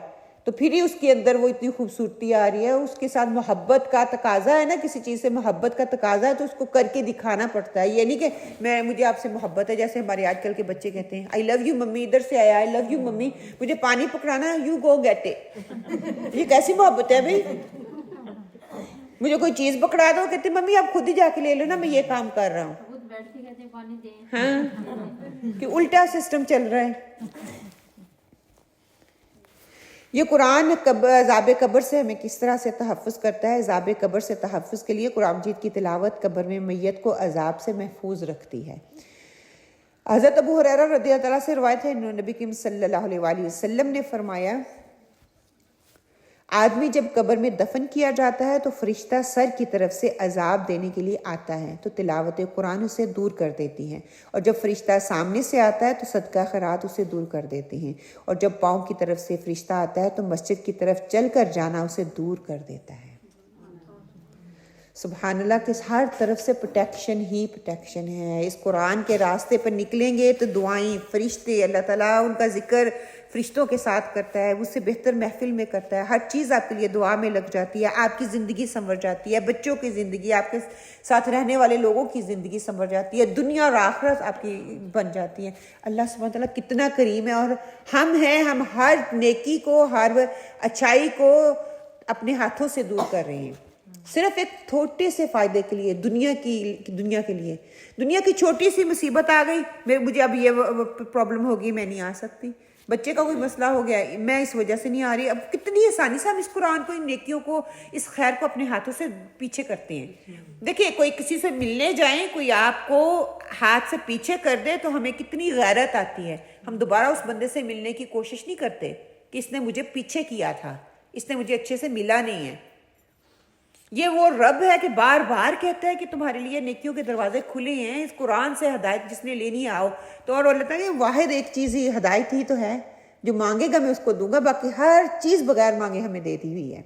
تو پھر ہی اس کے اندر وہ اتنی خوبصورتی آ رہی ہے۔ اس کے ساتھ محبت کا تقاضا ہے نا، کسی چیز سے محبت کا تقاضا ہے تو اس کو کر کے دکھانا پڑتا ہے۔ یہ نہیں کہ مجھے آپ سے محبت ہے، جیسے ہمارے آج کل کے بچے کہتے ہیں آئی لو یو ممی، ادھر سے آیا آئی لو یو ممی، مجھے پانی پکڑانا ہے، یو گو گیٹ اٹ۔ یہ کیسی محبت ہے بھائی؟ مجھے کوئی چیز پکڑا دو، کہتے ممی آپ خود ہی جا کے لے لو نا، میں یہ کام کر رہا ہوں۔ خود بیٹھ کے کہتے ہیں پانی دیں۔ ہاں، کہ الٹا سسٹم چل رہا ہے۔ یہ قرآن عذاب قبر سے ہمیں کس طرح سے تحفظ کرتا ہے؟ عذاب قبر سے تحفظ کے لیے قرآن مجید کی تلاوت قبر میں میت کو عذاب سے محفوظ رکھتی ہے۔ حضرت ابو ہریرہ رضی اللہ عنہ سے روایت ہے، نبی کریم صلی اللہ علیہ وآلہ وسلم نے فرمایا، آدمی جب قبر میں دفن کیا جاتا ہے تو فرشتہ سر کی طرف سے عذاب دینے کے لیے آتا ہے، تو تلاوت قرآن اسے دور کر دیتی ہے، اور جب فرشتہ سامنے سے آتا ہے تو صدقہ خیرات اسے دور کر دیتے ہیں، اور جب پاؤں کی طرف سے فرشتہ آتا ہے تو مسجد کی طرف چل کر جانا اسے دور کر دیتا ہے۔ سبحان اللہ، کہ ہر طرف سے پروٹیکشن ہی پروٹیکشن ہے۔ اس قرآن کے راستے پر نکلیں گے تو دعائیں، فرشتے، اللہ تعالیٰ ان کا ذکر فرشتوں کے ساتھ کرتا ہے، اس سے بہتر محفل میں کرتا ہے، ہر چیز آپ کے لیے دعا میں لگ جاتی ہے، آپ کی زندگی سنور جاتی ہے، بچوں کی زندگی، آپ کے ساتھ رہنے والے لوگوں کی زندگی سنور جاتی ہے، دنیا اور آخرت آپ کی بن جاتی ہے۔ اللہ سبحانہ وتعالیٰ کتنا کریم ہے، اور ہم ہر نیکی کو، ہر اچھائی کو اپنے ہاتھوں سے دور کر رہے ہیں، صرف ایک چھوٹے سے فائدے کے لیے، دنیا کے لیے۔ دنیا کی چھوٹی سی مصیبت آ گئی، مجھے اب یہ پرابلم ہوگی، میں نہیں آ سکتی، بچے کا کوئی مسئلہ ہو گیا، میں اس وجہ سے نہیں آ رہی۔ اب کتنی آسانی سے ہم اس قرآن کو، ان نیکیوں کو، اس خیر کو اپنے ہاتھوں سے پیچھے کرتے ہیں۔ دیکھیں، کوئی کسی سے ملنے جائیں، کوئی آپ کو ہاتھ سے پیچھے کر دے تو ہمیں کتنی غیرت آتی ہے، ہم دوبارہ اس بندے سے ملنے کی کوشش نہیں کرتے کہ اس نے مجھے پیچھے کیا تھا، اس نے مجھے اچھے سے ملا نہیں ہے۔ یہ وہ رب ہے کہ بار بار کہتا ہے کہ تمہارے لیے نیکیوں کے دروازے کھلے ہیں، اس قرآن سے ہدایت جس نے لینی آؤ۔ تو اور اللہ تعالیٰ واحد ایک چیز ہی ہدایت ہی تو ہے، جو مانگے گا میں اس کو دوں گا، باقی ہر چیز بغیر مانگے ہمیں دے دی ہوئی ہے۔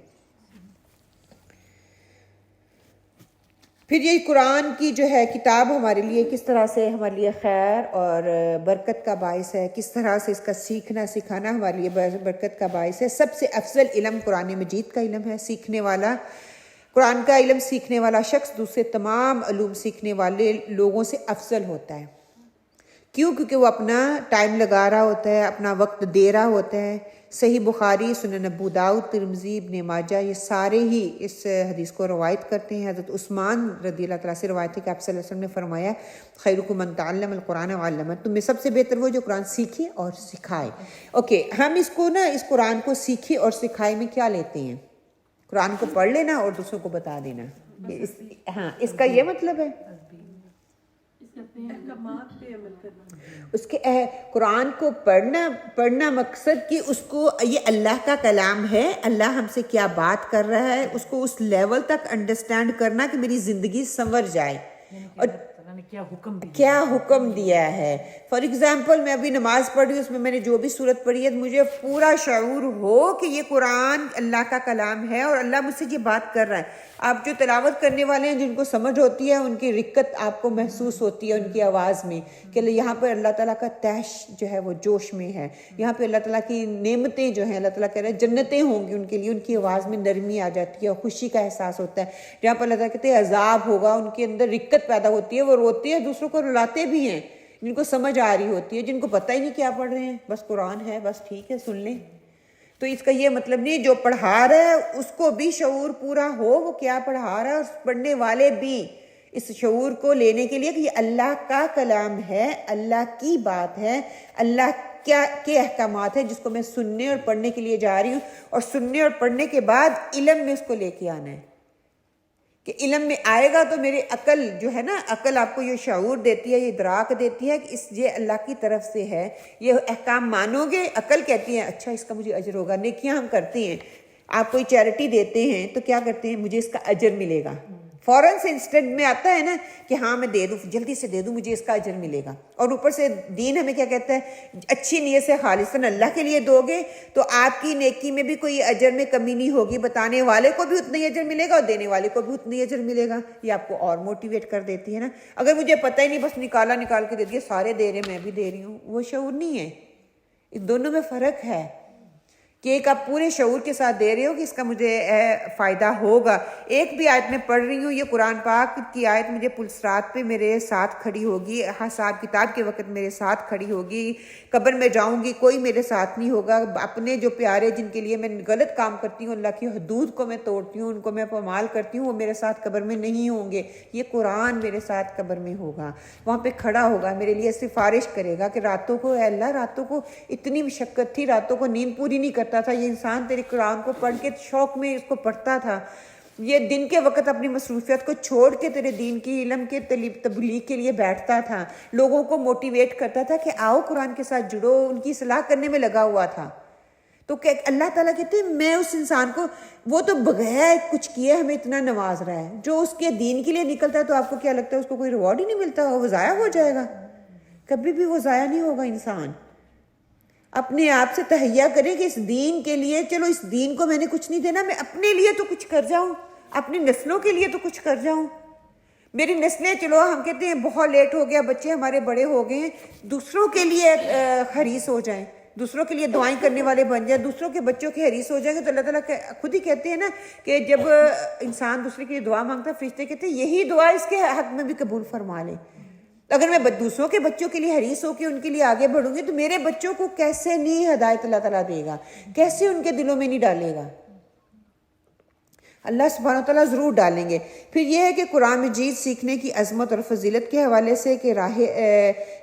پھر یہ قرآن کی جو ہے کتاب ہمارے لیے کس طرح سے ہمارے لیے خیر اور برکت کا باعث ہے، کس طرح سے اس کا سیکھنا سکھانا ہمارے لیے برکت کا باعث ہے۔ سب سے افضل علم قرآن مجید کا علم ہے۔ سیکھنے والا، قرآن کا علم سیکھنے والا شخص دوسرے تمام علوم سیکھنے والے لوگوں سے افضل ہوتا ہے۔ کیوں؟ کیونکہ وہ اپنا ٹائم لگا رہا ہوتا ہے، اپنا وقت دے رہا ہوتا ہے۔ صحیح بخاری، سنن ابو داؤد، ترمذی، ابن ماجہ، یہ سارے ہی اس حدیث کو روایت کرتے ہیں۔ حضرت عثمان رضی اللہ تعالیٰ سے روایت ہے کہ آپ صلی اللہ علیہ وسلم نے فرمایا، خیرکم من تعلم القرآن وعلمہ، تم میں سب سے بہتر وہ جو قرآن سیکھے اور سکھائے۔ اوکے، ہم اس کو نا، اس قرآن کو سیکھے اور سکھائے میں کیا لیتے ہیں؟ قرآن کو پڑھ لینا اور دوسروں کو بتا دینا، ہاں، اس کا یہ مطلب ہے احکامات پہ عمل کرنا۔ اس کے قرآن کو پڑھنا مقصد کہ اس کو یہ اللہ کا کلام ہے، اللہ ہم سے کیا بات کر رہا ہے، اس کو اس لیول تک انڈرسٹینڈ کرنا کہ میری زندگی سنور جائے، اور کیا حکم دیا ہے۔ فار ایگزامپل، میں ابھی نماز پڑھ رہی ہوں، اس میں نے جو بھی صورت پڑھی ہے، مجھے پورا شعور ہو کہ یہ قرآن اللہ کا کلام ہے اور اللہ مجھ سے یہ بات کر رہا ہے۔ آپ جو تلاوت کرنے والے ہیں جن کو سمجھ ہوتی ہے ان کی رقت آپ کو محسوس ہوتی ہے ان کی آواز میں کہ یہاں پر اللہ تعالیٰ کا تیش جو ہے وہ جوش میں ہے, یہاں پہ اللہ تعالیٰ کی نعمتیں جو ہیں اللہ تعالیٰ کہہ رہے ہیں جنتیں ہوں گی ان کے لیے, ان کی آواز میں نرمی آ جاتی ہے اور خوشی کا احساس ہوتا ہے. جہاں پر اللہ تعالیٰ کہتے ہیں عذاب ہوگا ان کے اندر رقت پیدا ہوتی ہے, وہ روتے ہیں دوسروں کو رلاتے بھی ہیں, جن کو سمجھ آ رہی ہوتی ہے, جن کو پتہ ہی نہیں کیا پڑھ رہے ہیں, بس قرآن ہے بس ٹھیک ہے سن لیں. تو اس کا یہ مطلب نہیں جو پڑھا رہا ہے اس کو بھی شعور پورا ہو وہ کیا پڑھا رہا ہے, اور پڑھنے والے بھی اس شعور کو لینے کے لیے کہ یہ اللہ کا کلام ہے, اللہ کی بات ہے, اللہ کیا کے احکامات ہیں جس کو میں سننے اور پڑھنے کے لیے جا رہی ہوں, اور سننے اور پڑھنے کے بعد علم میں اس کو لے کے آنا ہے کہ علم میں آئے گا تو میری عقل جو ہے نا, عقل آپ کو یہ شعور دیتی ہے, یہ ادراک دیتی ہے کہ یہ اللہ کی طرف سے ہے, یہ احکام مانو گے. عقل کہتی ہے اچھا اس کا مجھے اجر ہوگا. نیکیاں ہم کرتے ہیں, آپ کوئی چیریٹی دیتے ہیں تو کیا کرتے ہیں مجھے اس کا اجر ملے گا, فوراً سے انسٹنٹ میں آتا ہے نا کہ ہاں میں دے دوں, جلدی سے دے دوں مجھے اس کا اجر ملے گا. اور اوپر سے دین ہمیں کیا کہتا ہے اچھی نیت سے خالصاً اللہ کے لیے دو گے تو آپ کی نیکی میں بھی کوئی اجر میں کمی نہیں ہوگی, بتانے والے کو بھی اتنا ہی اجر ملے گا اور دینے والے کو بھی اتنا ہی اجر ملے گا. یہ آپ کو اور موٹیویٹ کر دیتی ہے نا. اگر مجھے پتہ ہی نہیں بس نکال کے دے دیا, سارے دے رہے میں بھی دے رہی ہوں, وہ شعور نہیں ہے. اس دونوں میں فرق ہے کہ ایک آپ پورے شعور کے ساتھ دے رہے ہو کہ اس کا مجھے فائدہ ہوگا. ایک بھی آیت میں پڑھ رہی ہوں, یہ قرآن پاک کی آیت مجھے پلسرات پہ میرے ساتھ کھڑی ہوگی, حساب کتاب کے وقت میرے ساتھ کھڑی ہوگی, قبر میں جاؤں گی کوئی میرے ساتھ نہیں ہوگا. اپنے جو پیارے جن کے لیے میں غلط کام کرتی ہوں, اللہ کی حدود کو میں توڑتی ہوں, ان کو میں پامال کرتی ہوں, وہ میرے ساتھ قبر میں نہیں ہوں گے. یہ قرآن میرے ساتھ قبر میں ہوگا, وہاں پہ کھڑا ہوگا, میرے لیے سفارش کرے گا کہ راتوں کو اے اللہ راتوں کو اتنی مشقت تھی, راتوں کو نیند پوری نہیں کرتا تھا, یہ انسان تیرے قرآن کو پڑھ کے شوق میں اس کو پڑھتا تھا, یہ دن کے وقت اپنی مصروفیت کو چھوڑ کے تیرے دین کی علم کے تبلیغ کے لیے بیٹھتا تھا, لوگوں کو موٹیویٹ کرتا تھا کہ آؤ قرآن کے ساتھ جڑو, ان کی اصلاح کرنے میں لگا ہوا تھا. تو کہ اللہ تعالیٰ کہتے ہیں میں اس انسان کو, وہ تو بغیر کچھ کیے ہمیں اتنا نواز رہا ہے, جو اس کے دین کے لیے نکلتا ہے تو آپ کو کیا لگتا ہے اس کو کوئی ریوارڈ ہی نہیں ملتا, وہ ضائع ہو جائے گا؟ کبھی بھی وہ ضائع نہیں ہوگا. انسان اپنے آپ سے تہیہ کرے کہ اس دین کے لیے, چلو اس دین کو میں نے کچھ نہیں دینا, میں اپنے لیے تو کچھ کر جاؤں, اپنی نسلوں کے لیے تو کچھ کر جاؤں. میری نسلیں چلو ہم کہتے ہیں بہت لیٹ ہو گیا, بچے ہمارے بڑے ہو گئے ہیں, دوسروں کے لیے حریص ہو جائیں, دوسروں کے لیے دعائیں کرنے والے بن جائیں, دوسروں کے بچوں کے حریص ہو جائیں گے. تو اللہ تعالیٰ خود ہی کہتے ہیں نا کہ جب انسان دوسرے کے لیے دعا مانگتا ہے, فرشتے کہتے ہیں یہی دعا اس کے حق میں بھی قبول فرما لے. اگر میں دوسروں کے بچوں کے لیے حریص ہو کے ان کے لیے آگے بڑھوں گی تو میرے بچوں کو کیسے نہیں ہدایت اللہ تعالیٰ دے گا, کیسے ان کے دلوں میں نہیں ڈالے گا. اللہ سبحانہ وتعالیٰ ضرور ڈالیں گے. پھر یہ ہے کہ قرآن مجید سیکھنے کی عظمت اور فضیلت کے حوالے سے کہ راہ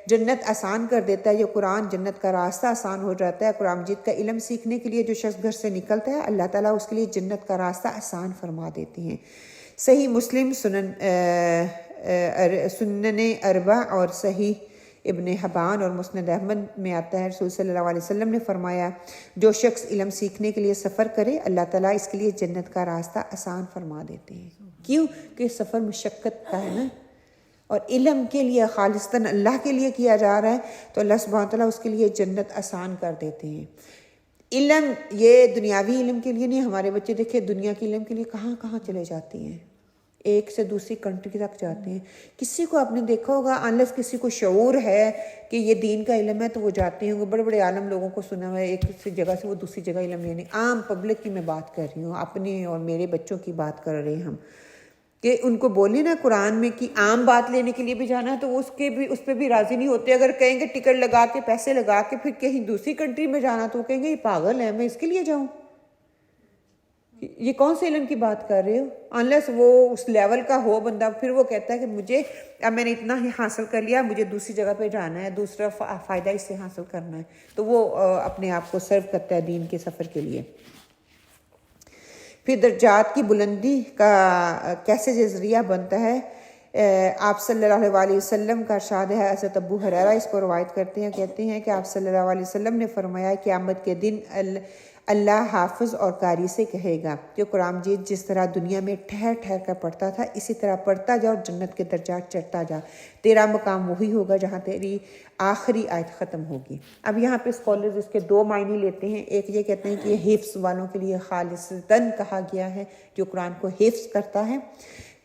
جنت آسان کر دیتا ہے. یہ قرآن جنت کا راستہ آسان ہو جاتا ہے. قرآن مجید کا علم سیکھنے کے لیے جو شخص گھر سے نکلتا ہے اللہ تعالیٰ اس کے لیے جنت کا راستہ آسان فرما دیتے ہیں. صحیح مسلم, سنن اربع اور صحیح ابن حبان اور مسند احمد میں آتا ہے, رسول صلی اللہ علیہ وسلم نے فرمایا جو شخص علم سیکھنے کے لیے سفر کرے اللہ تعالیٰ اس کے لیے جنت کا راستہ آسان فرما دیتے ہیں. کیوں کہ سفر مشقت کا ہے نا, اور علم کے لیے خالصتاً اللہ کے لیے کیا جا رہا ہے تو اللہ سبحانہ تعالیٰ اس کے لیے جنت آسان کر دیتے ہیں. علم یہ دنیاوی علم کے لیے نہیں, ہمارے بچے دیکھیں دنیا کے علم کے لیے کہاں کہاں چلے جاتے ہیں, ایک سے دوسری کنٹری تک جاتے ہیں. کسی کو آپ نے دیکھا ہوگا انلیس کسی کو شعور ہے کہ یہ دین کا علم ہے تو وہ جاتے ہیں. وہ بڑے بڑے عالم لوگوں کو سنا ہوا ہے ایک جگہ سے وہ دوسری جگہ علم لینے. عام پبلک کی میں بات کر رہی ہوں, اپنے اور میرے بچوں کی بات کر رہے ہیں ہم, کہ ان کو بولے نا قرآن میں کہ عام بات لینے کے لیے بھی جانا ہے تو وہ اس پہ بھی راضی نہیں ہوتے. اگر کہیں گے ٹکٹ لگا کے پیسے لگا کے پھر کہیں دوسری کنٹری میں جانا تو وہ کہیں گے یہ پاگل ہے, میں اس کے لیے جاؤں, یہ کون سے علم کی بات کر رہے ہو. انلیس وہ اس لیول کا ہو بندہ, پھر وہ کہتا ہے کہ مجھے اب میں نے اتنا ہی حاصل کر لیا, مجھے دوسری جگہ پہ جانا ہے, دوسرا فائدہ اس سے حاصل کرنا ہے, تو وہ اپنے آپ کو سرو کرتا ہے دین کے سفر کے لیے. پھر درجات کی بلندی کا کیسے ذریعہ بنتا ہے, آپ صلی اللہ علیہ وسلم کا ارشاد ہے، حضرت ابو ہریرہ اس کو روایت کرتے ہیں، کہتے ہیں کہ آپ صلی اللہ علیہ وسلم نے فرمایا قیامت کے دن اللہ حافظ اور قاری سے کہے گا کہ قرآن مجید جس طرح دنیا میں ٹھہر ٹھہر کر پڑھتا تھا اسی طرح پڑھتا جا اور جنت کے درجات چڑھتا جا، تیرا مقام وہی ہوگا جہاں تیری آخری آیت ختم ہوگی۔ اب یہاں پہ اسکالرز اس کے دو معنی لیتے ہیں، ایک یہ کہتے ہیں کہ یہ حفظ والوں کے لیے خالصتاً کہا گیا ہے، جو قرآن کو حفظ کرتا ہے۔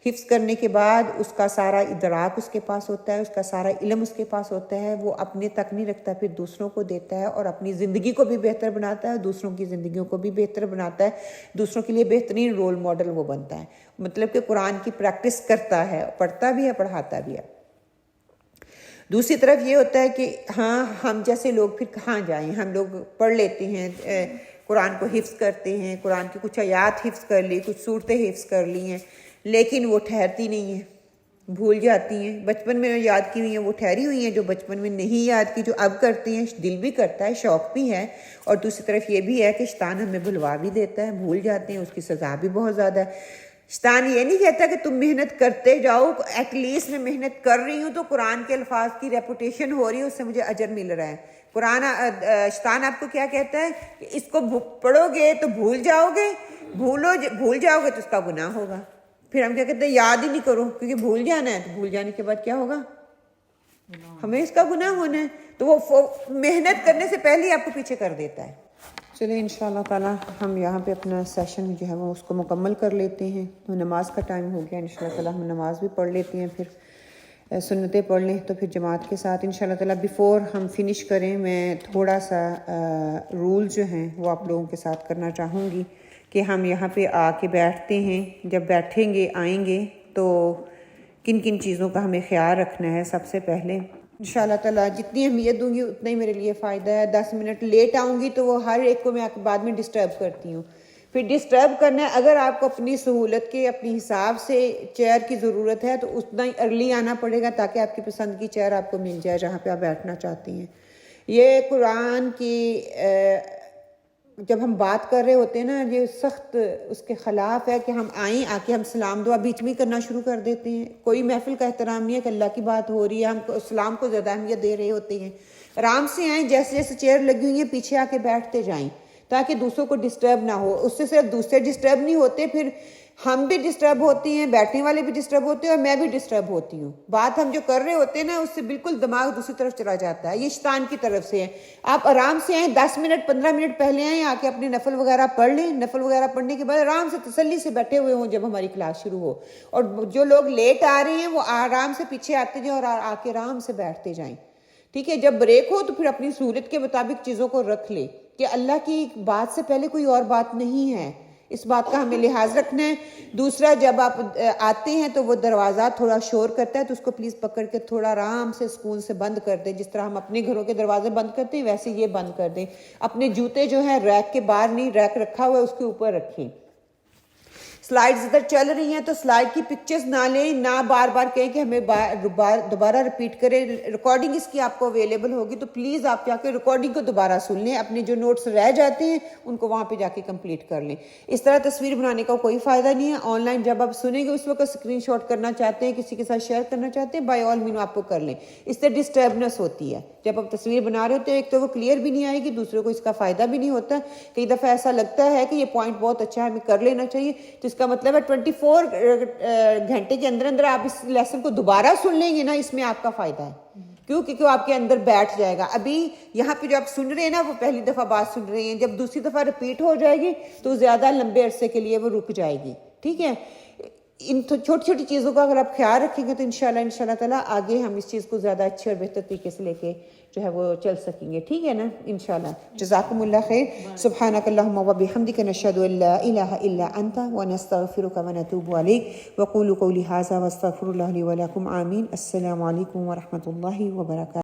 حفظ کرنے کے بعد اس کا سارا ادراک اس کے پاس ہوتا ہے، اس کا سارا علم اس کے پاس ہوتا ہے، وہ اپنے تک نہیں رکھتا، پھر دوسروں کو دیتا ہے اور اپنی زندگی کو بھی بہتر بناتا ہے، دوسروں کی زندگیوں کو بھی بہتر بناتا ہے، دوسروں کے لیے بہترین رول ماڈل وہ بنتا ہے۔ مطلب کہ قرآن کی پریکٹس کرتا ہے، پڑھتا بھی ہے، پڑھاتا بھی ہے۔ دوسری طرف یہ ہوتا ہے کہ ہاں ہم جیسے لوگ پھر کہاں جائیں، ہم لوگ پڑھ لیتے ہیں، قرآن کو حفظ کرتے ہیں، قرآن کی کچھ آیات حفظ کر لی، کچھ صورتیں حفظ کر لی ہیں، لیکن وہ ٹھہرتی نہیں ہیں، بھول جاتی ہیں۔ بچپن میں یاد کی ہوئی ہیں وہ ٹھہری ہوئی ہیں، جو بچپن میں نہیں یاد کی جو اب کرتے ہیں، دل بھی کرتا ہے، شوق بھی ہے، اور دوسری طرف یہ بھی ہے کہ شیطان ہمیں بھلوا بھی دیتا ہے، بھول جاتے ہیں، اس کی سزا بھی بہت زیادہ ہے۔ شیطان یہ نہیں کہتا کہ تم محنت کرتے جاؤ، ایٹ لیسٹ میں محنت کر رہی ہوں تو قرآن کے الفاظ کی ریپوٹیشن ہو رہی ہے، اس سے مجھے اجر مل رہا ہے۔ شیطان آپ کو کیا کہتا ہے کہ اس کو پڑھو گے تو بھول جاؤ گے، بھول جاؤ گے تو اس کا گناہ ہوگا۔ پھر ہم کیا کہتے ہیں یاد ہی نہیں کرو، کیونکہ بھول جانا ہے، تو بھول جانے کے بعد کیا ہوگا، ہمیں اس کا گناہ ہونا ہے، تو وہ محنت کرنے سے پہلے ہی آپ کو پیچھے کر دیتا ہے۔ چلیں انشاءاللہ تعالی ہم یہاں پہ اپنا سیشن جو ہے وہ اس کو مکمل کر لیتے ہیں، تو نماز کا ٹائم ہو گیا، انشاءاللہ تعالی ہم نماز بھی پڑھ لیتے ہیں، پھر سنتیں پڑھ لیں، تو پھر جماعت کے ساتھ انشاءاللہ تعالی بیفور ہم فنش کریں میں تھوڑا سا رول جو ہیں وہ آپ لوگوں کے ساتھ کرنا چاہوں گی کہ ہم یہاں پہ آ کے بیٹھتے ہیں، جب بیٹھیں گے آئیں گے تو کن کن چیزوں کا ہمیں خیال رکھنا ہے۔ سب سے پہلے انشاءاللہ تعالیٰ جتنی اہمیت دوں گی اتنا ہی میرے لیے فائدہ ہے۔ 10 منٹ لیٹ آؤں گی تو وہ ہر ایک کو میں بعد میں ڈسٹرب کرتی ہوں، پھر ڈسٹرب کرنا ہے۔ اگر آپ کو اپنی سہولت کے اپنی حساب سے چیئر کی ضرورت ہے تو اتنا ہی ارلی آنا پڑے گا تاکہ آپ کی پسند کی چیئر آپ کو مل جائے جہاں پہ آپ بیٹھنا چاہتی ہیں۔ یہ قرآن کی جب ہم بات کر رہے ہوتے ہیں نا، یہ سخت اس کے خلاف ہے کہ ہم آئیں، آ کے ہم سلام دعا بیچ میں کرنا شروع کر دیتے ہیں۔ کوئی محفل کا احترام نہیں ہے کہ اللہ کی بات ہو رہی ہے، ہم اسلام کو زیادہ اہمیت دے رہے ہوتے ہیں۔ آرام سے آئیں، جیسے جیسے چیئر لگی ہوئی ہیں پیچھے آ کے بیٹھتے جائیں تاکہ دوسروں کو ڈسٹرب نہ ہو۔ اس سے صرف دوسرے ڈسٹرب نہیں ہوتے، پھر ہم بھی ڈسٹرب ہوتے ہیں، بیٹھنے والے بھی ڈسٹرب ہوتے ہیں، اور میں بھی ڈسٹرب ہوتی ہوں۔ بات ہم جو کر رہے ہوتے ہیں نا اس سے بالکل دماغ دوسری طرف چلا جاتا ہے، یہ شیطان کی طرف سے ہے۔ آپ آرام سے آئیں، 10 منٹ 15 منٹ پہلے آئیں، آ کے اپنے نفل وغیرہ پڑھ لیں، نفل وغیرہ پڑھنے کے بعد آرام سے تسلی سے بیٹھے ہوئے ہوں جب ہماری کلاس شروع ہو۔ اور جو لوگ لیٹ آ رہے ہیں وہ آرام سے پیچھے آتے جائیں اور آ کے آرام سے بیٹھتے جائیں، ٹھیک ہے۔ جب بریک ہو تو پھر اپنی سہولت کے مطابق چیزوں کو رکھ لیں کہ اللہ کی بات سے پہلے کوئی اور بات نہیں ہے، اس بات کا ہمیں لحاظ رکھنا ہے۔ دوسرا، جب آپ آتے ہیں تو وہ دروازہ تھوڑا شور کرتا ہے تو اس کو پلیز پکڑ کے تھوڑا آرام سے سکون سے بند کر دیں، جس طرح ہم اپنے گھروں کے دروازے بند کرتے ہیں ویسے یہ بند کر دیں۔ اپنے جوتے جو ہیں ریک کے باہر نہیں، ریک رکھا ہوا ہے اس کے اوپر رکھیں۔ سلائیڈز ادھر چل رہی ہیں تو سلائیڈ کی پکچرز نہ لیں، نہ بار بار کہیں کہ ہمیں دوبارہ ریپیٹ کریں۔ ریکارڈنگ اس کی آپ کو اویلیبل ہوگی تو پلیز آپ جا کے ریکارڈنگ کو دوبارہ سن لیں، اپنے جو نوٹس رہ جاتے ہیں ان کو وہاں پہ جا کے کمپلیٹ کر لیں۔ اس طرح تصویر بنانے کا کوئی فائدہ نہیں ہے۔ آن لائن جب آپ سنیں گے اس وقت اسکرین شاٹ کرنا چاہتے ہیں، کسی کے ساتھ شیئر کرنا چاہتے ہیں، بائی آل مین آپ کو کر لیں، اس سے ڈسٹربنس ہوتی ہے۔ جب آپ تصویر بنا رہے ہوتے ہیں ایک تو وہ کلیئر بھی نہیں آئے گی، دوسرے کو اس کا فائدہ بھی نہیں ہوتا۔ کئی دفعہ ایسا لگتا ہے کہ یہ پوائنٹ بہت اچھا ہے، ہمیں کر لینا چاہیے، تو اس کا مطلب ہے 24 گھنٹے کے اندر اندر آپ اس لیسن کو دوبارہ سن لیں گے نا، اس میں آپ کا فائدہ ہے، کیونکہ آپ کے اندر بیٹھ جائے گا۔ ابھی یہاں پہ جو آپ سن رہے ہیں نا وہ پہلی دفعہ بات سن رہے ہیں، جب دوسری دفعہ ریپیٹ ہو جائے گی تو زیادہ لمبے عرصے کے لیے وہ رک جائے گی، ٹھیک ہے۔ ان چھوٹی چھوٹی چیزوں کا اگر آپ خیال رکھیں گے تو انشاءاللہ تعالیٰ آگے ہم اس چیز کو زیادہ اچھے اور بہتر طریقے سے لے کے جو ہے وہ چل سکیں گے، ٹھیک ہے نا، انشاءاللہ۔ جزاکم اللہ خیر۔ سبحانک اللہم و بحمدک، نشہد ان لا الہ الا انت ونستغفرک ونتوب الیک۔ وقولوا قولی ھذا واستغفر اللہ لی ولکم، آمین۔ السلام علیکم ورحمۃ اللہ وبرکاتہ۔